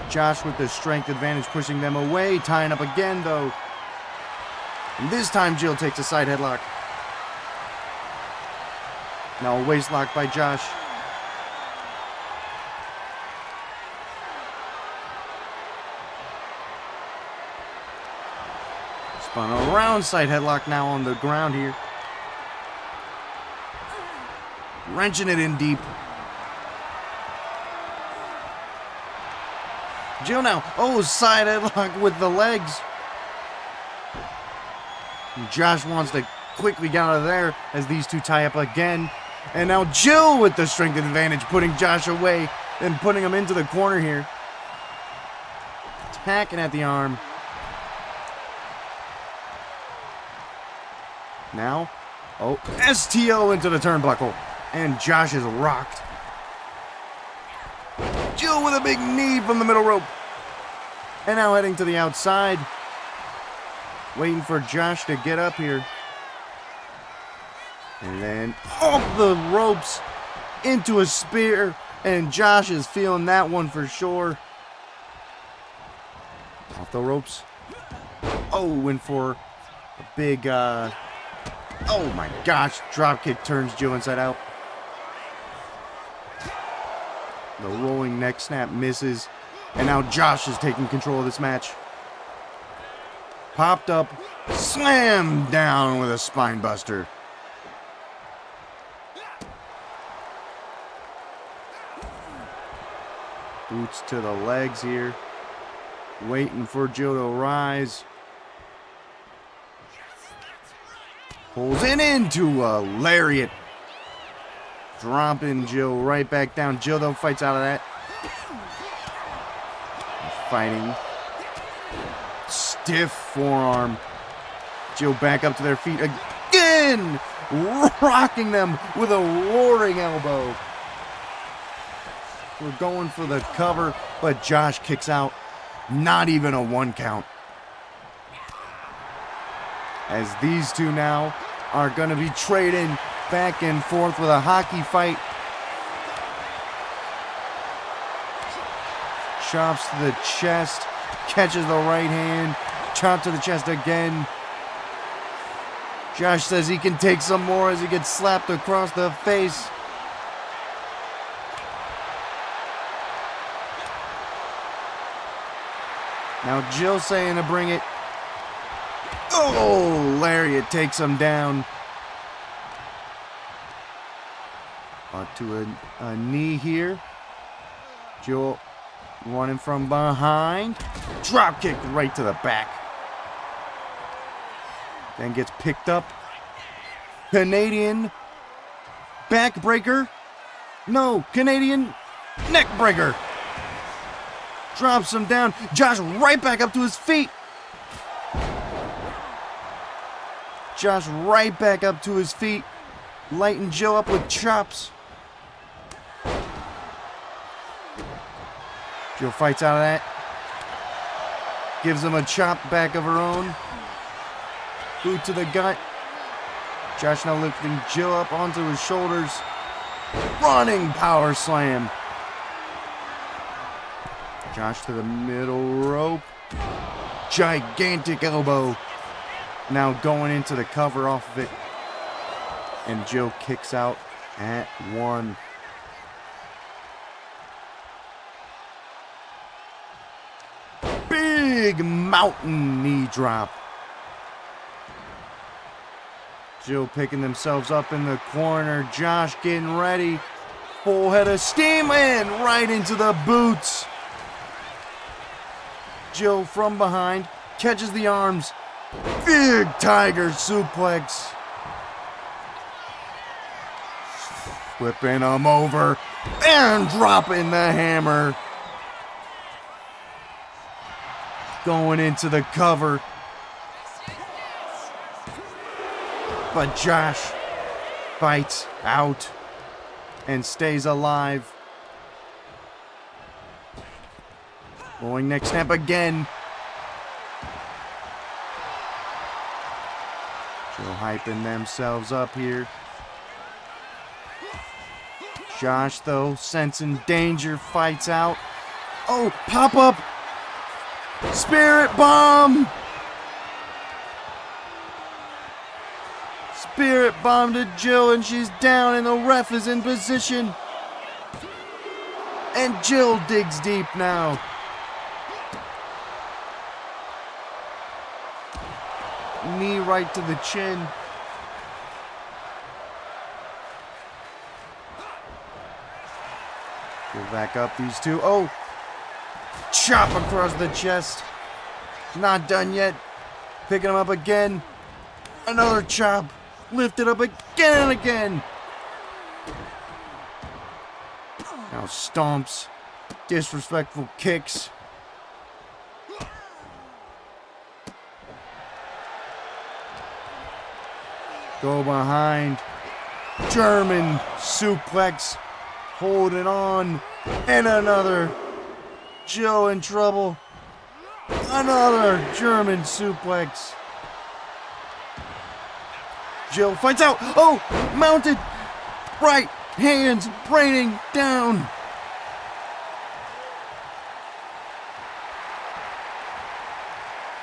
A: Josh with the strength advantage pushing them away. Tying up again though. And this time Jill takes a side headlock. Now a waist lock by Josh. Spun around, side headlock now on the ground here. Wrenching it in deep. Jill now, oh, side headlock with the legs. And Josh wants to quickly get out of there as these two tie up again. And now Jill with the strength advantage, putting Josh away and putting him into the corner here. Attacking at the arm. Now, oh, STO into the turnbuckle. And Josh is rocked. Jill with a big knee from the middle rope. And now heading to the outside. Waiting for Josh to get up here. And then off the ropes into a spear. And Josh is feeling that one for sure. Off the ropes. Oh, went for a big, oh my gosh. Dropkick turns Jill inside out. The rolling neck snap misses. And now Josh is taking control of this match. Popped up. Slammed down with a spine buster. Boots to the legs here. Waiting for Jill to rise. Pulls it into a lariat. Dropping Jill right back down. Jill, though, fights out of that. Fighting. Stiff forearm. Jill back up to their feet again. Rocking them with a roaring elbow. We're going for the cover, but Josh kicks out. Not even a 1 count. As these two now are going to be trading back and forth with a hockey fight. Chops to the chest. Catches the right hand. Chop to the chest again. Josh says he can take some more as he gets slapped across the face. Now Jill saying to bring it. Oh, lariat takes him down. To a knee here. Jill running from behind. Drop kick right to the back. Then gets picked up. Canadian backbreaker. No, Canadian neckbreaker. Drops him down. Josh right back up to his feet. Josh right back up to his feet. Lighting Jill up with chops. Jill fights out of that. Gives him a chop back of her own. Boot to the gut. Josh now lifting Jill up onto his shoulders. Running power slam. Josh to the middle rope. Gigantic elbow. Now going into the cover off of it. And Jill kicks out at 1. Big mountain knee drop. Jill picking themselves up in the corner. Josh getting ready. Full head of steam and right into the boots. Jill from behind catches the arms. Big tiger suplex. Flipping him over. And dropping the hammer. Going into the cover. But Josh fights out and stays alive. Going next snap again. Joe hyping themselves up here. Josh, though, sensing danger, fights out. Oh, pop up. Spirit bomb. Spirit bomb to Jill, and she's down, and the ref is in position. And Jill digs deep now. Knee right to the chin. Go back up these two. Oh! Chop across the chest. Not done yet. Picking him up again. Another chop. Lifted up again and again. Now stomps. Disrespectful kicks. Go behind. German suplex. Holding on. And another. Joe in trouble. Another German suplex. Jill fights out. Oh, mounted. Right hands raining down.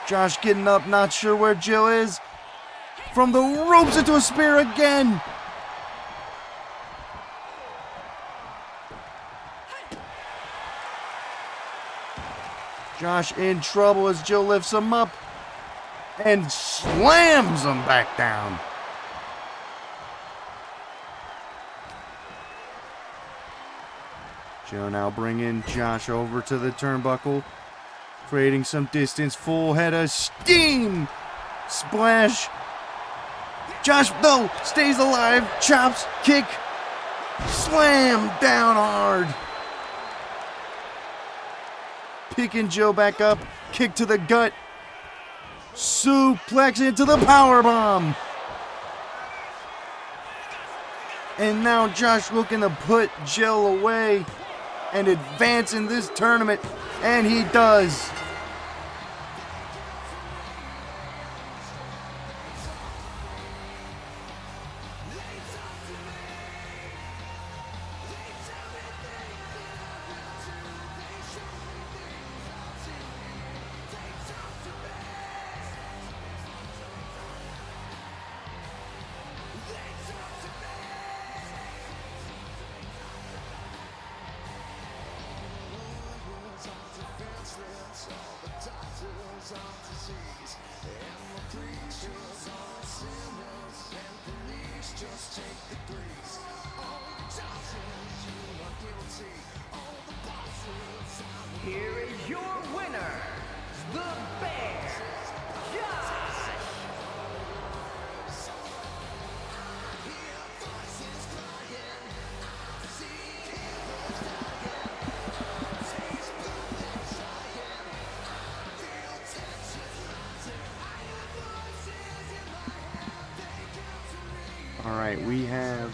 A: Josh getting up, not sure where Jill is. From the ropes into a spear again. Josh in trouble as Jill lifts him up and slams him back down. Joe now bringing Josh over to the turnbuckle, creating some distance, full head of steam. Splash. Josh, though, stays alive. Chops, kick, slam down hard. Picking Joe back up, kick to the gut, suplex into the powerbomb. And now Josh looking to put Jill away and advance in this tournament, and he does.
C: Here is your winner, the Bear, Josh.
A: All right, we have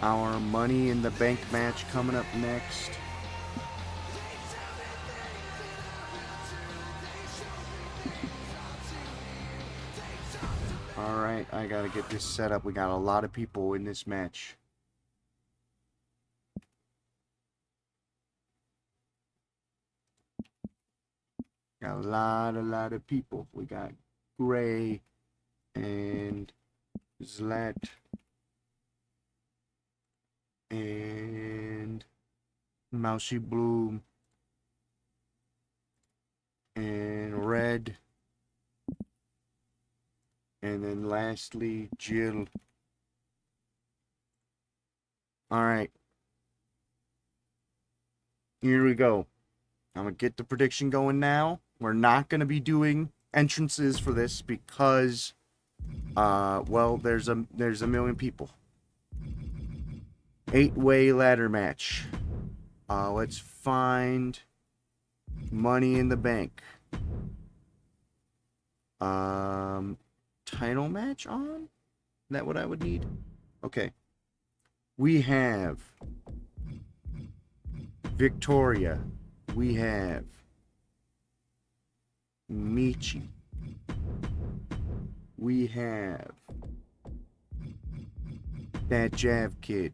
A: our Money in the Bank match coming up next. Alright, I gotta get this set up. We got a lot of people in this match. Got a lot of people. We got Gray and Zlat and Mousy Bloom and Red. And then lastly, Jill. Alright. Here we go. I'm going to get the prediction going now. We're not going to be doing entrances for this because, well, there's a million people. 8-way ladder match. Let's find Money in the Bank. Title match on? Is that what I would need? Okay. We have Victoria. We have Michi. We have that Jav Kid.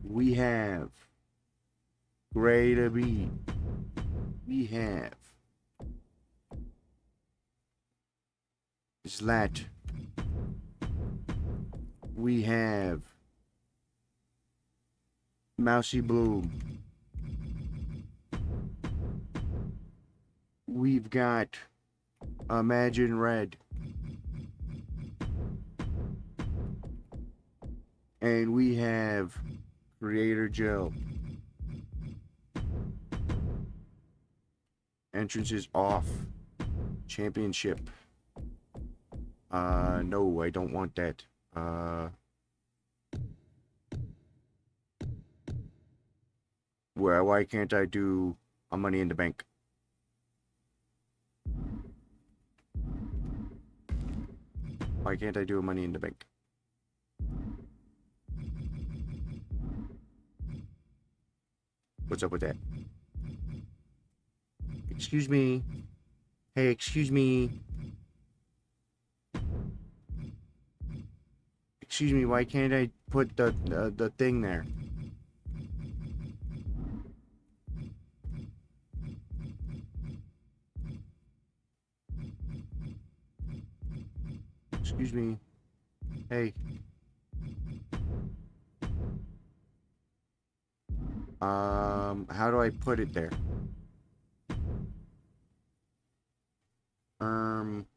A: We have Gray to Be. We have Zlat. We have Mousy Bloom. We've got Imagine Red. And we have Creator Joe. Entrance is off. Championship. No, I don't want that. Why can't I do a Money in the Bank? Why can't I do a Money in the Bank? What's up with that? Excuse me. Hey, excuse me. Excuse me, why can't I put the thing there? Excuse me. Hey. How do I put it there? Um,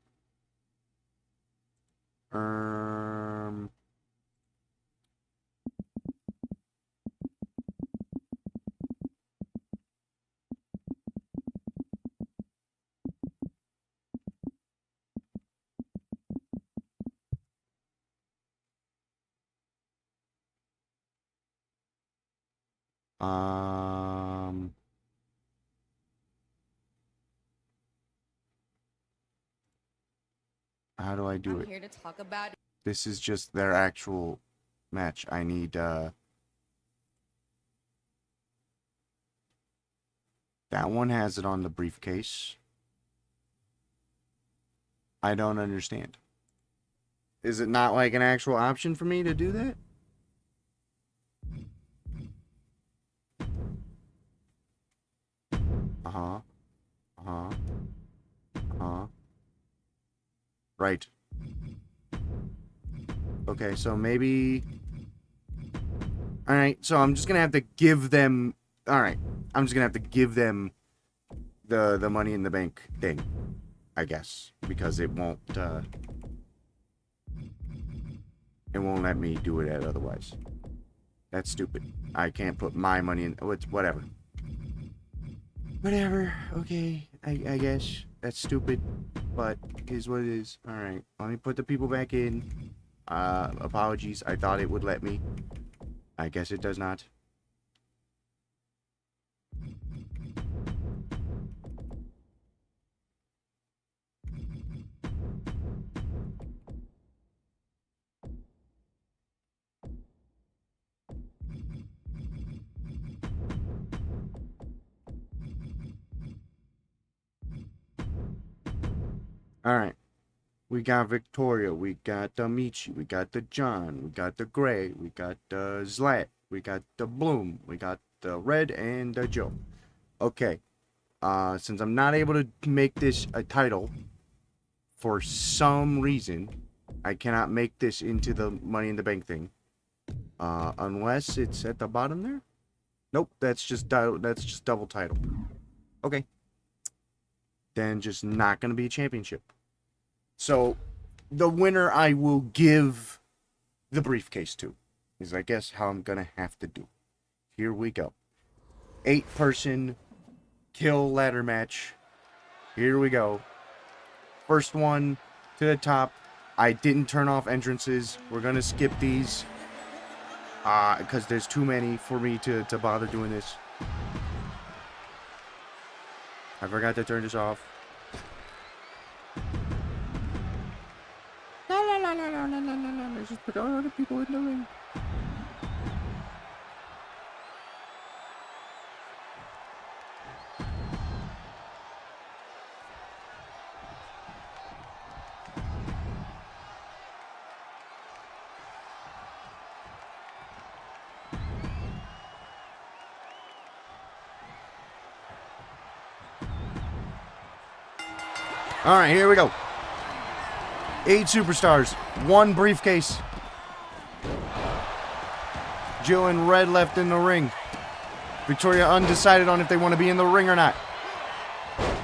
A: um, how do I do
E: I'm
A: it?
E: here to talk about.
A: This is just their actual match. I need, that one has it on the briefcase. I don't understand. Is it not like an actual option for me to do that? Uh-huh. Uh-huh. Uh-huh. Right. Okay, so maybe... Alright, so I'm just gonna have to give them... Alright, I'm just gonna have to give them the Money in the Bank thing, I guess. Because it won't let me do it otherwise. That's stupid. I can't put my money in... Whatever. Whatever. Okay, I guess. That's stupid, but it is what it is. Alright, let me put the people back in. Apologies. I thought it would let me. I guess it does not. Alright. We got Victoria, we got the Michi, we got the John, we got the Gray, we got the Zlat, we got the Bloom, we got the Red, and the Joe. Okay. Since I'm not able to make this a title, for some reason, I cannot make this into the Money in the Bank thing. Unless it's at the bottom there? Nope, that's just double title. Okay. Then just not gonna be a championship. So, the winner I will give the briefcase to, is I guess how I'm gonna have to do. Here we go. 8-person kill ladder match. Here we go. First one to the top. I didn't turn off entrances. We're gonna skip these. Because there's too many for me to bother doing this. I forgot to turn this off. La la la la la la la la la. Let's just put all the people in the ring. All right, here we go. 8 superstars, 1 briefcase. Jill and Red left in the ring. Victoria undecided on if they want to be in the ring or not.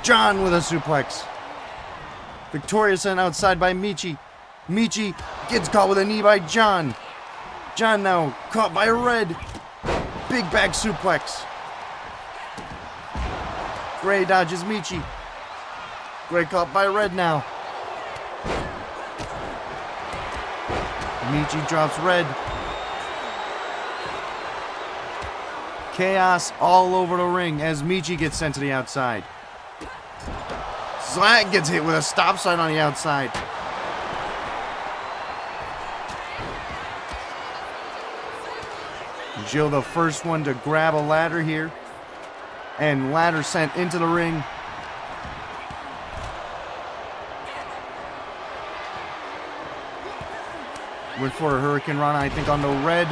A: John with a suplex. Victoria sent outside by Michi. Michi gets caught with a knee by John. John now caught by Red. Big back suplex. Gray dodges Michi. Gray caught by Red now. Michi drops Red. Chaos all over the ring as Michi gets sent to the outside. Zlat gets hit with a stop sign on the outside. Jill the first one to grab a ladder here. And ladder sent into the ring. Went for a Hurricane Rana, I think, on the Red,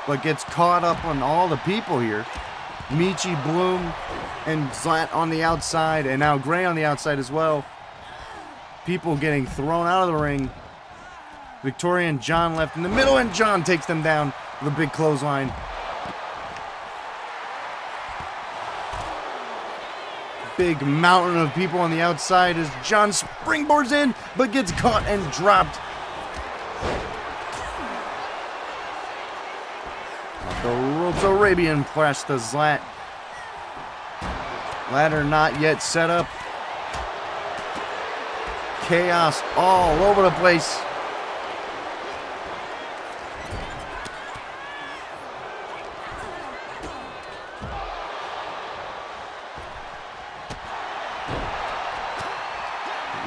A: but gets caught up on all the people here. Michi, Bloom, and Zlat on the outside, and now Gray on the outside as well. People getting thrown out of the ring. Victoria and John left in the middle, and John takes them down with a big clothesline. Big mountain of people on the outside as John springboards in, but gets caught and dropped. The ropes Arabian press to Zlat. Ladder not yet set up. Chaos all over the place.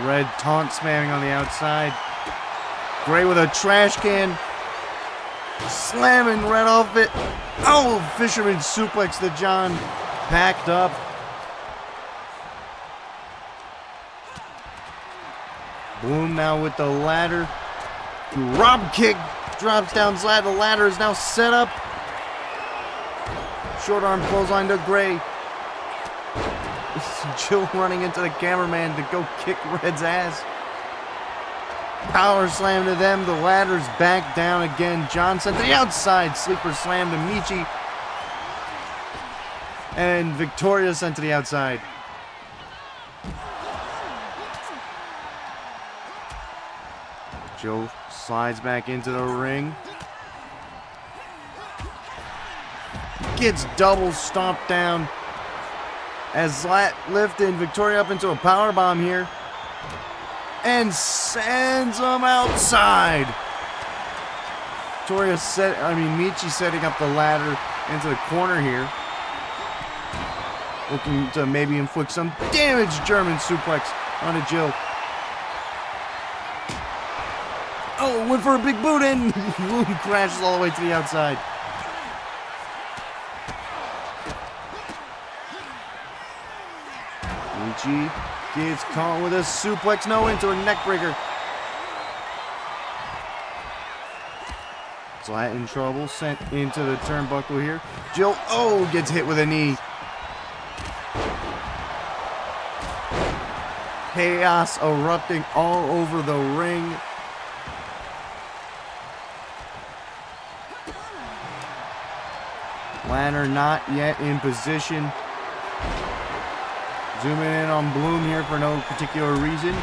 A: Red taunt spamming on the outside. Gray with a trash can. Slamming Red off it. Oh, Fisherman suplex to John. Packed up. Bloom now with the ladder. Rob kick. Drops down Zlat. The ladder is now set up. Short arm clothesline to Gray. Jill running into the cameraman to go kick Red's ass. Power slam to them. The ladder's back down again. Johnson to the outside. Sleeper slam to Michi. And Victoria sent to the outside. Jill slides back into the ring. Gets double stomped down. As Zlat lifted Victoria up into a powerbomb here. And sends them outside. Michi setting up the ladder into the corner here. Looking to maybe inflict some damage. German suplex onto Jill. Oh, went for a big boot in. Bloom crashes all the way to the outside. Michi gets caught with a suplex, no, into a neck breaker. Zlat in trouble, sent into the turnbuckle here. Jill, gets hit with a knee. Chaos erupting all over the ring. Ladder not yet in position. Zooming in on Bloom here for no particular reason.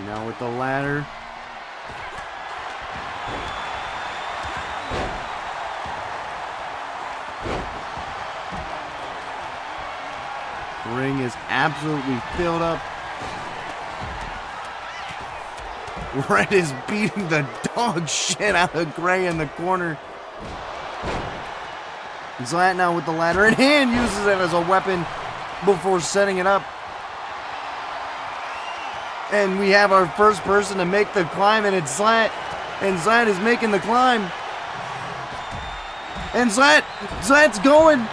A: Now with the ladder. Ring is absolutely filled up. Red is beating the dog shit out of Gray in the corner. Zlat now with the ladder in hand uses it as a weapon before setting it up. And we have our first person to make the climb, and it's Zlat. And Zlat is making the climb. And Zlat's going.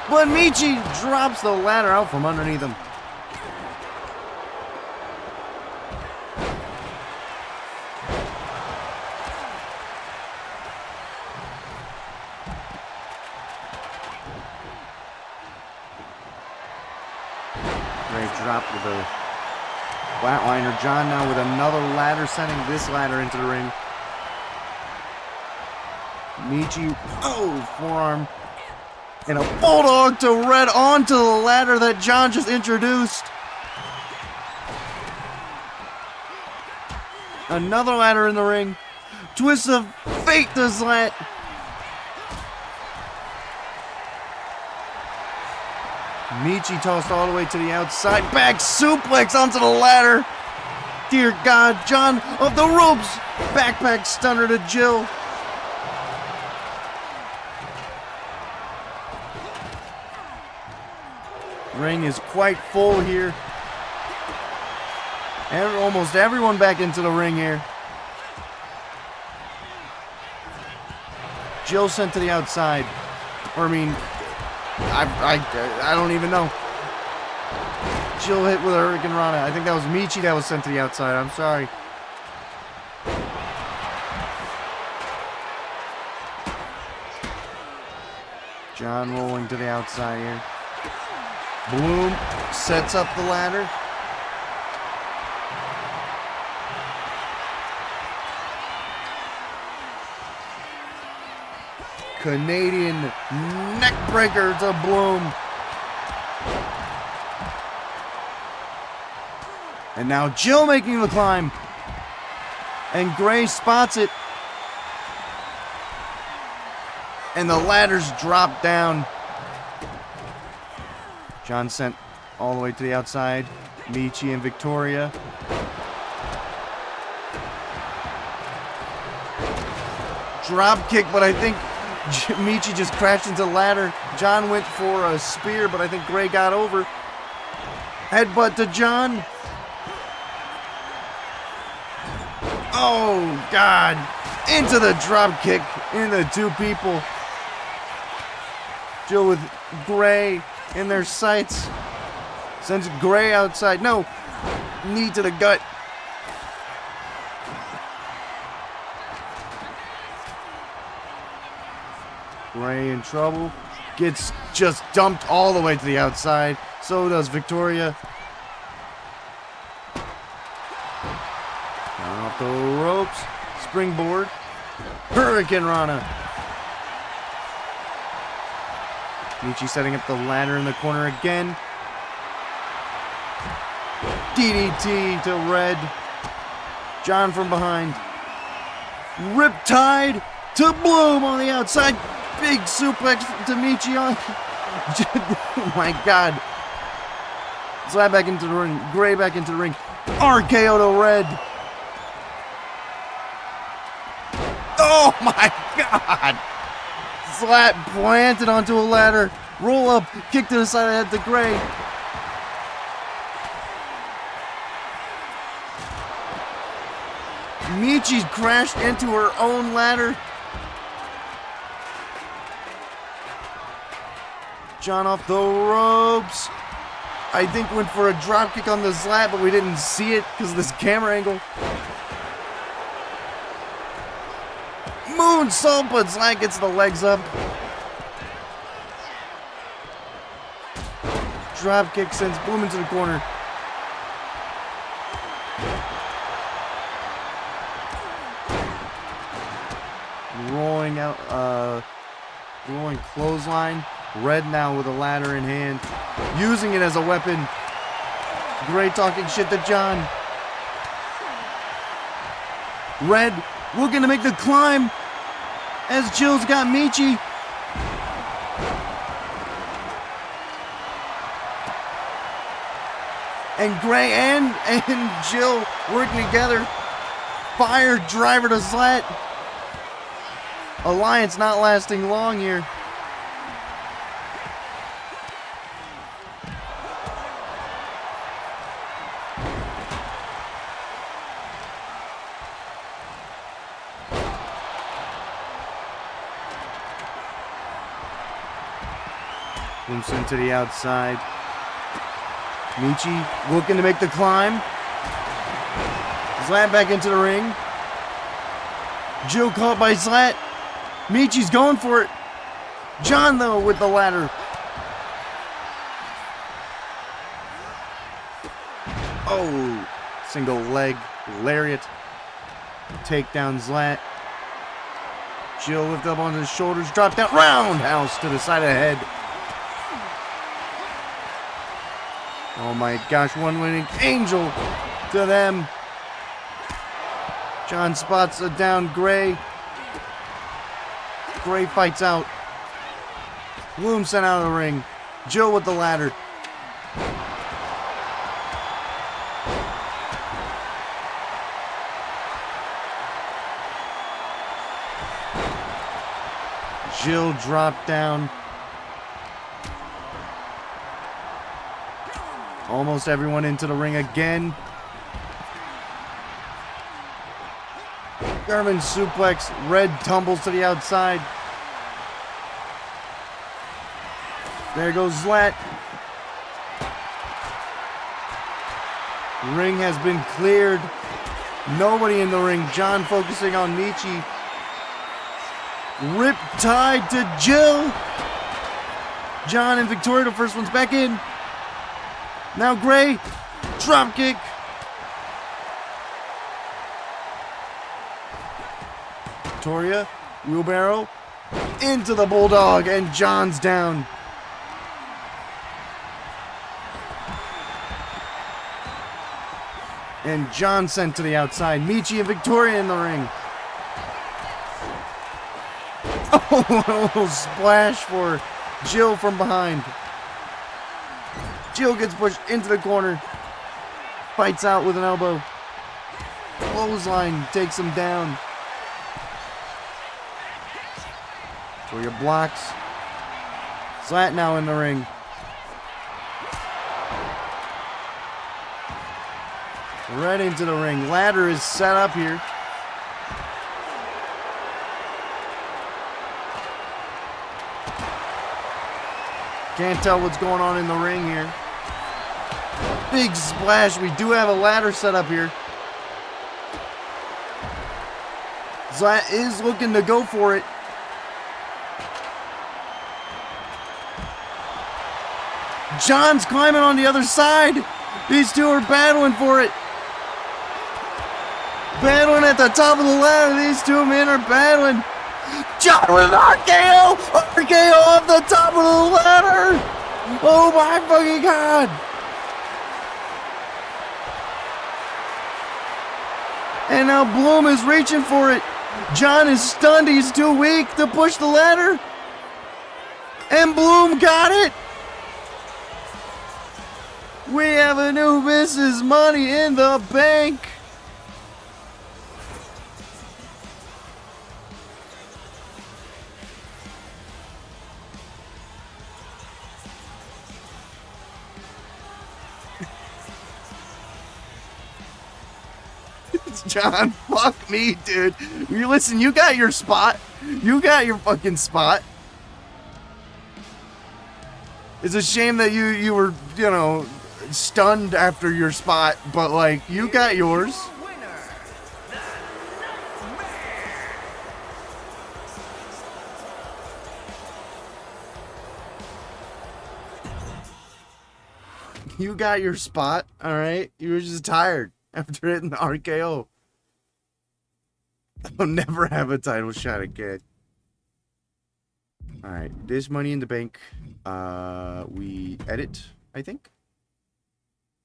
A: But Michi drops the ladder out from underneath him. Dropped with a flatliner. John now with another ladder, sending this ladder into the ring. Michi, forearm. And a bulldog to Red onto the ladder that John just introduced. Another ladder in the ring. Twist of fate to Zlat. Michi tossed all the way to the outside. Back suplex onto the ladder. Dear God, John of the ropes. Backpack stunner to Jill. Ring is quite full here. And almost everyone back into the ring here. Jill sent to the outside. Or I mean, I don't even know. Jill hit with a Hurricane Rana. I think that was Michi that was sent to the outside. I'm sorry. John rolling to the outside here. Bloom sets up the ladder. Canadian neckbreaker to Bloom. And now Jill making the climb. And Gray spots it. And the ladders drop down. John sent all the way to the outside. Michi and Victoria. Drop kick, but I think Michi just crashed into the ladder. John went for a spear, but I think Gray got over. Headbutt to John. Oh, God. Into the drop kick. Into two people. Jill with Gray in their sights. Sends Gray outside. No. Knee to the gut. Gray in trouble. Gets just dumped all the way to the outside. So does Victoria. Down off the ropes. Springboard. Hurricane Rana. Michi setting up the ladder in the corner again. DDT to Red. John from behind. Riptide to Bloom on the outside. Big suplex to Michi on. Oh my God. Slap back into the ring. Gray back into the ring. RKO to Red. Oh my God. Slap planted onto a ladder. Roll up. Kick to the side of the head to Gray. Michi's crashed into her own ladder. John off the ropes. I think went for a drop kick on the Zlat, but we didn't see it because of this camera angle. Moonsault, but Zlat gets the legs up. Drop kick sends Bloom into the corner. Rolling out, rolling clothesline. Red now with a ladder in hand, using it as a weapon. Gray talking shit to John. Red looking to make the climb as Jill's got Michi. And Gray and Jill working together. Fire driver to Slat. Alliance not lasting long here. Wilson to the outside. Michi looking to make the climb. Slat back into the ring. Jill caught by Slat. Michi's going for it. John, though, with the ladder. Oh, single leg lariat. Takedown Zlat. Jill lift up on his shoulders. Drop down. Roundhouse to the side of the head. Oh my gosh, one winning angel to them. John spots a down Gray. Gray fights out. Bloom sent out of the ring. Jill with the ladder. Jill dropped down. Almost everyone into the ring again. German suplex. Red tumbles to the outside. There goes Zlat. Ring has been cleared. Nobody in the ring. John focusing on Michi. Rip tied to Jill. John and Victoria, the first one's back in. Now Gray, drop kick. Victoria, wheelbarrow, into the Bulldog, and John's down. And John sent to the outside. Michi and Victoria in the ring. Oh, a little splash for Jill from behind. Jill gets pushed into the corner. Fights out with an elbow. Clothesline takes him down. Victoria blocks. Zlat now in the ring. Right into the ring. Ladder is set up here. Can't tell what's going on in the ring here. Big splash. We do have a ladder set up here. Zlat is looking to go for it. John's climbing on the other side. These two are battling for it. Battling at the top of the ladder. These two men are battling. John with an RKO! RKO off the top of the ladder! Oh my fucking god! And now Bloom is reaching for it. John is stunned. He's too weak to push the ladder. And Bloom got it! We have a new Mrs. Money in the Bank! John, fuck me, dude. You listen, you got your spot. You got your fucking spot. It's a shame that you were, you know, stunned after your spot, but like you got yours. You got your spot, all right? You were just tired after hitting the RKO. I'll never have a title shot again. All right, this Money in the Bank. We edit, I think,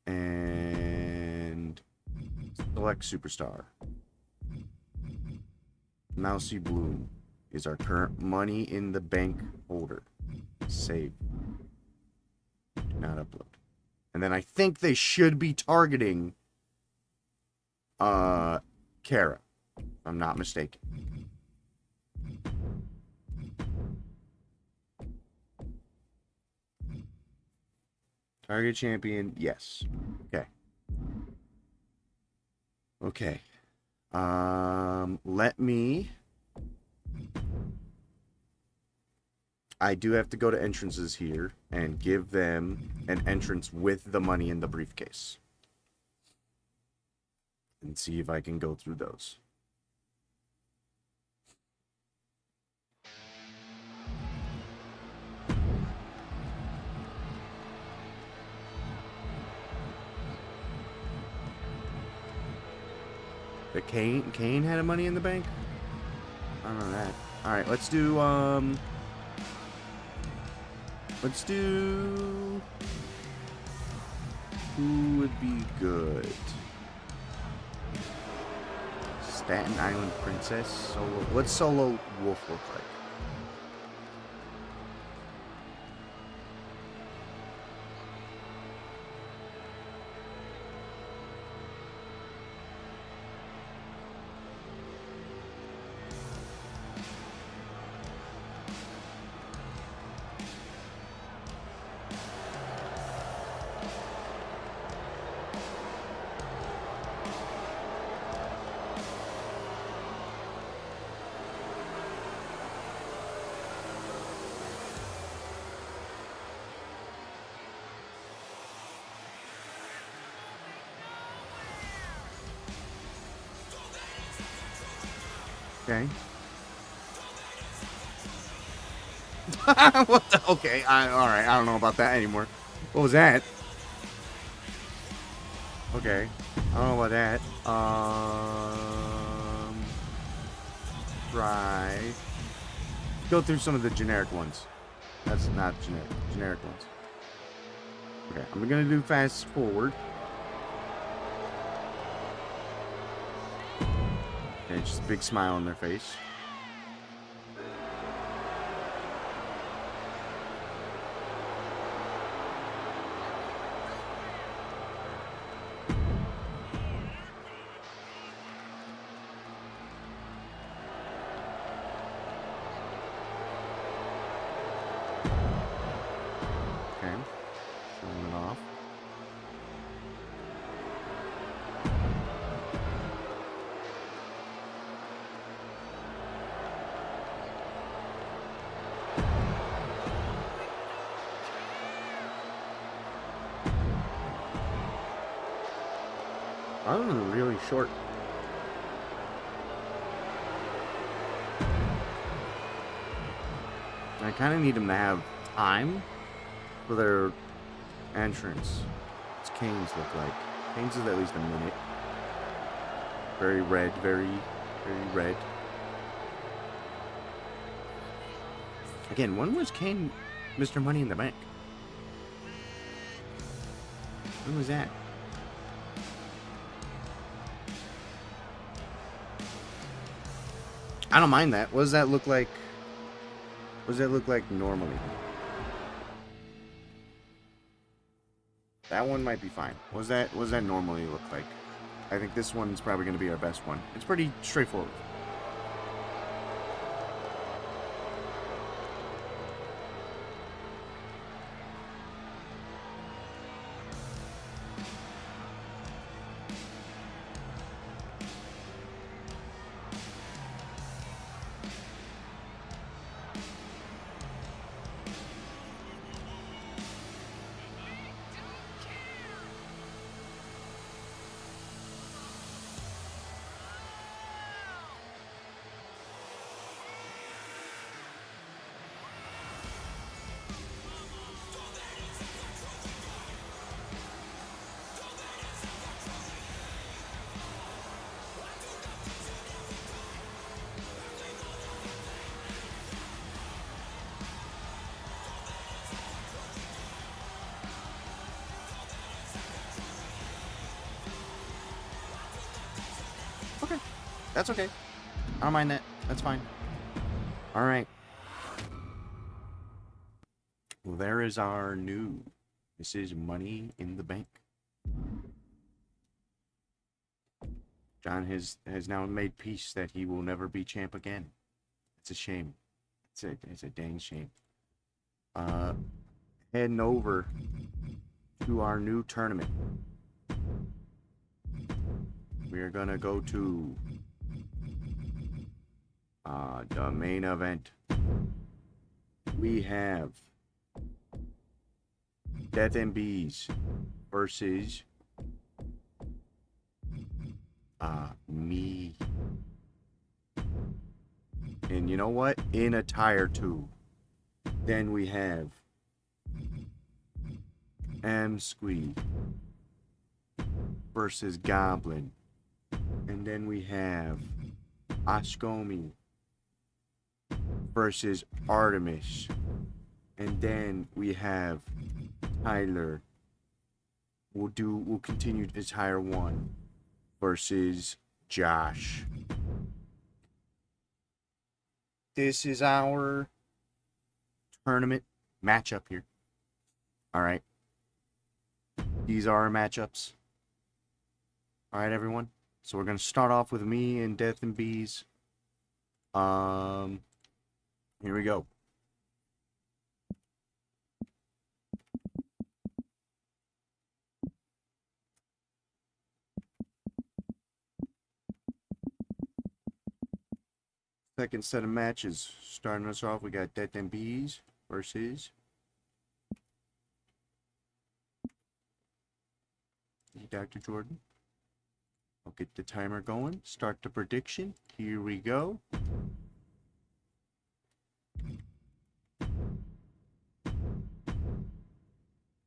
A: and select superstar. Mousy Bloom is our current Money in the Bank holder. Save. Do not upload. And then I think they should be targeting Kara, if I'm not mistaken. Target champion, yes. Okay. Okay. Let me... I do have to go to entrances here and give them an entrance with the money in the briefcase. And see if I can go through those. The Kane had a money in the bank? I don't know that. Alright, let's do, who would be good? Staten Island Princess? Solo. What's Solo Wolf look like? Okay. What the? Okay, alright, I don't know about that anymore. What was that? Okay, I don't know about that. Try. Go through some of the generic ones. That's not generic. Generic ones. Okay, I'm gonna do fast forward. Okay, just a big smile on their face. Okay, showing it off. I'm really short. I kind of need them to have time for their entrance. What's Kane's look like? Kane's is at least a minute. Very red, very red. Again, when was Kane Mr. Money in the Bank? When was that? I don't mind that. What does that look like? What does that look like normally? That one might be fine. What does that normally look like? I think this one's probably going to be our best one. It's pretty straightforward. Okay. That's okay. I don't mind that. That's fine. Alright. Well, there is our new This is Money in the Bank. John has now made peace that he will never be champ again. It's a shame. It's a dang shame. Heading over to our new tournament. We're gonna go to the main event. We have Death and Bees versus me. And you know what? In a tire tube. Then we have M Squeed versus Goblin. And then we have Ashkomi versus Artemis. And then we have Tyler. We'll continue to tire 1 versus Josh. This is our tournament matchup here. All right. These are our matchups. All right, everyone. So we're going to start off with me and Death and Bees. Here we go. Second set of matches. Starting us off, we got Death and Bees versus Dr. Jordan. I'll get the timer going. Start the prediction. Here we go.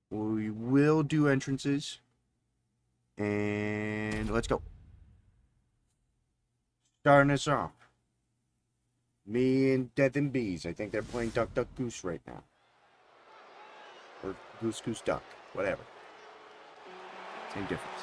A: We will do entrances. And let's go. Starting us off. Me and Death and Bees. I think they're playing Duck, Duck, Goose right now. Or Goose, Goose, Duck. Whatever. Same difference.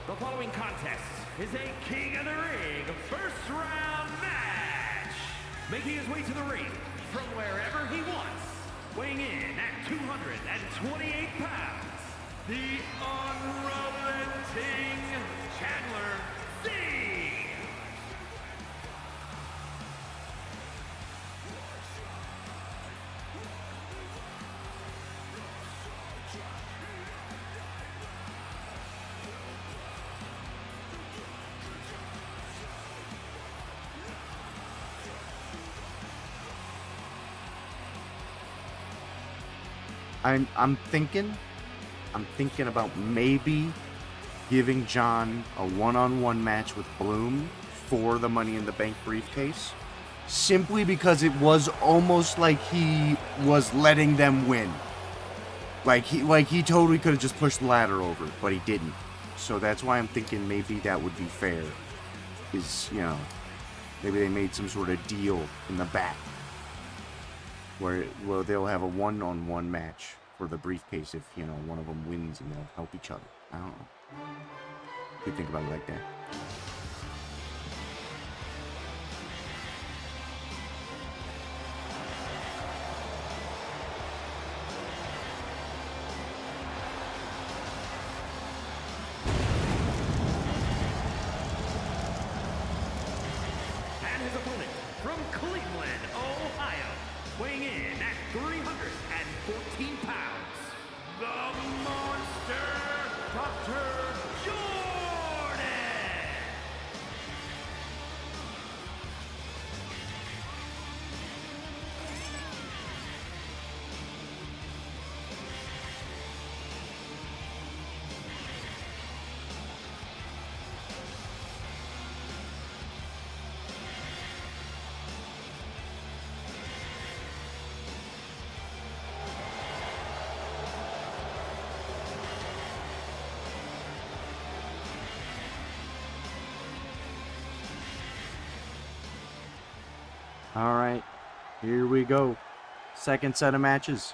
D: The following contest is a King of the Ring first round match. Making his way to the ring from wherever he wants. Weighing in at 228 pounds, the unrelenting Chandler C.
A: I'm thinking about maybe giving John a one-on-one match with Bloom for the Money in the Bank briefcase, simply because it was almost like he was letting them win. Like he totally could have just pushed the ladder over, but he didn't. So that's why I'm thinking maybe that would be fair. Is, you know, maybe they made some sort of deal in the back where they'll have a one-on-one match for the briefcase if, you know, one of them wins and they'll help each other. I don't know. You think about it like that.
D: And his opponent from Cleveland, Ohio, weighing in at 314 pounds, the Monster, Dr. Jordan!
A: All right, here we go. Second set of matches.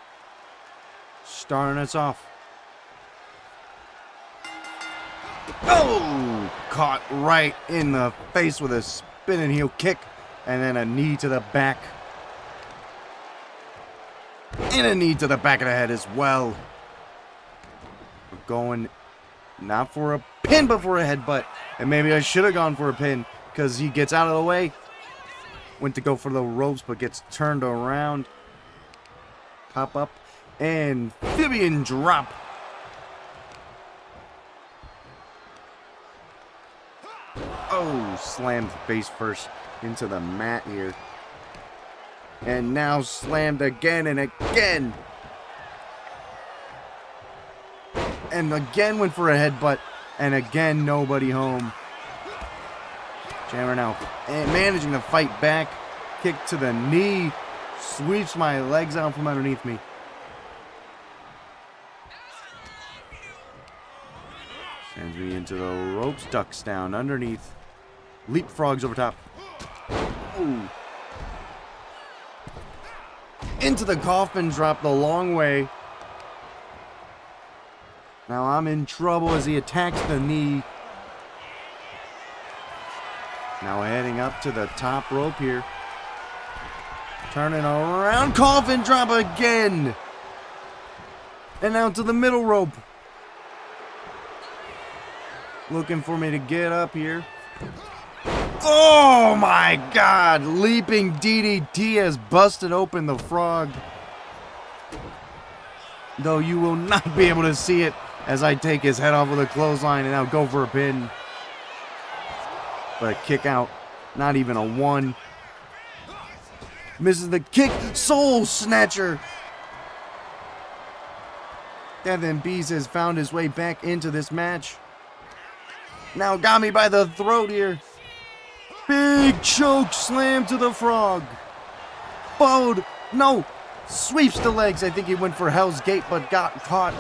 A: Starting us off. Oh! Caught right in the face with a spinning heel kick. And then a knee to the back. And a knee to the back of the head as well. We're going not for a pin, but for a headbutt. And maybe I should have gone for a pin because he gets out of the way. Went to go for the ropes, but gets turned around. Pop up. Amphibian drop. Oh, slammed face first into the mat here. And now slammed again and again. And again went for a headbutt. And again, nobody home. Jammer now managing to fight back. Kick to the knee. Sweeps my legs out from underneath me. Sends me into the ropes. Ducks down underneath. Leapfrogs over top. Ooh. Into the coffin drop the long way. Now I'm in trouble as he attacks the knee. Now heading up to the top rope here. Turning around. Coffin drop again. And now to the middle rope. Looking for me to get up here. Oh my God! Leaping DDT has busted open the frog. Though you will not be able to see it as I take his head off with a clothesline and now go for a pin. But a kick out. Not even a one. Misses the kick. Soul Snatcher. Devin Bees has found his way back into this match. Now got me by the throat here. Big choke slam to the frog. Followed. No. Sweeps the legs. I think he went for Hell's Gate but got caught.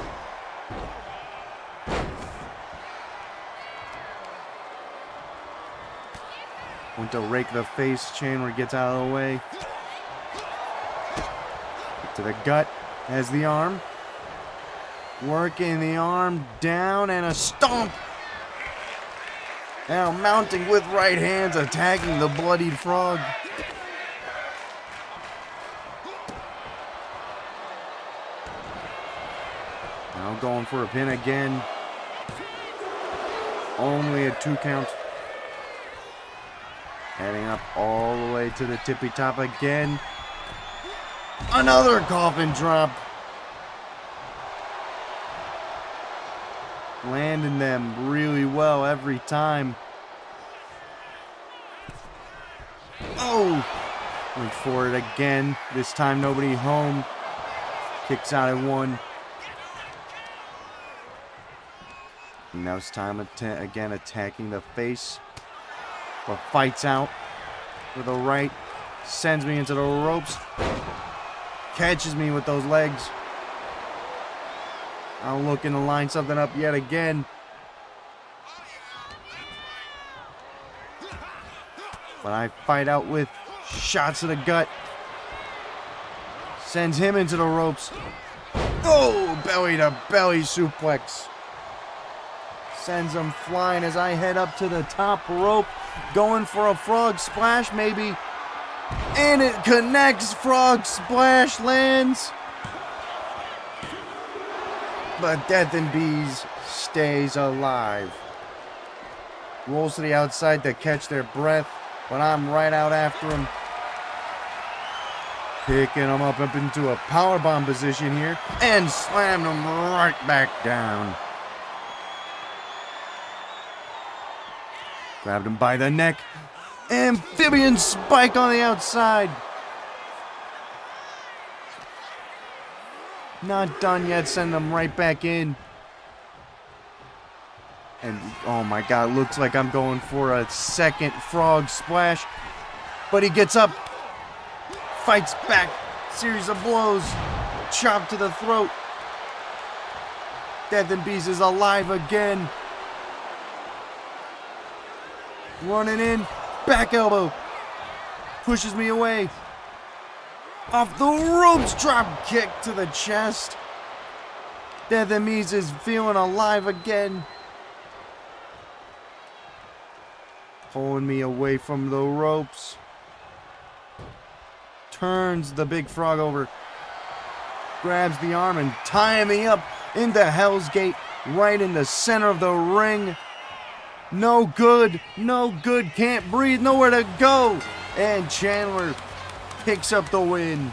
A: Went to rake the face. Chandler gets out of the way. To the gut. Has the arm. Working the arm down and a stomp. Now mounting with right hands, attacking the bloodied frog. Now going for a pin again. Only a 2 count. Heading up all the way to the tippy top again. Another coffin drop. Landing them really well every time. Oh! Went for it again. This time nobody home. Kicks out at 1. And now it's time again attacking the face. But fights out with a right. Sends me into the ropes. Catches me with those legs. I'm looking to line something up yet again. But I fight out with shots to the gut. Sends him into the ropes. Oh, belly to belly suplex. Sends him flying as I head up to the top rope. Going for a frog splash maybe. And it connects. Frog splash lands. But Death and Bees stays alive. Rolls to the outside to catch their breath. But I'm right out after him. Picking him up into a powerbomb position here. And slammed him right back down. Grabbed him by the neck. Amphibian spike on the outside. Not done yet. Send him right back in. And oh my God, looks like I'm going for a second frog splash. But he gets up. Fights back. Series of blows. Chop to the throat. Death and Bees is alive again. Running in. Back elbow. pushes me away. Off the ropes, drop kick to the chest. Death and Miz is feeling alive again. Pulling me away from the ropes. Turns the big frog over. Grabs the arm and tying me up into Hell's Gate right in the center of the ring. No good, no good, can't breathe, nowhere to go. And Chandler picks up the win.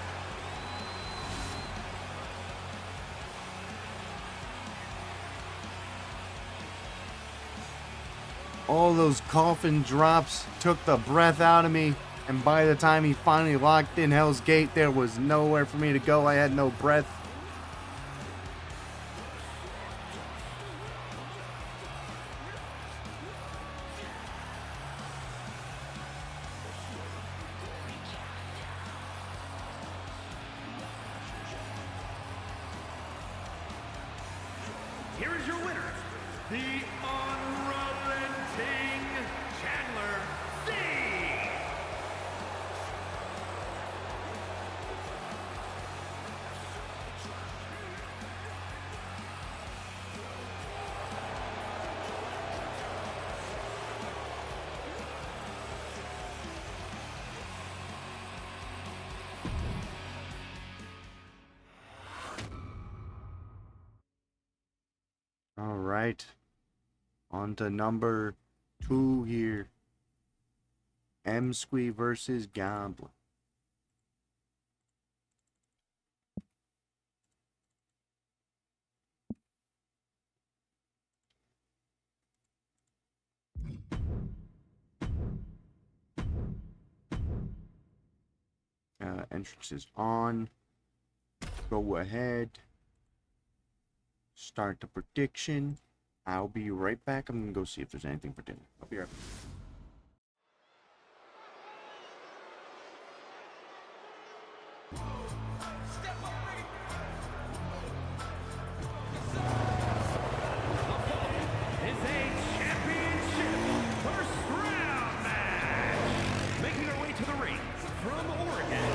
A: All those coffin drops took the breath out of me, and by the time he finally locked in Hell's Gate, there was nowhere for me to go. I had no breath.
D: Here is your winner, the unrelenting Chandler Singh.
A: All right. On to number 2 here. M-Squee versus Goblin. Entrance is on. Go ahead. Start the prediction. I'll be right back. I'm gonna go see if there's anything for dinner. I'll be right back.
D: Is a championship first round match. Making their way to the ring from Oregon,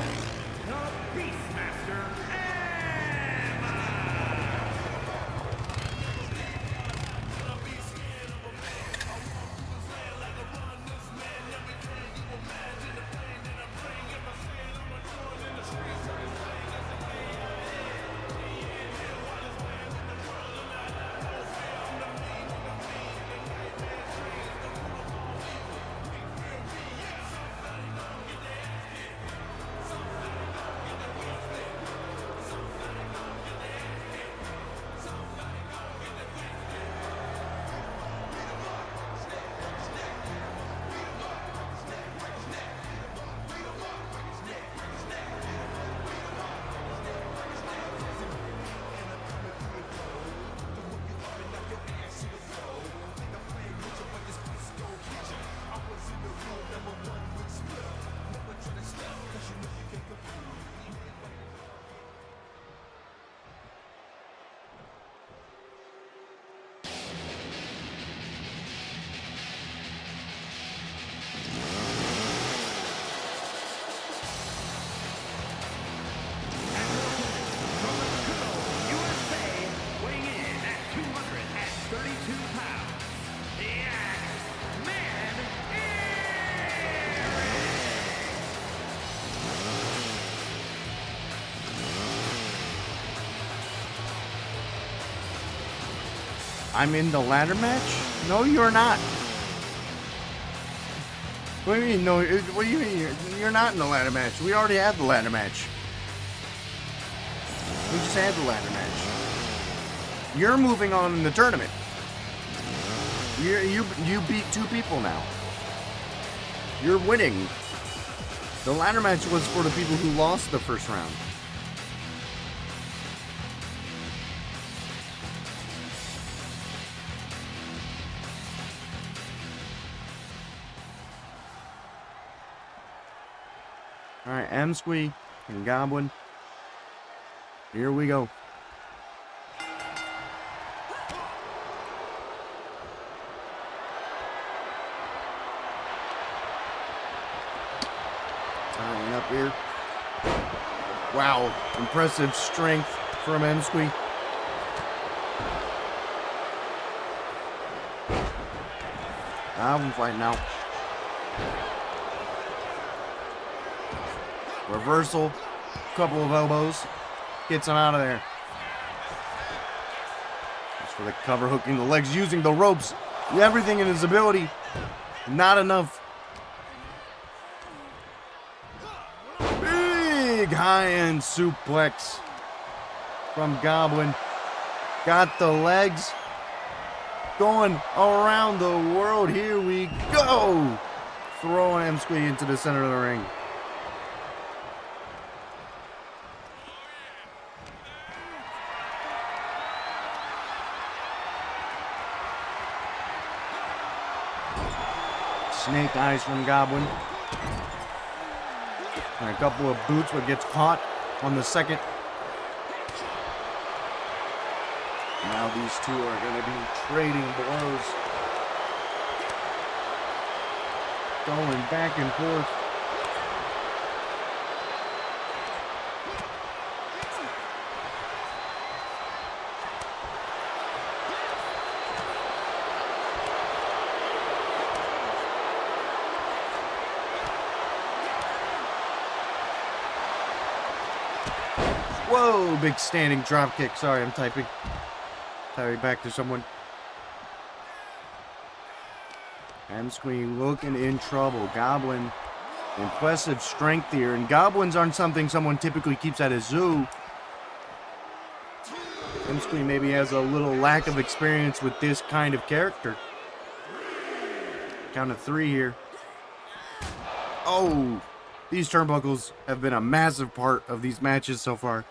D: the Beastmaster Emma.
A: I'm in the ladder match? No, you're not. What do you mean? No, what do you mean? You're not in the ladder match. We already had the ladder match. We just had the ladder match. You're moving on in the tournament. You beat 2 people now. You're winning. The ladder match was for the people who lost the first round. Alright, M-Squee and Goblin. Here we go. Tying up here. Wow, impressive strength from M-Squee. I'm fighting out. Reversal, couple of elbows, gets him out of there. As for the cover, hooking the legs, using the ropes, everything in his ability, not enough. Big high-end suplex from Goblin. Got the legs going around the world. Here we go. Throwing M-Squee into the center of the ring. Snake eyes from Goblin. And a couple of boots, but gets caught on the second. Now these two are going to be trading blows. Going back and forth. Whoa, big standing drop kick. Sorry, I'm typing. Typing back to someone. M-Squee looking in trouble. Goblin, impressive strength here. And goblins aren't something someone typically keeps at a zoo. M-Squee maybe has a little lack of experience with this kind of character. Count of 3 here. Oh, these turnbuckles have been a massive part of these matches so far.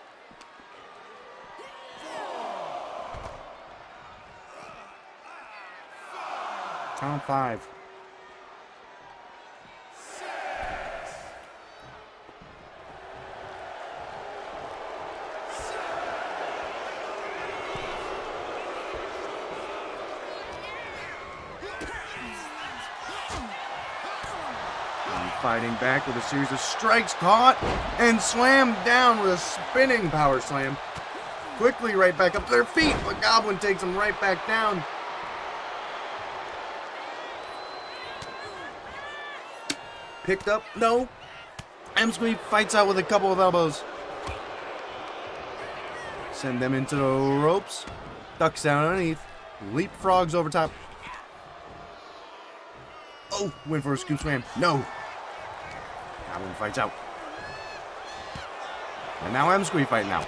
A: Count 5. Fighting back with a series of strikes, caught and slammed down with a spinning power slam. Quickly right back up to their feet, but Goblin takes them right back down. Picked up, no. M-Squee fights out with a couple of elbows. Send them into the ropes. Ducks down underneath. Leapfrogs over top. Oh, went for a scoop slam. No. Goblin fights out. And now M-Squee fighting out.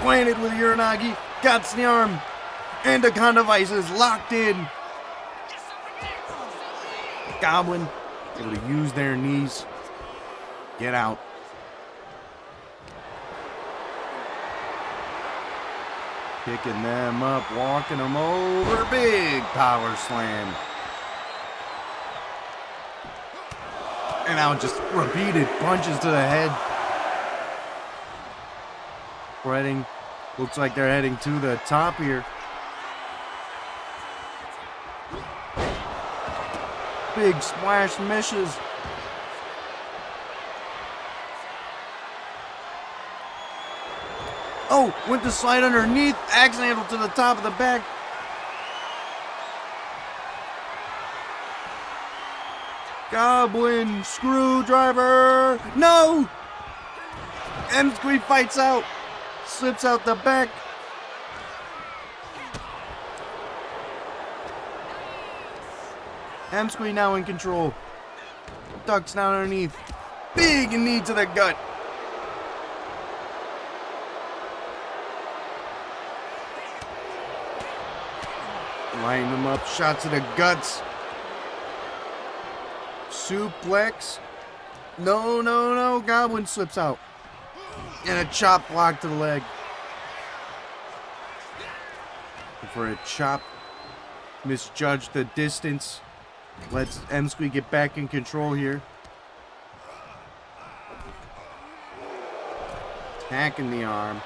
A: Planted with Uranagi. Got the arm. Anaconda vices locked in. Goblin able to use their knees. Get out. Picking them up, walking them over. Big power slam. And now just repeated punches to the head. Spreading. Looks like they're heading to the top here. Big splash misses. Oh, went to slide underneath. Axe handle to the top of the back. Goblin screwdriver. No! M-Squee fights out. Slips out the back. M-Squee now in control. Ducks down underneath. Big knee to the gut. Line them up. Shot to the guts. Suplex. No, no, no. Goblin slips out. And a chop block to the leg. For a chop. Misjudged the distance. Let's M-Squee get back in control here. Attacking the arm.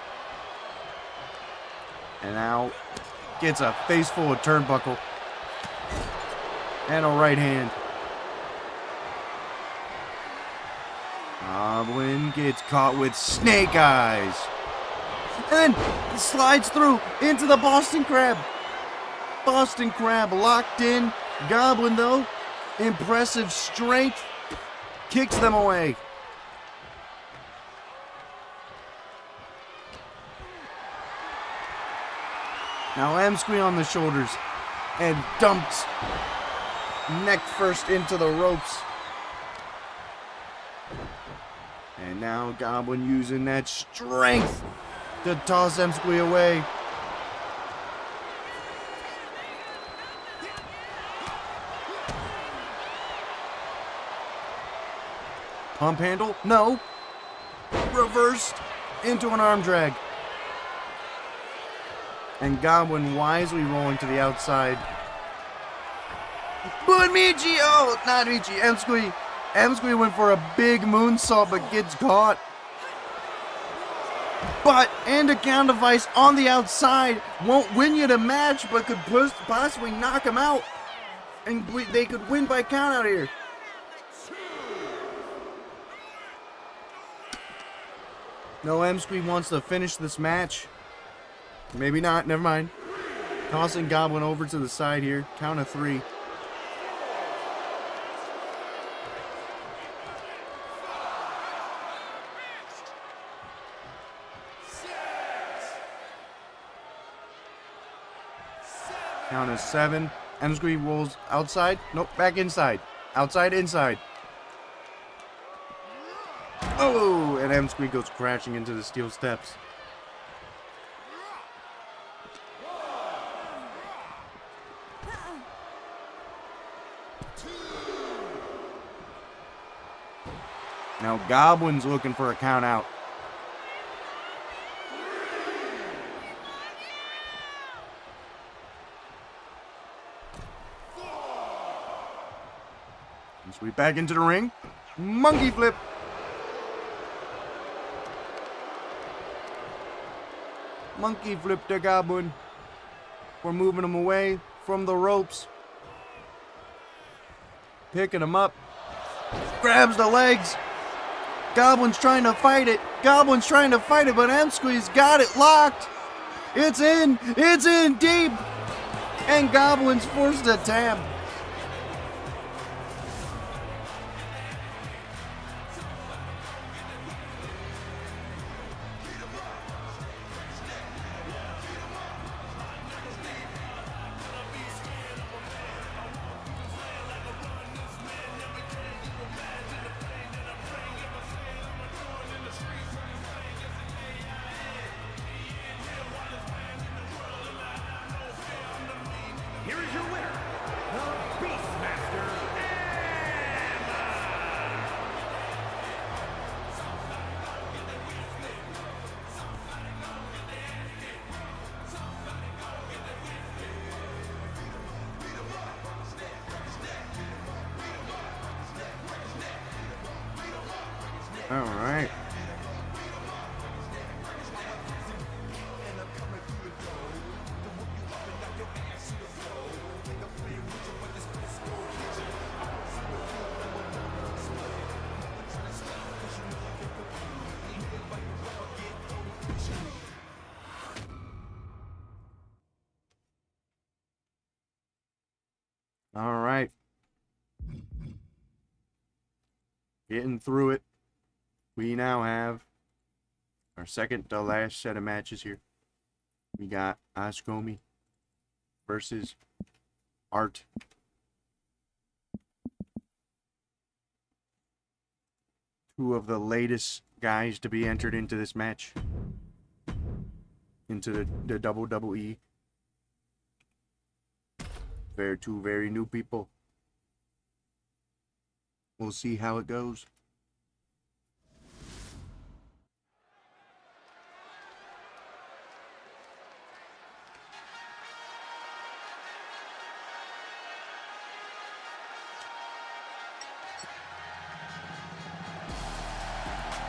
A: And now gets a face full of turnbuckle. And a right hand. Goblin gets caught with snake eyes. And then slides through into the Boston Crab. Boston Crab locked in. Goblin, though, impressive strength, kicks them away. Now M-Squee on the shoulders and dumps neck first into the ropes. And now Goblin using that strength to toss M-Squee away. Pump handle? No. Reversed into an arm drag. And Goblin wisely rolling to the outside. But Michi! Oh, not Michi. M-Squee. M-Squee went for a big moonsault but gets caught. But, and a count device on the outside. Won't win you the match, but could possibly knock him out. And they could win by count out here. No, M-Squee wants to finish this match. Maybe not, never mind. Tossing Goblin over to the side here. Count of 3. Count of 7. M-Squee rolls outside. Nope, back inside. Outside, inside. Oh, and M-Squee goes crashing into the steel steps. Now Goblin's looking for a count out. And sweep back into the ring. Monkey flip. Monkey flip to Goblin. We're moving him away from the ropes. Picking him up. Grabs the legs. Goblin's trying to fight it. Goblin's trying to fight it, but M-Squee's got it locked. It's in. It's in deep. And Goblin's forced to tap.
D: Here is your winner, the Beastmaster,
A: All right. All right. Getting through it. We now have our second to last set of matches here. We got Ascomi versus Art. Two of the latest guys to be entered into this match. Into the WWE. Two very new people. We'll see how it goes.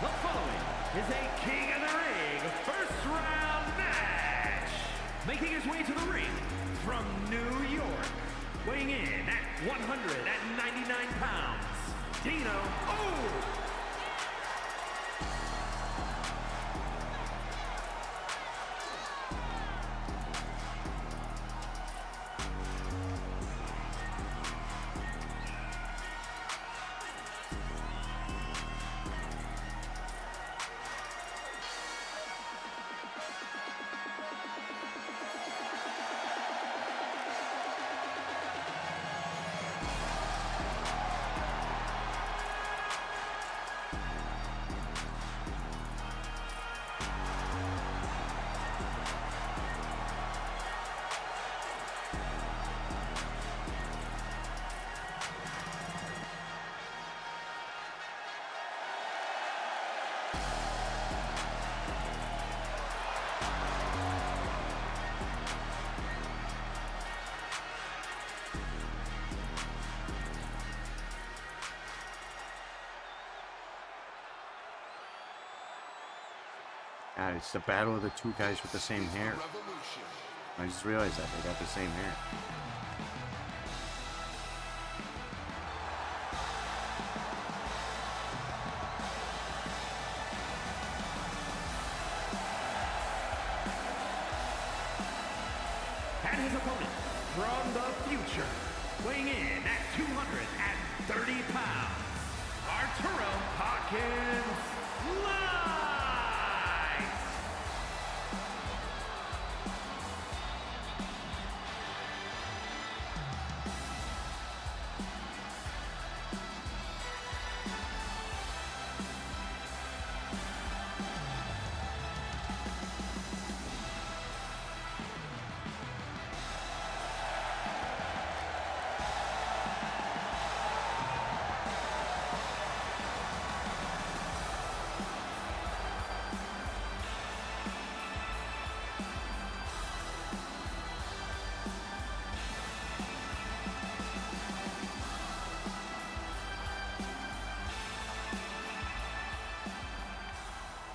D: The following is a King of the Ring first round match. Making his way to the ring from New York, weighing in at 199 pounds, Dino. Oh!
A: God, it's the battle of the two guys with the same hair. I just realized that they got the same hair.
D: And his opponent from the future, weighing in at 230 pounds, Arturo Hawkins Light.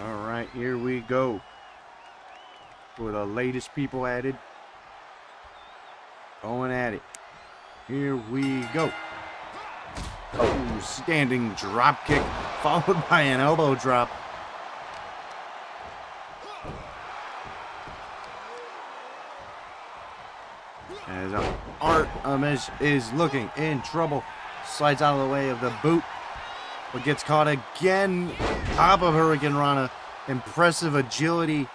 A: Alright, here we go. For the latest people added. Going at it. Here we go. Oh, standing drop kick, followed by an elbow drop. As Artemis is looking in trouble. Slides out of the way of the boot. But gets caught again. Top of Hurricane Rana. Impressive agility.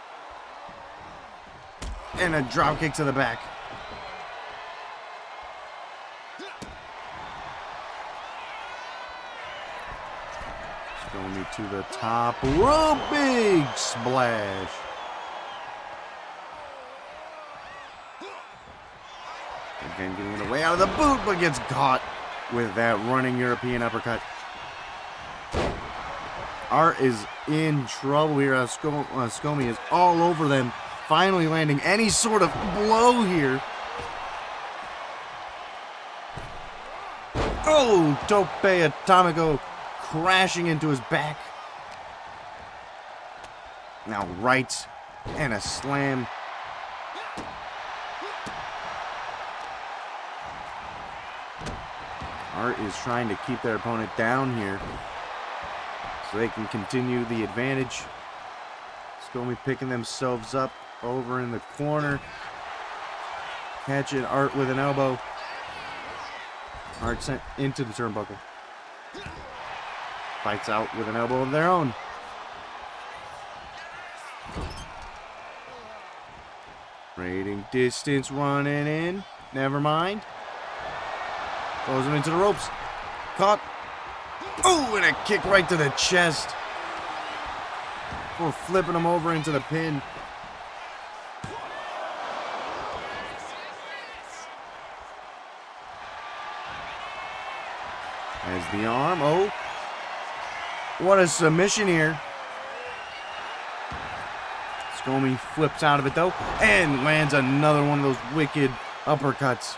A: And a drop kick to the back. Going to the top rope. Big splash. Again, getting in the way out of the boot, but gets caught with that running European uppercut. Art is in trouble here. Scomi is all over them, finally landing any sort of blow here. Oh, Tope Atomico crashing into his back. Now right, and a slam. Art is trying to keep their opponent down here so they can continue the advantage. Scomi picking themselves up over in the corner. Catching Art with an elbow. Art sent into the turnbuckle. Fights out with an elbow of their own. Trading distance, running in. Never mind. Throws him into the ropes. Caught. Oh, and a kick right to the chest. Before flipping him over into the pin. As the arm. Oh. What a submission here. Scomi flips out of it though. And lands another one of those wicked uppercuts.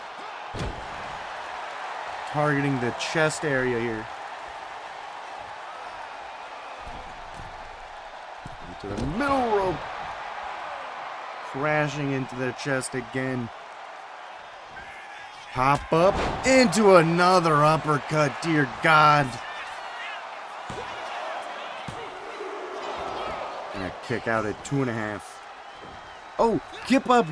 A: Targeting the chest area here. Into the middle rope. Crashing into their chest again. Pop up into another uppercut, dear God. And a kick out at 2.5. Oh, kip up.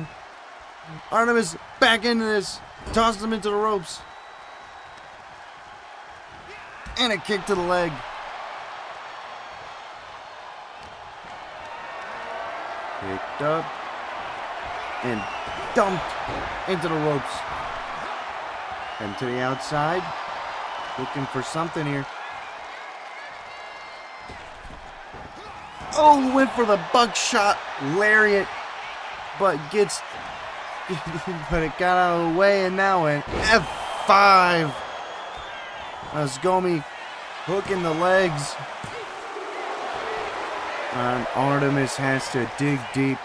A: Artemis back into this. Tossed him into the ropes. And a kick to the leg. Picked up. And dumped into the ropes. And to the outside. Looking for something here. Oh, went for the buckshot lariat. But gets... but it got out of the way, and now an F5. Scomi hooking the legs. And Artemis has to dig deep.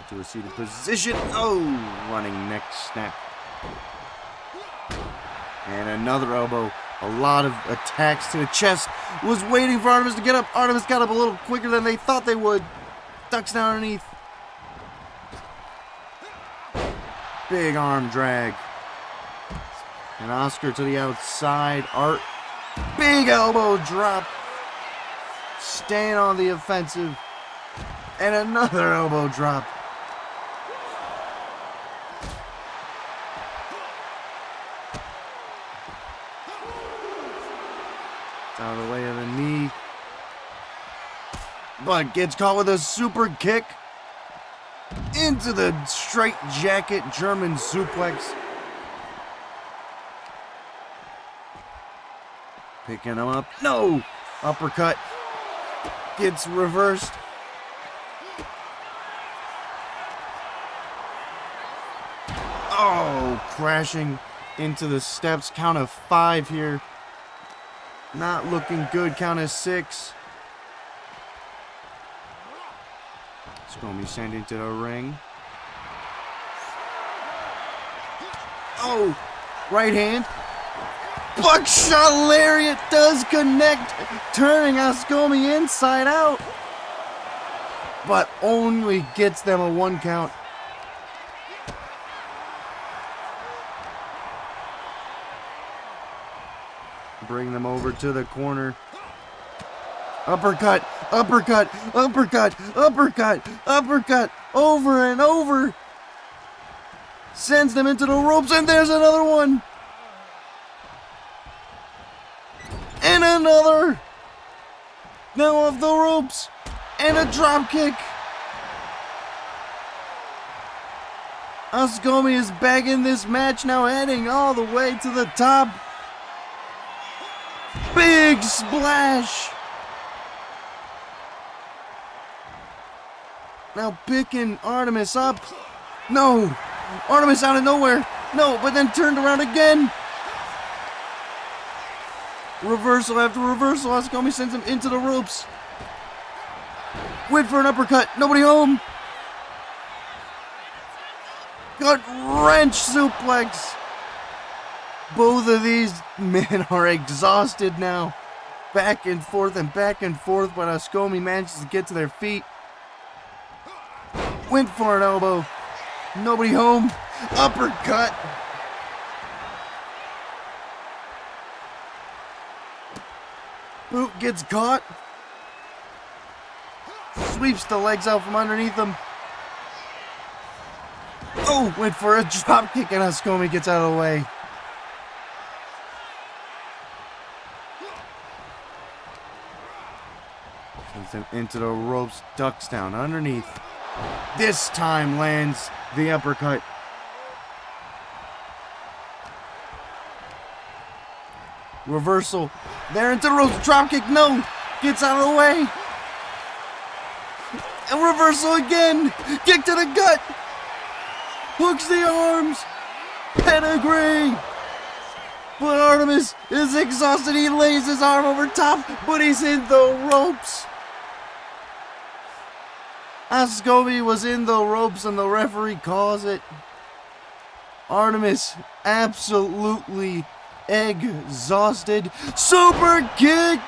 A: To a seated position. Oh, running neck snap. And another elbow A lot of attacks to the chest. Was waiting for Artemis to get up. Artemis got up a little quicker than they thought they would. Ducks down underneath. Big arm drag. And Oscar to the outside. Art. Big elbow drop. Staying on the offensive. And another elbow drop. Out of the way of the knee. But gets caught with a super kick. Into the straight jacket German suplex. Picking him up. No! Uppercut. Gets reversed. Oh! Crashing into the steps. Count of 5 here. Not looking good. Count of 6. It's going to be sent into the ring. Oh! Right hand. Buckshot lariat does connect. Turning Ascomi inside out. But only gets them a 1 count. Bring them over to the corner. Uppercut, uppercut, uppercut, uppercut, uppercut, over and over. Sends them into the ropes, and there's another one. And another. Now off the ropes. And a drop kick. Ascomi is back in this match now, heading all the way to the top. Big splash. Now picking Artemis up. No. Artemis out of nowhere. No, but then turned around again. Reversal after reversal. Ascomi sends him into the ropes. Went for an uppercut. Nobody home. Gut wrench suplex. Both of these men are exhausted now. Back and forth, but Ascomi manages to get to their feet. Went for an elbow. Nobody home. Uppercut. Boot gets caught. Sweeps the legs out from underneath him. Oh, went for a drop kick and Ascomi gets out of the way. Sends him into the ropes, ducks down underneath. This time lands the uppercut. Reversal. There into the ropes, drop kick, no. Gets out of the way. And reversal again. Kick to the gut. Hooks the arms. Pedigree. But Artemis is exhausted. He lays his arm over top, but he's in the ropes. Ascomi was in the ropes and the referee calls it. Artemis absolutely exhausted. Super kick.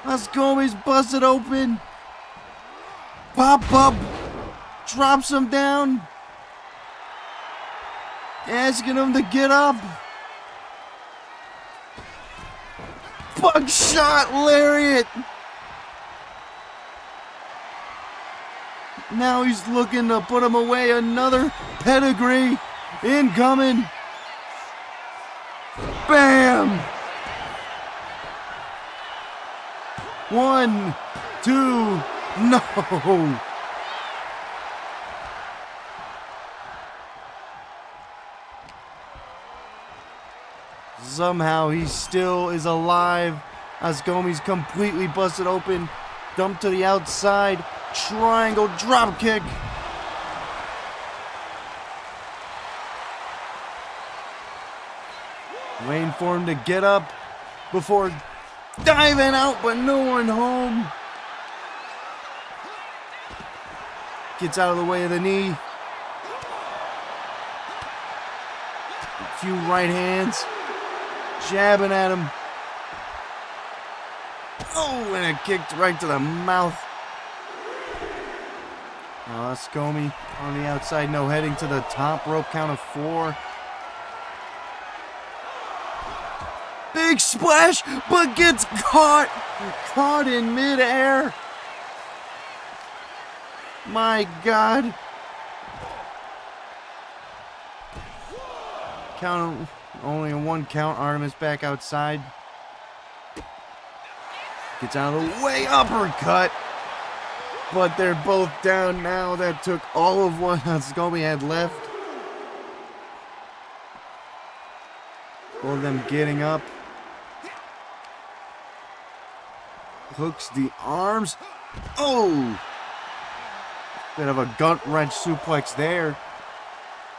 A: Ascomi's busted open. Pop up. Drops him down. Asking him to get up. Buckshot lariat. Now he's looking to put him away. Another pedigree incoming. Bam. 1, 2, no. Somehow he still is alive. Ascomi's completely busted open. Dumped to the outside. Triangle drop kick. Waiting for him to get up before diving out, but no one home. Gets out of the way of the knee. few right hands. Jabbing at him. Oh, and it kicked right to the mouth. Now Scomi on the outside, no, heading to the top rope, count of 4. Big splash, but gets caught in midair. My God. Count, only a 1 count. Artemis back outside. Gets out of the way, uppercut. But they're both down now. That took all of what Scomi had left. Both of them getting up. Hooks the arms. Oh! Bit of a gut wrench suplex there.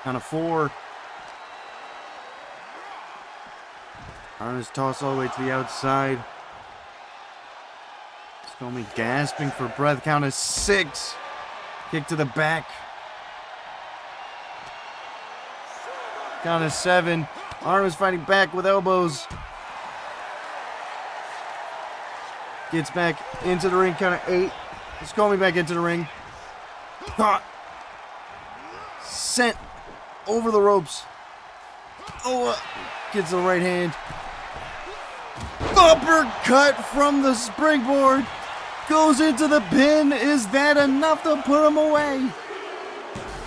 A: Count of 4. Artemis toss all the way to the outside. Scomi gasping for breath. Count of 6. Kick to the back. Count of 7. Artemis fighting back with elbows. Gets back into the ring. Count of 8. Scomi back into the ring. Caught. Sent over the ropes. Oh, gets the right hand. Uppercut from the springboard. Goes into the pin. Is that enough to put him away?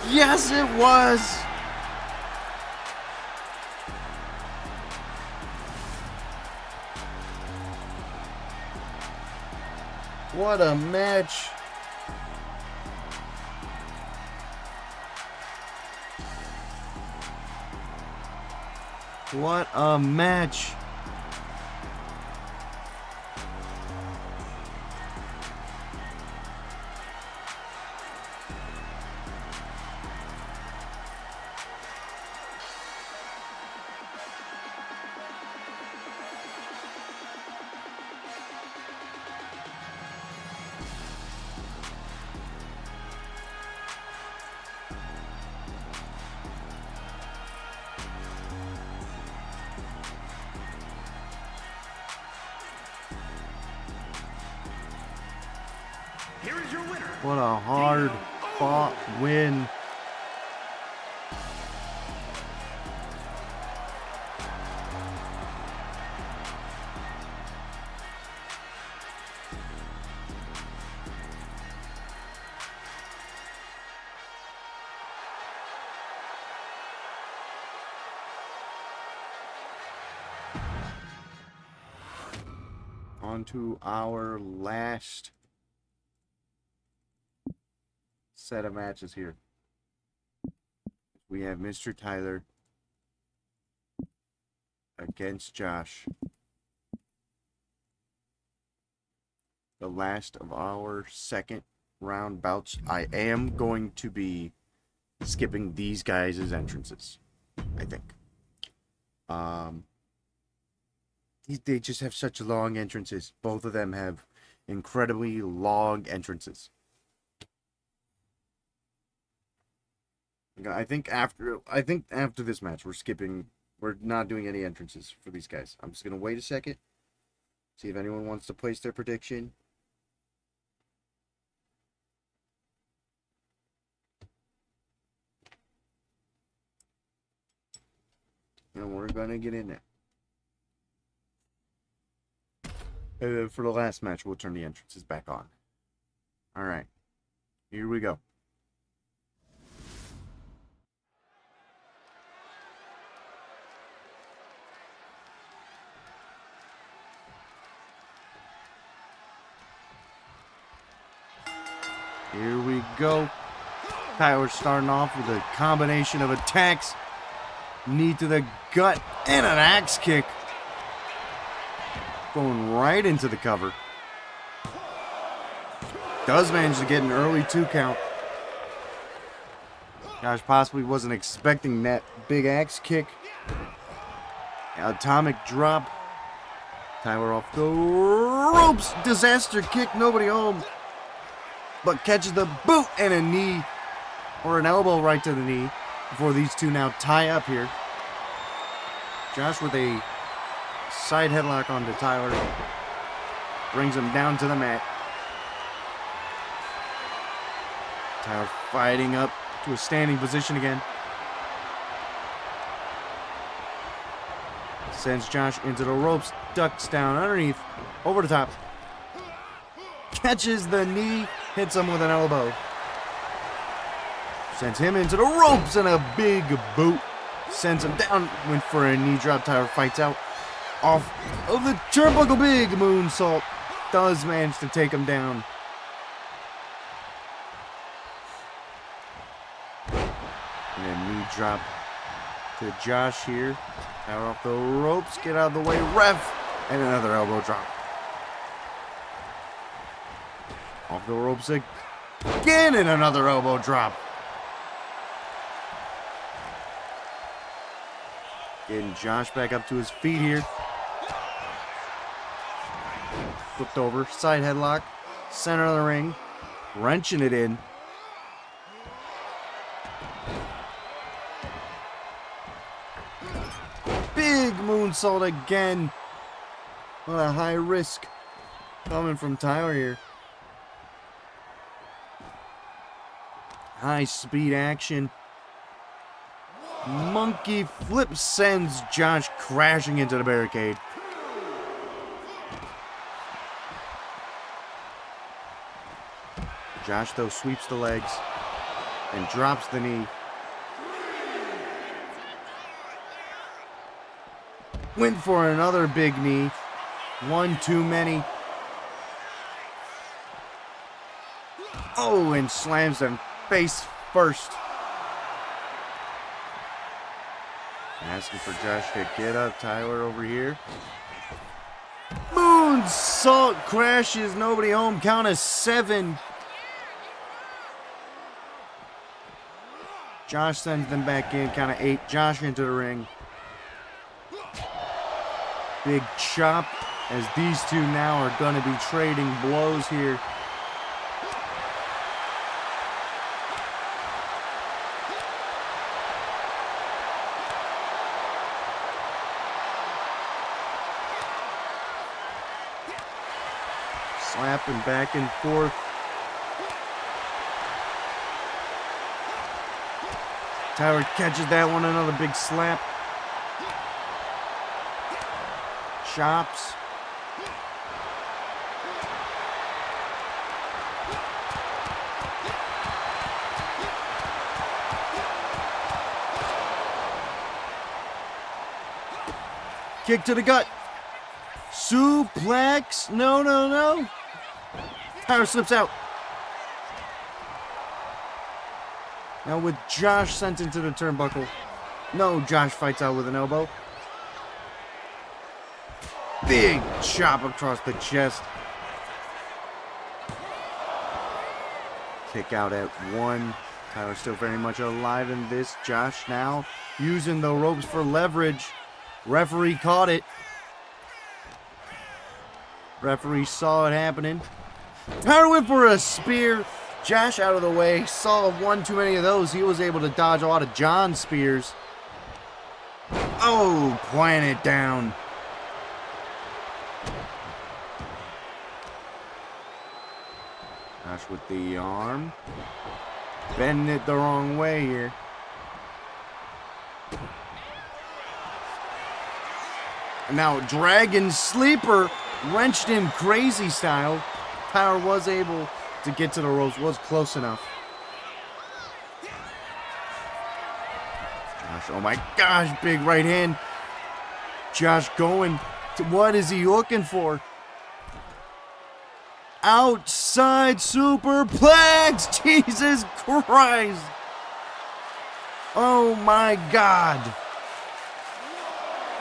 A: Yes, it was. What a match. What a match.
D: Here is your winner.
A: What a hard fought win. On to our last set of matches here. We have Mr. Tyler against Josh. The last of our second round bouts. I am going to be skipping these guys' entrances, I think. They just have such long entrances. Both of them have incredibly long entrances. I think after this match, we're not doing any entrances for these guys. I'm just gonna wait a second, see if anyone wants to place their prediction. And we're gonna get in there. And then for the last match, we'll turn the entrances back on. Alright. Here we go. Here we go. Tyler starting off with a combination of attacks. Knee to the gut and an axe kick. Going right into the cover. Does manage to get an early 2 count. Gosh, possibly wasn't expecting that big axe kick. Atomic drop. Tyler off the ropes. Disaster kick. Nobody home. But catches the boot and a knee. Or an elbow right to the knee. Before these two now tie up here. Josh with a side headlock onto Tyler. Brings him down to the mat. Tyler fighting up to a standing position again. Sends Josh into the ropes, ducks down underneath, over the top. Catches the knee, hits him with an elbow. Sends him into the ropes and a big boot. Sends him down, went for a knee drop. Tyler fights out off of the turnbuckle, big moonsault. Does manage to take him down. And a knee drop to Josh here. Tyler off the ropes, get out of the way, ref, and another elbow drop. Off the ropes again, and another elbow drop. Getting Josh back up to his feet here. Flipped over, side headlock, center of the ring, wrenching it in. Big moonsault again. What a high risk coming from Tyler here. High speed action. Monkey flip sends Josh crashing into the barricade. Josh, though, sweeps the legs and drops the knee. Went for another big knee. One too many. Oh, and slams him face first. Asking for Josh to get up. Tyler over here. Moonsault crashes. Nobody home. Count of 7. Josh sends them back in. Count of 8. Josh into the ring. Big chop as these two now are going to be trading blows here. Slapping back and forth. Tyler catches that one, another big slap. Chops. Kick to the gut. Suplex. No, no, no. Tyler slips out. Now with Josh sent into the turnbuckle. No, Josh fights out with an elbow. Big chop across the chest. Kick out at 1. Tyler still very much alive in this. Josh now using the ropes for leverage. Referee caught it. Referee saw it happening. Tyler went for a spear. Josh out of the way. Saw one too many of those. He was able to dodge a lot of John's spears. Oh, planted down. Josh with the arm. Bending it the wrong way here. And now Dragon Sleeper wrenched him crazy style. Tyler was able to get to the ropes, was close enough. Josh, oh my gosh, big right hand. Josh going to, what is he looking for? Outside superplex! Jesus Christ! Oh my God!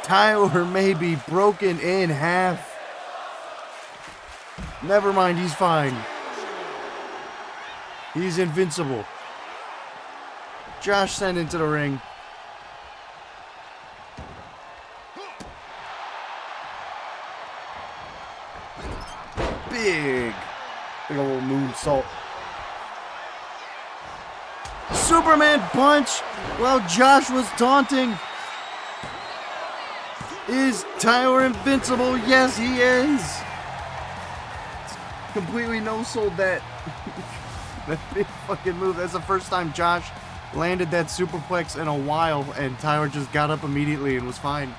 A: Tyler may be broken in half. Never mind, he's fine. He's invincible. Josh sent into the ring. Big old moonsault. Superman punch while Josh was taunting. Is Tyler invincible? Yes, he is. Completely no-sold that. That big fucking move. That's the first time Josh landed that superplex in a while, and Tyler just got up immediately and was fine.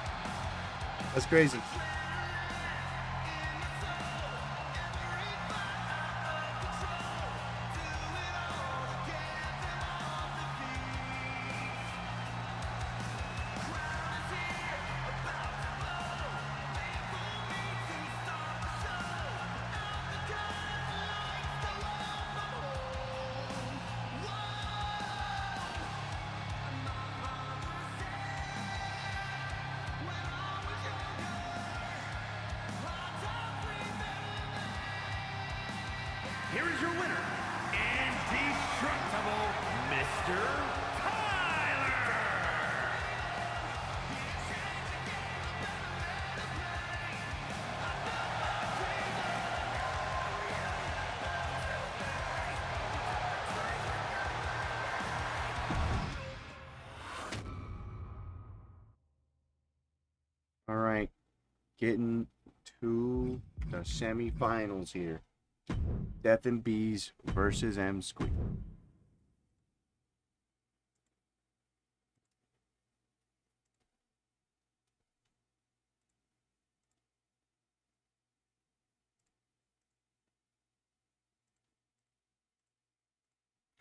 A: That's crazy.
D: Here is your winner, indestructible Mr. Tyler.
A: All right, getting to the semifinals here. Death and Bees versus M Squeak.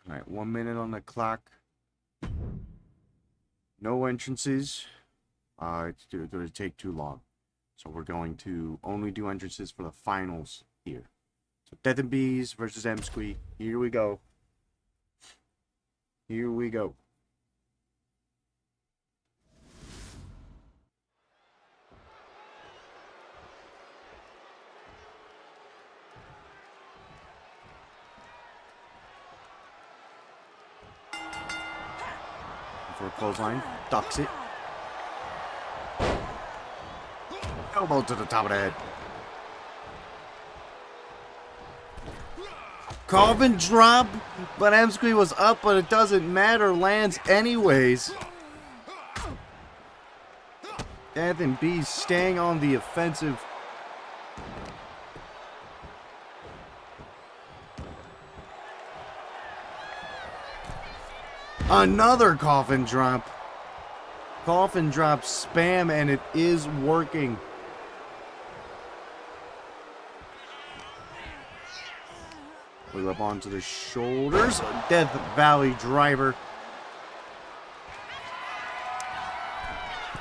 A: All right, 1 minute on the clock. No entrances. It's going to take too long. So we're going to only do entrances for the finals here. So Death and Bees versus M Squeak. Here we go. Here we go. For a clothesline, ducks it. Elbow to the top of the head. Coffin drop, but M Squeak was up, but it doesn't matter. Lands anyways. Death and Bees staying on the offensive. Another coffin drop. Coffin drop spam, and it is working. Wheel up onto the shoulders. Death Valley driver.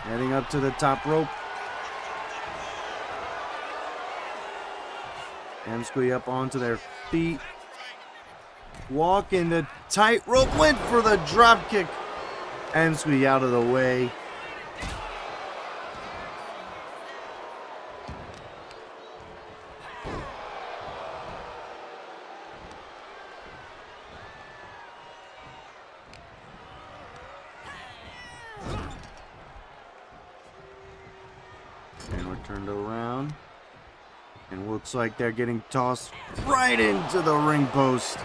A: Heading up to the top rope. M Squeak up onto their feet. Walking the tightrope. Went for the drop kick. M Squeak out of the way. And we're turned around. And looks like they're getting tossed right into the ring post.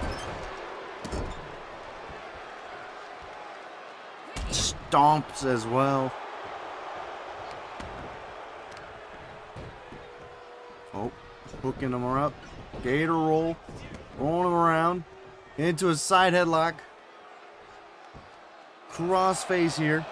A: Stomps as well. Oh, hooking them up. Gator roll. Rolling them around. Into a side headlock. Crossface here.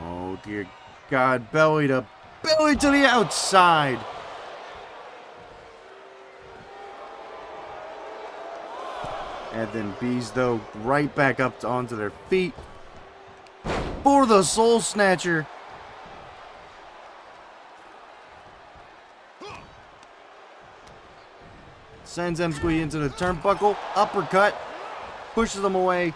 A: Oh dear God, belly to the outside. And then Bees, though, right back up onto their feet for the Soul Snatcher. Sends M Squeak into the turnbuckle, uppercut, pushes them away.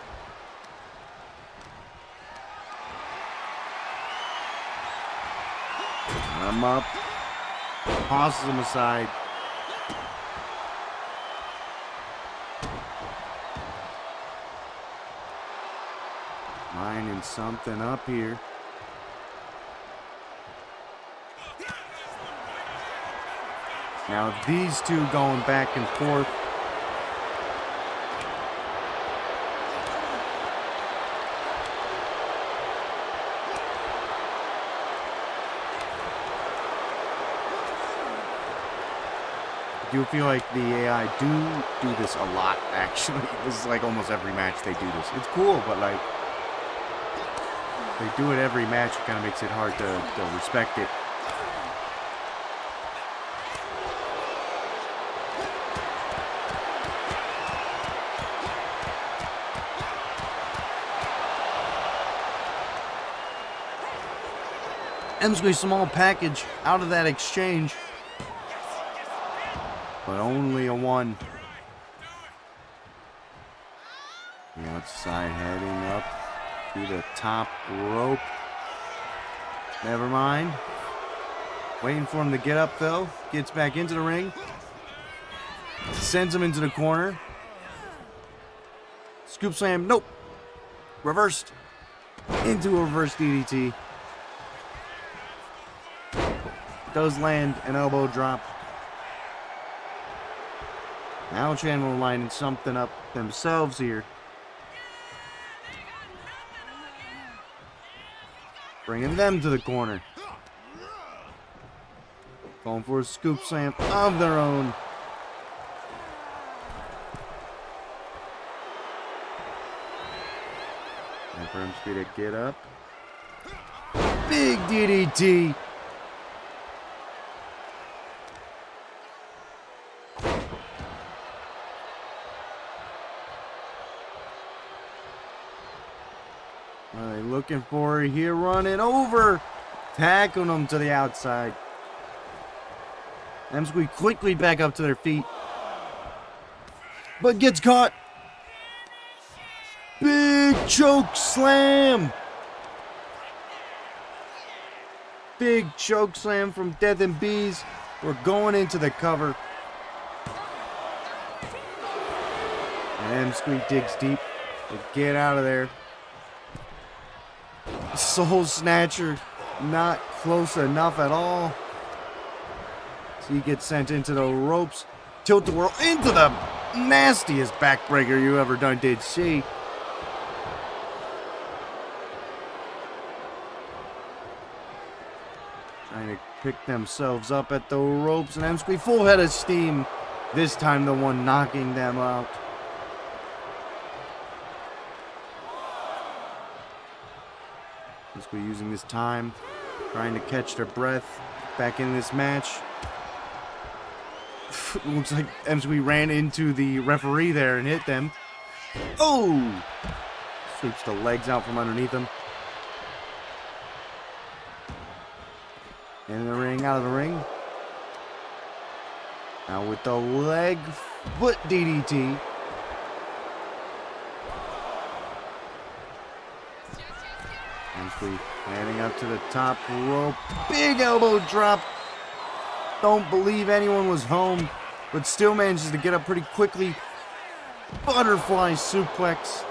A: I'm up, tosses him aside. Lining something up here. Now these two going back and forth. do feel like the AI do this a lot, actually. This is like almost every match they do this. It's cool, but like, they do it every match. It kind of makes it hard to respect it. Emsqueeze small package out of that exchange. But only a 1. The outside heading up to the top rope. Never mind. Waiting for him to get up though. Gets back into the ring. Sends him into the corner. Scoop slam. Nope. Reversed. Into a reverse DDT. Does land an elbow drop. Now Chandler lining something up themselves here. Bringing them to the corner. Going for a scoop slam of their own. And for him to get up. Big DDT. What are they looking for here? Running over. Tackling them to the outside. Emsqueeze quickly back up to their feet. But gets caught. Big choke slam. Big choke slam from Death and Bees. We're going into the cover. And Emsqueeze digs deep to get out of there. Soul Snatcher not close enough at all. So he gets sent into the ropes. Tilt the world into the nastiest backbreaker you ever did see. Trying to pick themselves up at the ropes. And Emsqueeze full head of steam. This time the one knocking them out. Emsqueeze using this time, trying to catch their breath back in this match. Looks like Emsqueeze ran into the referee there and hit them. Oh! Sweeps the legs out from underneath him. In the ring, out of the ring. Now with the leg foot DDT. Emsqueeze heading up to the top rope. Big elbow drop. Don't believe anyone was home, but still manages to get up pretty quickly. Butterfly suplex.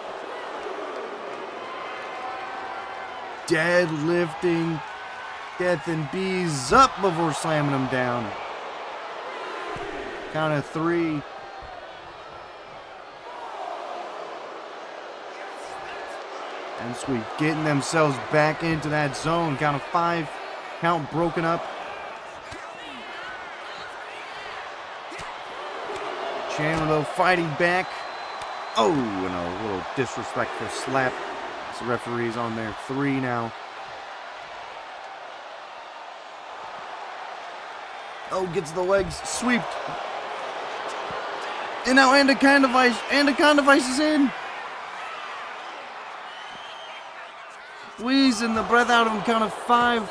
A: Deadlifting Death and Bees up before slamming him down. Count of 3. Emsqueeze getting themselves back into that zone. Count of 5. Count broken up. Chandler though fighting back. Oh, and a little disrespectful slap. The referee's on there. 3 now. Oh, gets the legs sweeped. And now Anaconda Vice is in. Squeezing the breath out of him. Count of 5.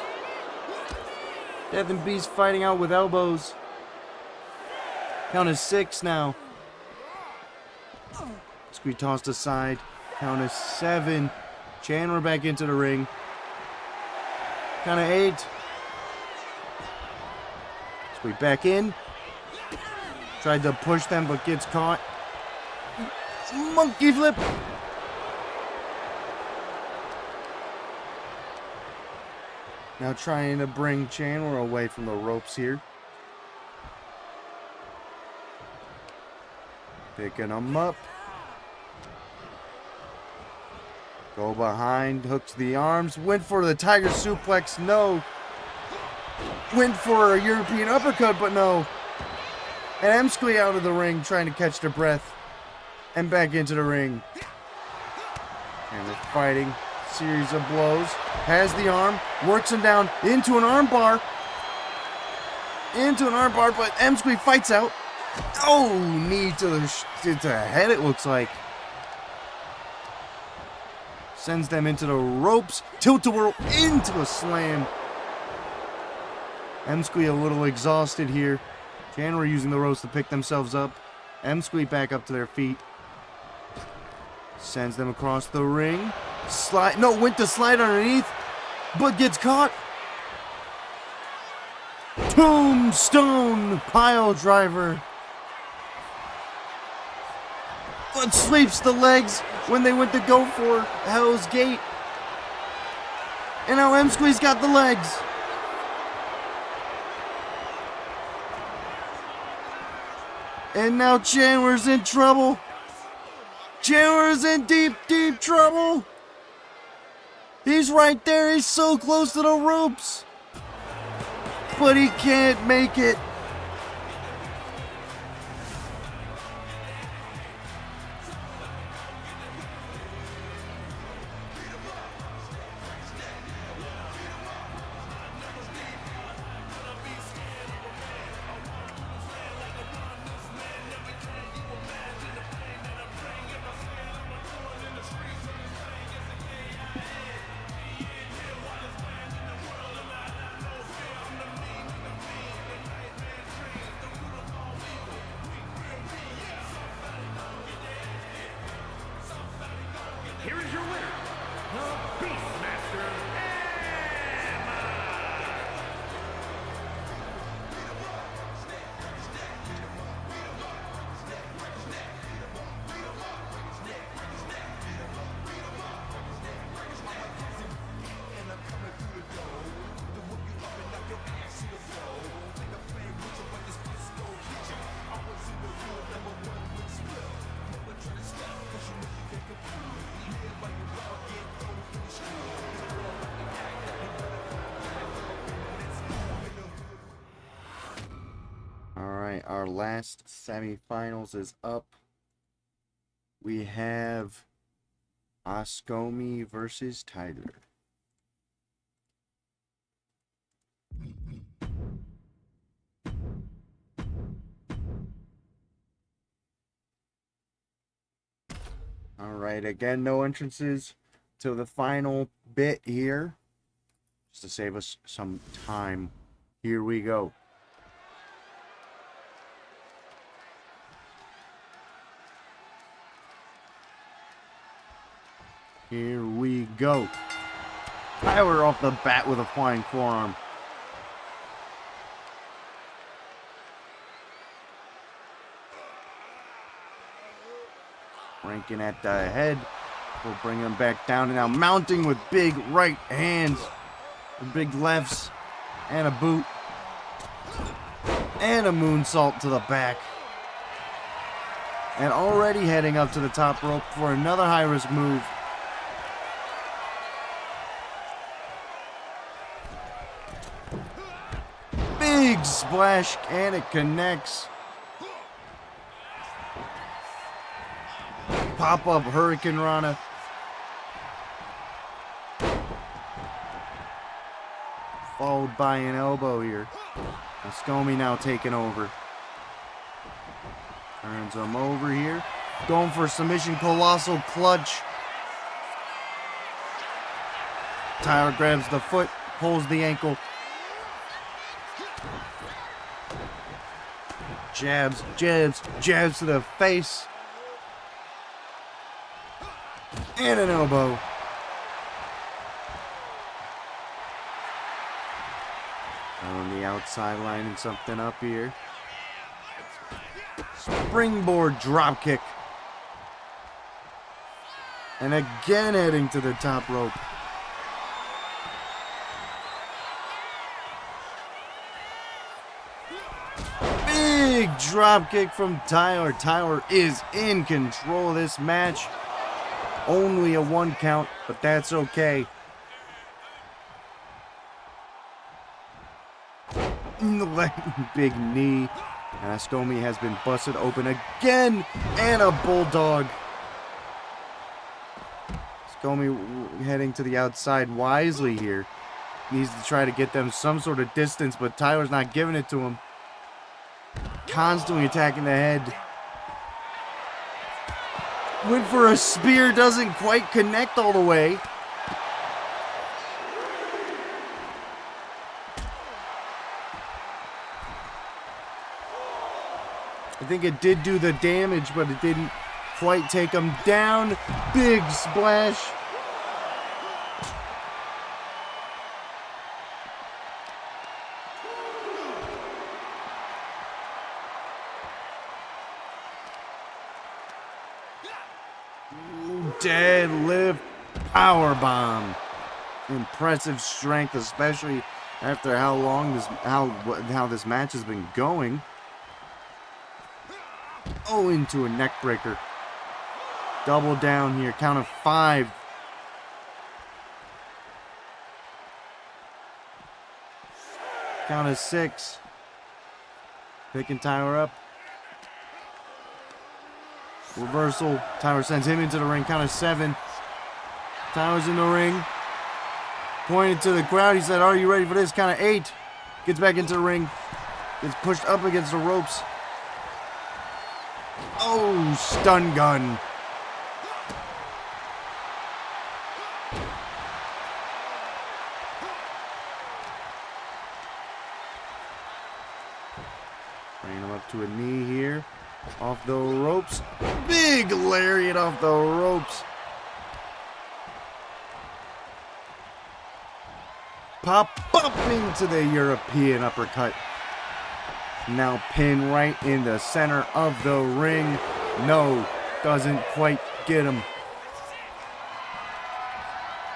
A: Death and Beast fighting out with elbows. Count of 6 now. Squeeze tossed aside. Count of 7. Chandler back into the ring. Count of 8. Squeeze back in. Tried to push them, but gets caught. Monkey flip. Now trying to bring Chandler away from the ropes here. Picking him up. Go behind, hooks the arms. Went for the Tiger Suplex, no. Went for a European uppercut, but no. And M-Squee out of the ring, trying to catch their breath. And back into the ring. And they're fighting. Series of blows. Has the arm. Works him down into an armbar. But M-Squee fights out. Oh, knee to the head, it looks like. Sends them into the ropes. Tilt-a-whirl into a slam. M-Squee a little exhausted here. January using the ropes to pick themselves up. M-Squee back up to their feet. Sends them across the ring. Went to slide underneath, but gets caught. Tombstone pile driver. But sweeps the legs when they went to go for Hell's Gate. And now M-Squee's got the legs. And now Chandler's in trouble. Chandler's in deep, deep trouble. He's right there. He's so close to the ropes. But he can't make it.
D: Here is your winner, the Beastmaster, Emma.
A: Our last semifinals is up. We have Ascomi versus Tyler. Alright, again, no entrances till the final bit here. Just to save us some time. Here we go. Here we go. Tyler off the bat with a flying forearm. Ranking at the head. We'll bring him back down and now mounting with big right hands. Big lefts. And a boot. And a moonsault to the back. And already heading up to the top rope for another high-risk move. Big splash, and it connects. Pop-up Hurricane Rana. Followed by an elbow here. Ascomi now taking over. Turns him over here. Going for a submission colossal clutch. Tyler grabs the foot, pulls the ankle. Jabs, jabs, jabs to the face. And an elbow. On the outside, lining something up here. Springboard dropkick. And again heading to the top rope. Big dropkick from Tyler. Tyler is in control of this match. Only a 1 count, but that's okay. Big knee. And Ascomi has been busted open again. And a bulldog. Ascomi heading to the outside wisely here. Needs to try to get them some sort of distance, but Tyler's not giving it to him. Constantly attacking the head. Went for a spear, doesn't quite connect all the way. I think it did do the damage, but it didn't quite take him down. Big splash. Deadlift powerbomb. Impressive strength, especially after how long how this match has been going. Oh, into a neck breaker. Double down here. Count of 5. Count of 6. Picking Tyler up. Reversal. Tyler sends him into the ring. Count of 7. Tyler's in the ring. Pointed to the crowd. He said, "Are you ready for this?" Count of 8. Gets back into the ring. Gets pushed up against the ropes. Oh, stun gun. Bringing him up to a knee here. Off the ropes. Big lariat off the ropes. Pop up into the European uppercut. Now pinned right in the center of the ring. No, doesn't quite get him.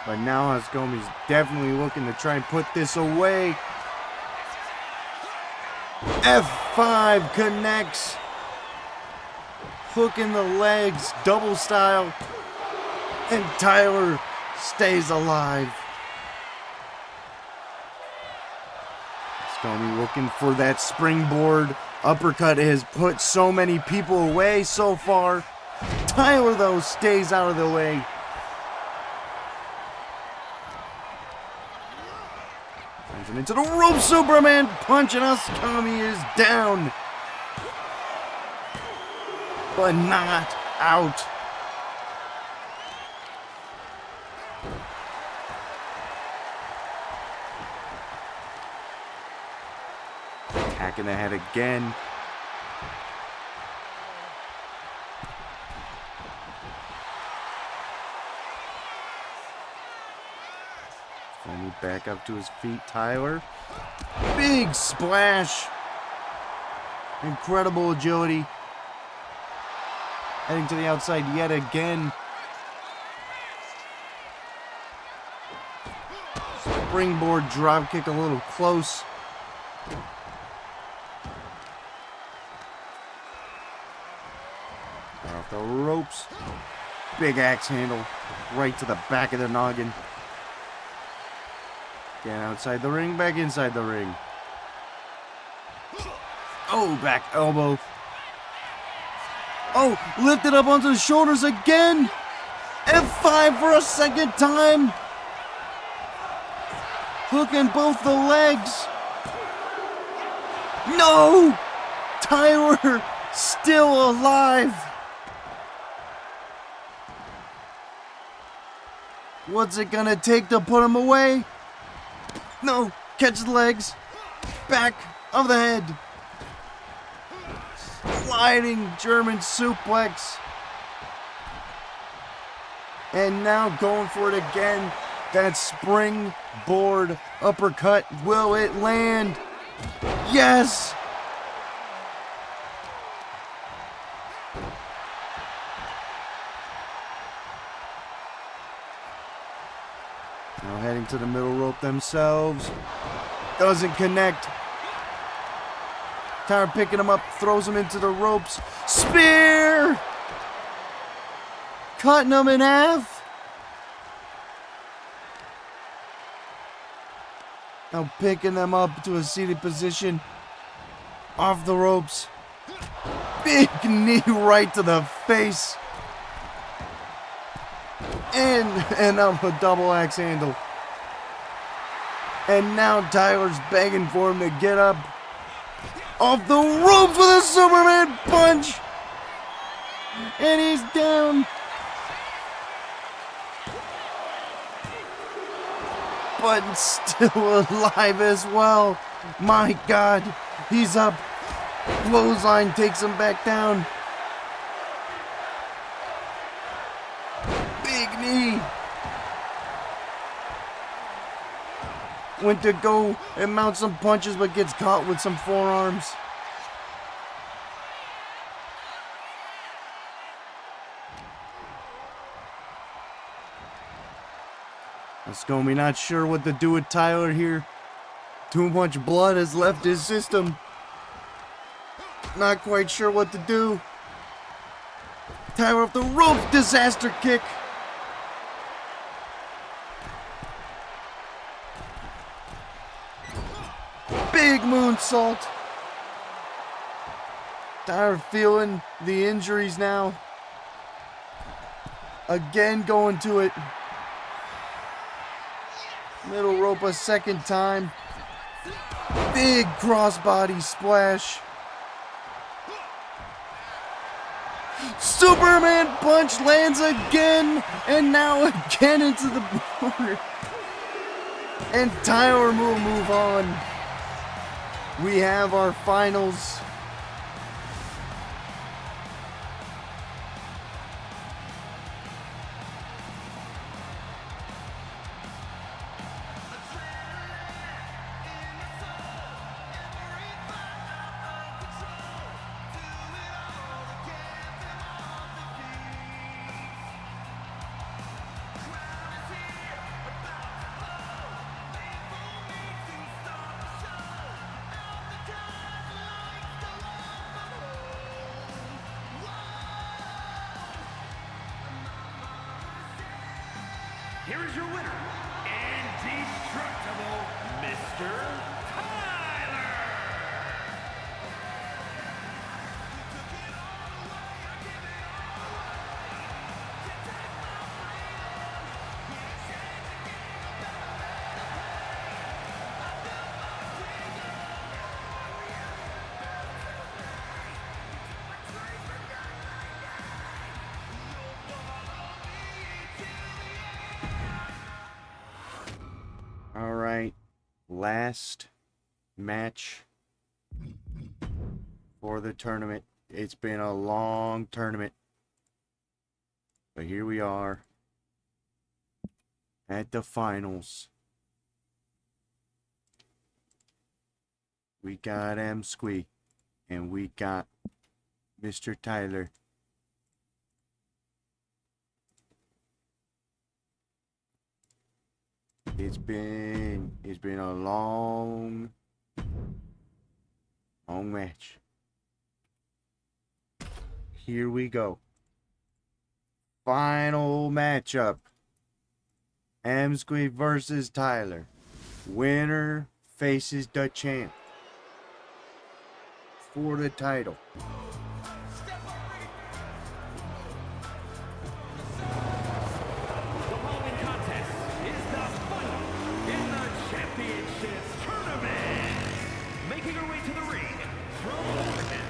A: But now Ascomi's definitely looking to try and put this away. F5 connects. Hook in the legs, double style. And Tyler stays alive. Ascomi looking for that springboard uppercut. It has put so many people away so far. Tyler, though, stays out of the way. Sends him into the rope. Superman punch, and Ascomi is down. But not out. Attacking the head again. Finally back up to his feet, Tyler. Big splash. Incredible agility. Heading to the outside yet again. Springboard drop kick a little close. Off the ropes. Big axe handle right to the back of the noggin. Again outside the ring, back inside the ring. Oh, back elbow. Oh, lifted up onto the shoulders again. F5 for a second time. Hooking both the legs. No! Tyler still alive. What's it gonna take to put him away? No, catch the legs. Back of the head. Sliding German suplex. And now going for it again. That springboard uppercut. Will it land? Yes! Now heading to the middle rope themselves. Doesn't connect. Tyler picking him up, throws him into the ropes. Spear! Cutting him in half. Now picking them up to a seated position. Off the ropes. Big knee right to the face. And up a double axe handle. And now Tyler's begging for him to get up. Off the ropes with a Superman punch. And he's down. But still alive as well. My God, he's up. Clothesline takes him back down. Big knee. Went to go and mount some punches, but gets caught with some forearms. Scomi not sure what to do with Tyler here. Too much blood has left his system. Not quite sure what to do. Tyler off the rope, disaster kick. Big moonsault. Tyler feeling the injuries now. Again going to it. Middle rope a second time. Big crossbody splash. Superman punch lands again. And now again into the corner. And Tyler will move on. We have our finals.
D: Here is your winner, indestructible Mr. Tyler.
A: All right, last match for the tournament. It's been a long tournament, but here we are at the finals. We got M Squee and we got Mr. Tyler. It's been a long match. Here we go. Final matchup. Amsquee versus Tyler. Winner faces the champ for the title.
D: Making her way to the ring from Oregon,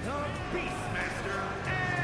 D: the Beastmaster, Emma.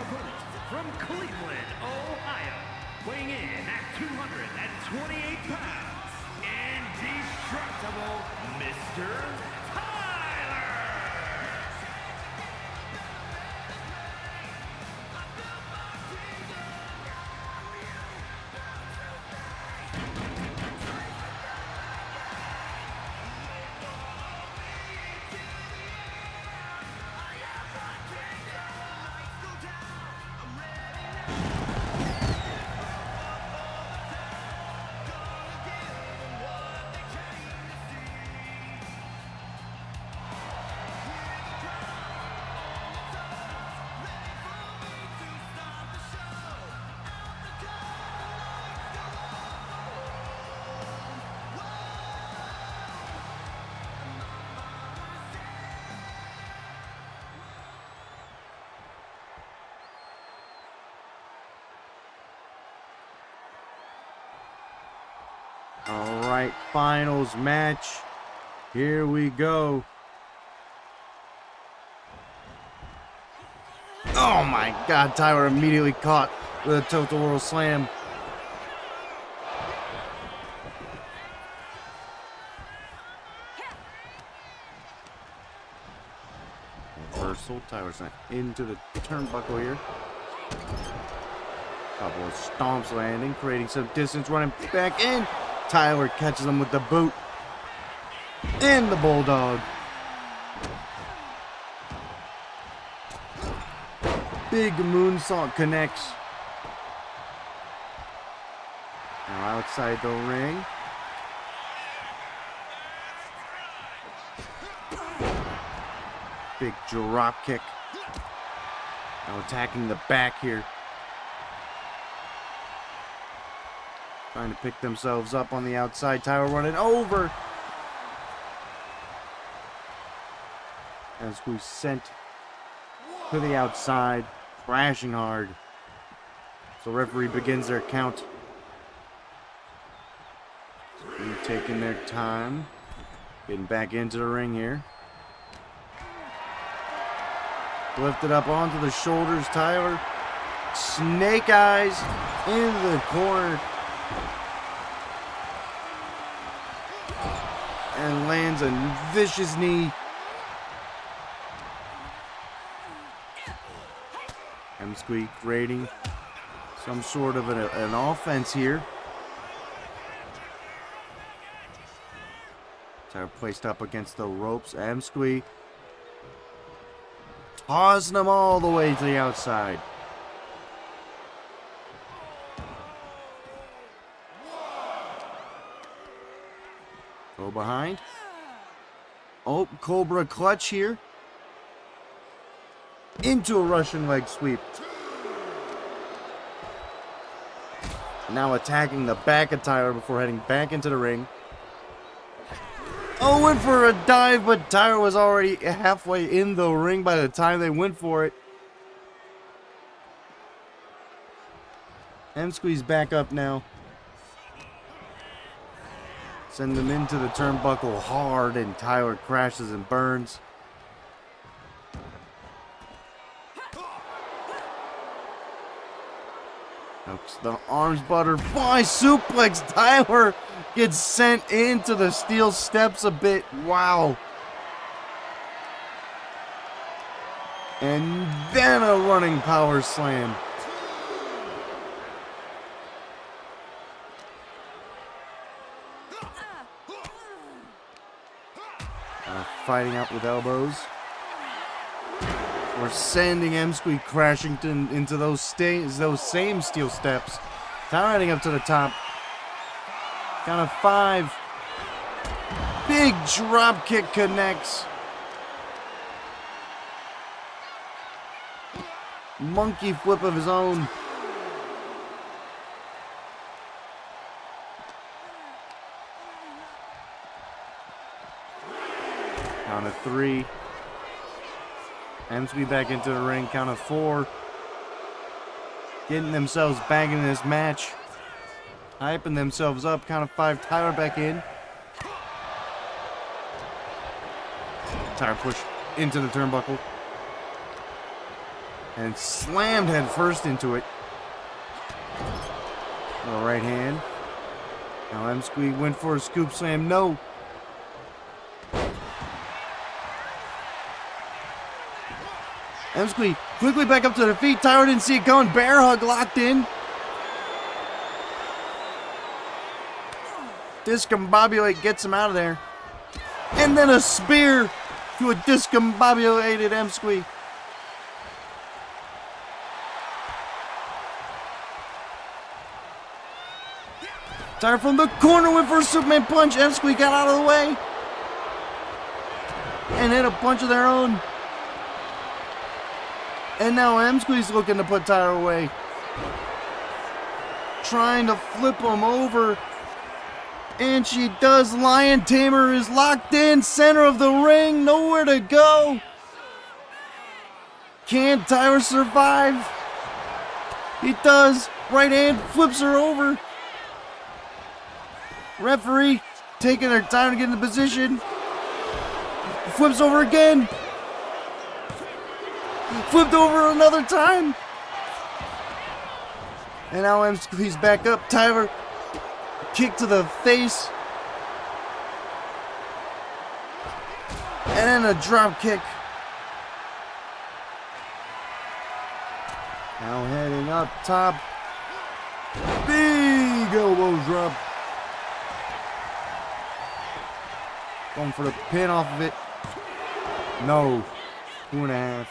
D: opponent, from Cleveland, Ohio, weighing in at 228 pounds, indestructible Mr. Tyler!
A: All right, finals match. Here we go. Oh my God, Tyler immediately caught with a total world slam. Reversal, Tyler's not into the turnbuckle here. Couple of stomps landing, creating some distance, running back in. Tyler catches him with the boot. And the bulldog. Big moonsault connects. Now outside the ring. Big drop kick. Now attacking the back here. Trying to pick themselves up on the outside. Tyler running over. As we sent to the outside. Crashing hard. So referee begins their count. And taking their time. Getting back into the ring here. Lifted up onto the shoulders. Tyler. Snake eyes in the corner. And lands a vicious knee. M-Squeak creating some sort of an offense here. Tyler placed up against the ropes. M-Squeak tossing them all the way to the outside. Go behind. Oh, Cobra clutch here. Into a Russian leg sweep. Now attacking the back of Tyler before heading back into the ring. Oh, went for a dive, but Tyler was already halfway in the ring by the time they went for it. M-Squeeze back up now. Send them into the turnbuckle hard, and Tyler crashes and burns. The arms butterfly suplex. Tyler gets sent into the steel steps a bit. Wow. And then a running power slam. Fighting out with elbows. We're sending M-Squeak crashing into those same steel steps. Tyler heading up to the top. Count of 5. Big drop kick connects. Monkey flip of his own. Count of 3. M-Squeak back into the ring. Count of 4. Getting themselves back in this match. Hyping themselves up. Count of 5. Tyler back in. Tyler push into the turnbuckle. and slammed head first into it. Little right hand. Now M-Squee went for a scoop slam. No. M-Squee quickly back up to their feet. Tyler didn't see it going. Bear hug locked in. Discombobulate gets him out of there. And then a spear to a discombobulated M-Squee. Tyler from the corner went for a Superman punch. M-Squee got out of the way. And hit a punch of their own. And now M-Squee's looking to put Tyler away. Trying to flip him over. And she does. Lion Tamer is locked in. Center of the ring. Nowhere to go. Can Tyler survive? He does. Right hand flips her over. Referee taking their time to get into position. Flips over again. Flipped over another time. And now M-Squee's back up. Tyler, kick to the face. And then a drop kick. Now heading up top. Big elbow drop. Going for the pin off of it. No. 2.5.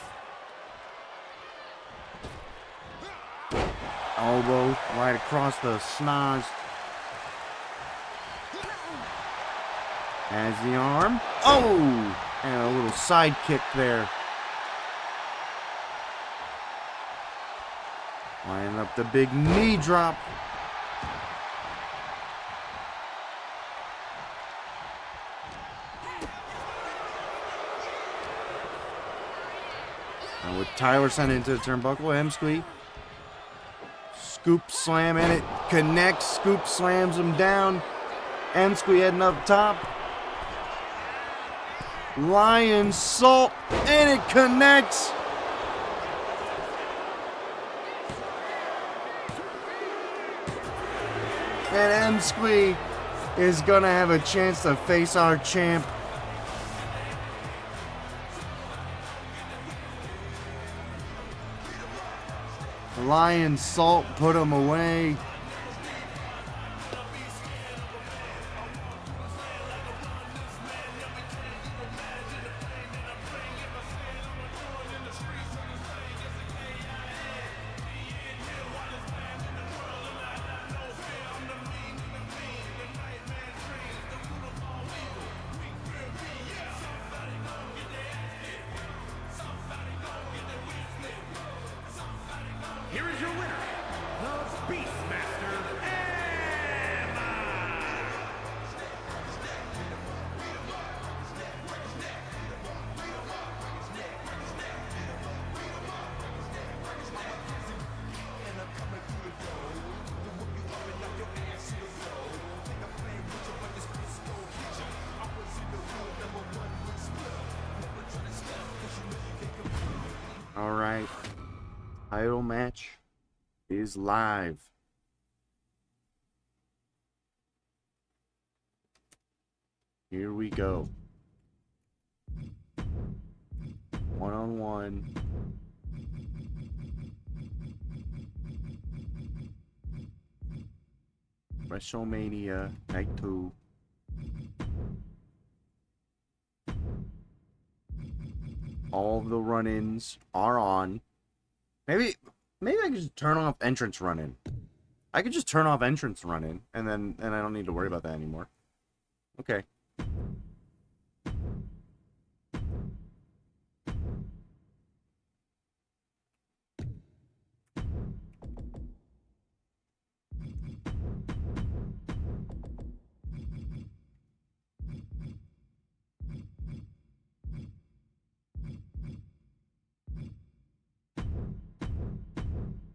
A: Elbow right across the schnoz. Has the arm. Oh! And a little side kick there. Lining up the big knee drop. And with Tyler sent into the turnbuckle, M-Squee. Scoop slam, and it connects. Scoop slams him down. M-Squee heading up top. Lion salt, and it connects. And M-Squee is gonna have a chance to face our champ. Lion salt put him away.
D: Here is your winner, the Beastmaster, Emma!
A: All right. Title match is live. Here we go. 1-on-1. WrestleMania Night 2. All of the run-ins are on. Maybe I could just turn off entrance run-in. I could just turn off entrance run-in, and I don't need to worry about that anymore. Okay.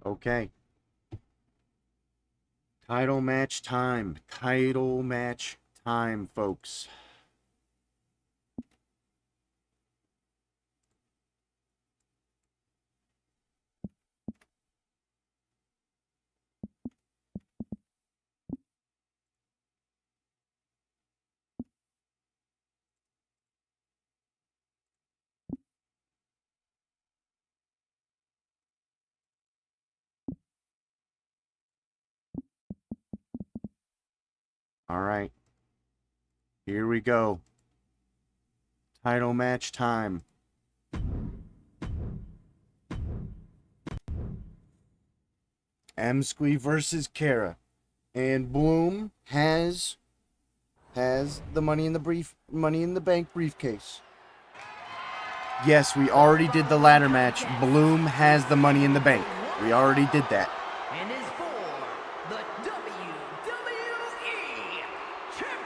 A: Okay. Title match time. Title match time, folks. All right. Here we go. Title match time. M-Squee versus Kara. And Bloom has the Money in the Bank briefcase. Yes, we already did the ladder match. Bloom has the Money in the Bank. We already did that.
C: And is for the WWE Championship.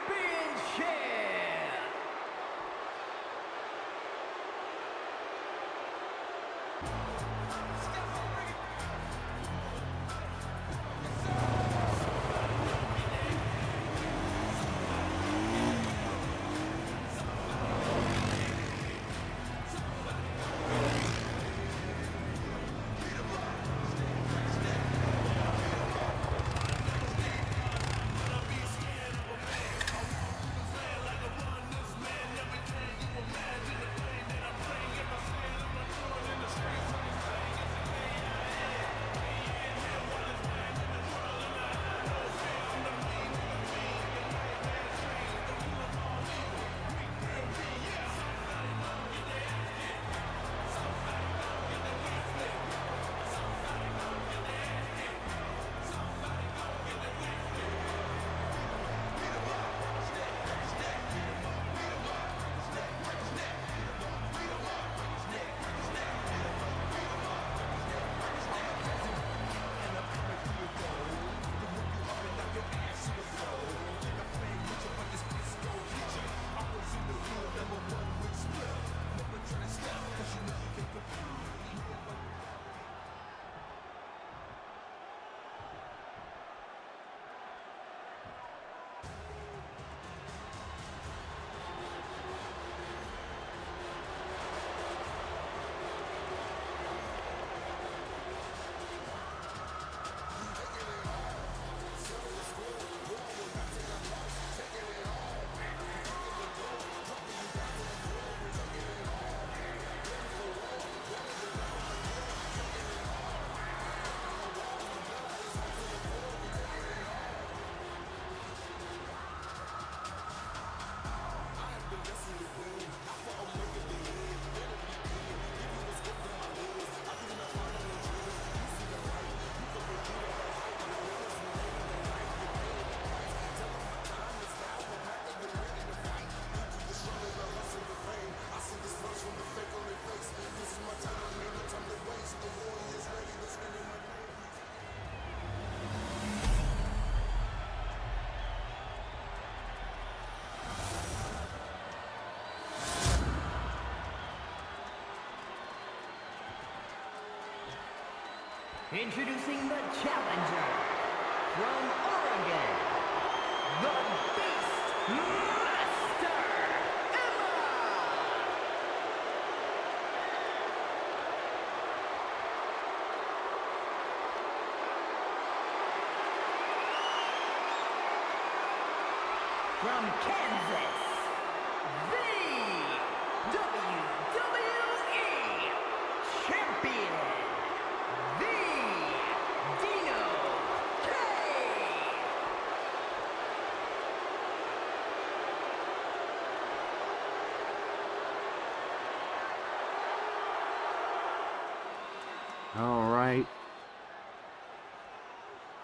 C: Introducing the challenger from Oregon, the Beast Master, Emma! From Kansas, the WWE Champion,
A: All right.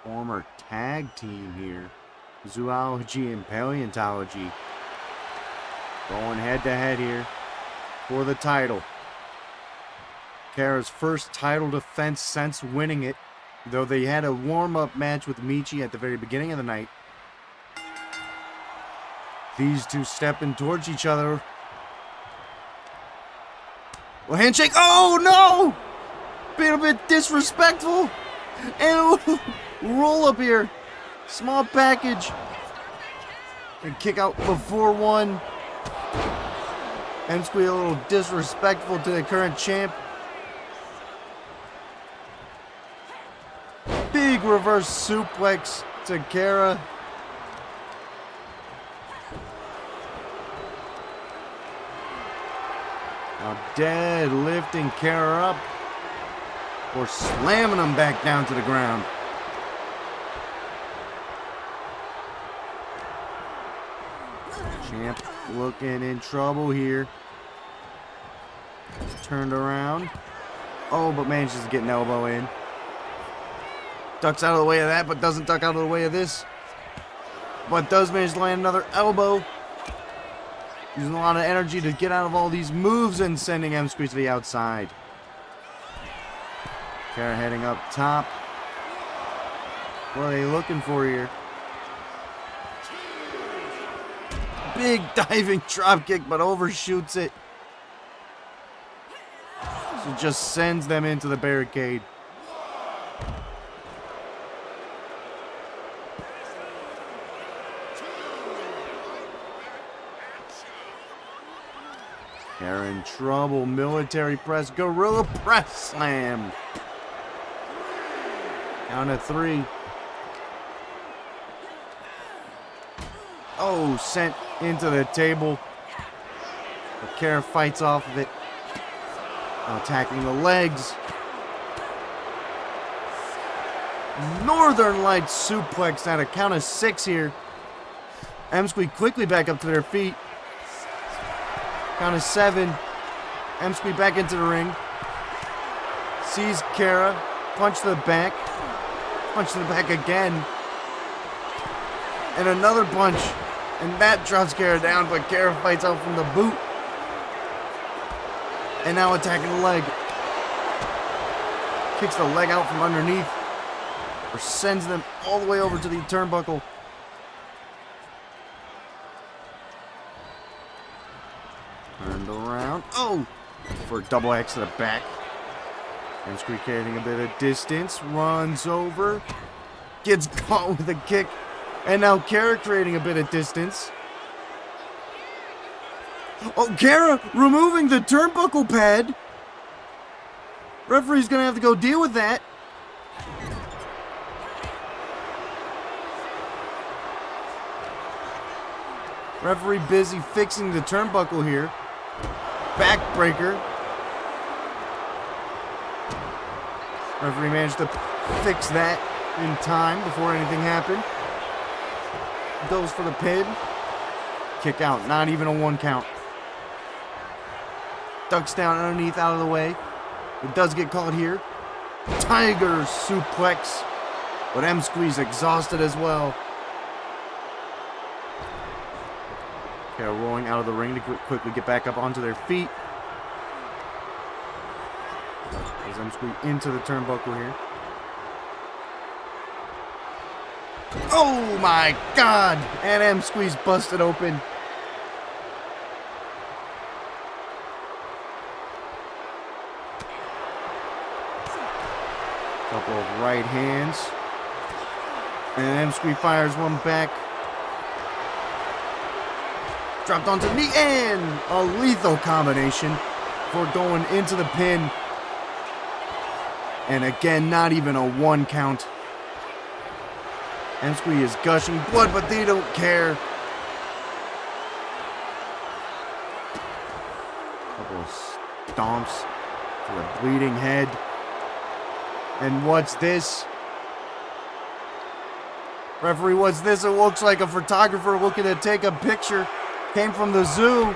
A: Former tag team here. Zoology and Paleontology. Going head to head here for the title. Kara's first title defense since winning it, though they had a warm-up match with Michi at the very beginning of the night. These two stepping towards each other. Well, handshake. Oh, no! Been a bit disrespectful. And roll up here. Small package. And kick out before one. M-Squee a little disrespectful to the current champ. Big reverse suplex to Kara. Now dead lifting Kara up. Or slamming him back down to the ground. Champ looking in trouble here. Turned around. Oh, but manages to get an elbow in. Ducks out of the way of that, but doesn't duck out of the way of this. But does manage to land another elbow. Using a lot of energy to get out of all these moves and sending M-Squeeze to the outside. Kara heading up top. What are they looking for here? Big diving drop kick, but overshoots it. So just sends them into the barricade. They're in trouble. Military press. Gorilla press slam. Count of 3. Oh, sent into the table. But Kara fights off of it. Attacking the legs. Northern Lights suplex at a count of 6 here. M-Squeeze quickly back up to their feet. Count of 7. M-Squeeze back into the ring. Sees Kara. Punch to the back. Punch to the back again. And another punch. And that drops Kara down, but Kara fights out from the boot. And now attacking the leg. Kicks the leg out from underneath. Or sends them all the way over to the turnbuckle. Turned around. Oh! For a double X to the back. M-Squeeze carrying a bit of distance. Runs over. Gets caught with a kick. And now Kara creating a bit of distance. Oh, Kara removing the turnbuckle pad. Referee's going to have to go deal with that. Referee busy fixing the turnbuckle here. Backbreaker. Referee managed to fix that in time before anything happened. Goes for the pin. Kick out. Not even a 1 count. Ducks down underneath, out of the way. It does get caught here. Tiger suplex. But M-Squeeze exhausted as well. Okay, rolling out of the ring to quickly get back up onto their feet. As M-Squeeze into the turnbuckle here. Oh my God! And M-Squeeze busted open. Couple of right hands. And M-Squeeze fires one back. Dropped onto the knee and a lethal combination for going into the pin. And again, not even a 1 count. M-Squeeze is gushing blood, but they don't care. Couple of stomps to the bleeding head. And what's this? Referee, what's this? It looks like a photographer looking to take a picture. Came from the zoo.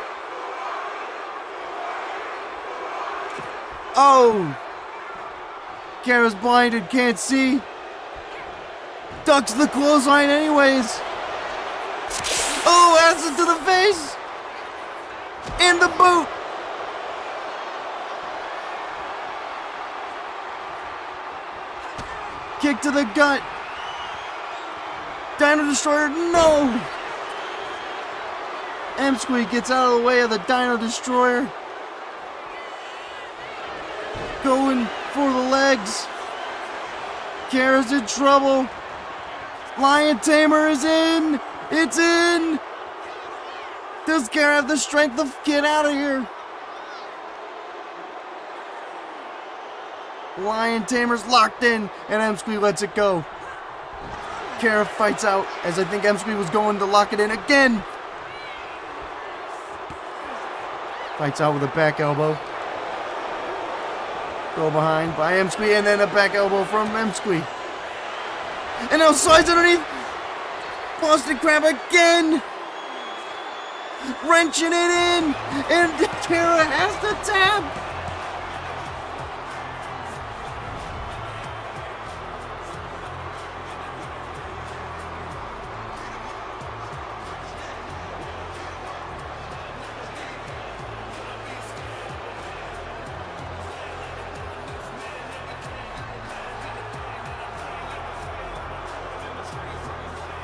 A: Oh! Kara's blinded, can't see. Ducks the clothesline anyways. Oh, acid to the face. And the boot. Kick to the gut. Dino Destroyer, no. M-Squeeze gets out of the way of the Dino Destroyer. Going for the legs. Kara's in trouble. Lion Tamer is in. It's in. Does Kara have the strength to get out of here? Lion Tamer's locked in, and M-Squeeze lets it go. Kara fights out, as I think M-Squeeze was going to lock it in again. Fights out with a back elbow. Go behind by M-Squeeze, and then a back elbow from M-Squeeze. And now slides underneath. Boston Crab again. wrenching it in, and Kara has the tap.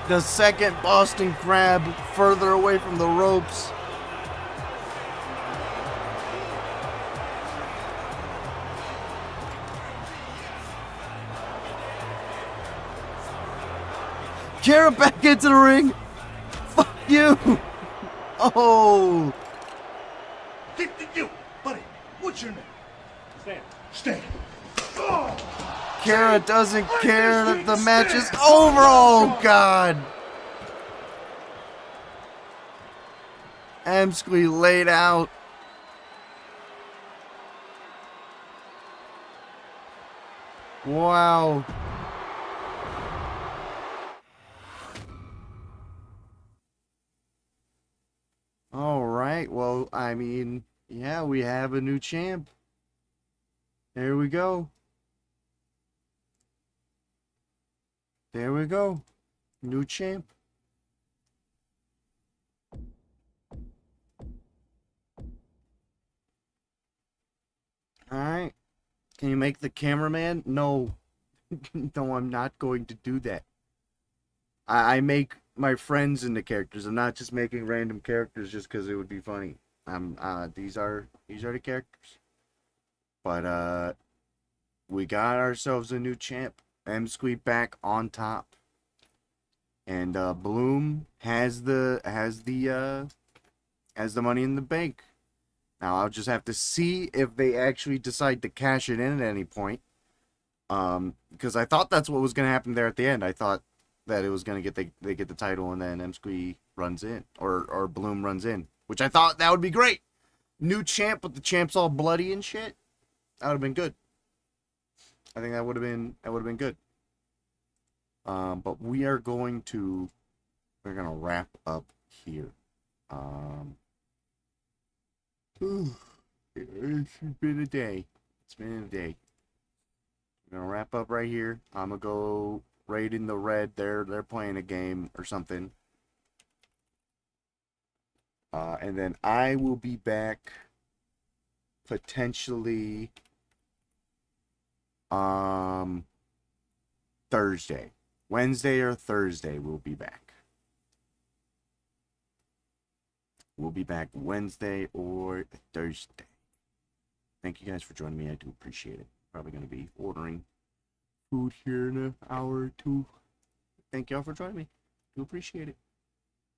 A: The second Boston Crab further away from the ropes. Kara back into the ring. Fuck you. Oh.
B: You, buddy, what's your name? Stan. Stan. Oh!
A: Kara doesn't care that the match is over. Oh, God. Emsky laid out. Wow. All right. Well, I mean, yeah, we have a new champ. There we go. There we go. New champ. Alright. Can you make the cameraman? No. No, I'm not going to do that. I make my friends into characters. I'm not just making random characters just because it would be funny. These are the characters. But we got ourselves a new champ. M-Squeak back on top. And Bloom has the money in the bank. Now I'll just have to see if they actually decide to cash it in at any point. Because I thought that's what was gonna happen there at the end. I thought that it was gonna get they get the title and then M-Squeak runs in or Bloom runs in, which I thought that would be great. New champ, but the champ's all bloody and shit. That would have been good. I think that would have been good. But we're gonna wrap up here. It's been a day. It's been a day. We're gonna wrap up right here. I'm gonna go right in the red. They're playing a game or something. And then I will be back potentially Thursday. Wednesday or Thursday we'll be back. We'll be back Wednesday or Thursday. Thank you guys for joining me. I do appreciate it. Probably going to be ordering food here in an hour or two. Thank y'all for joining me. Do appreciate it.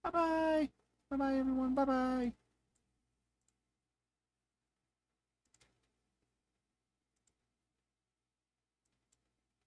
A: Bye-bye. Bye-bye, everyone. Bye-bye.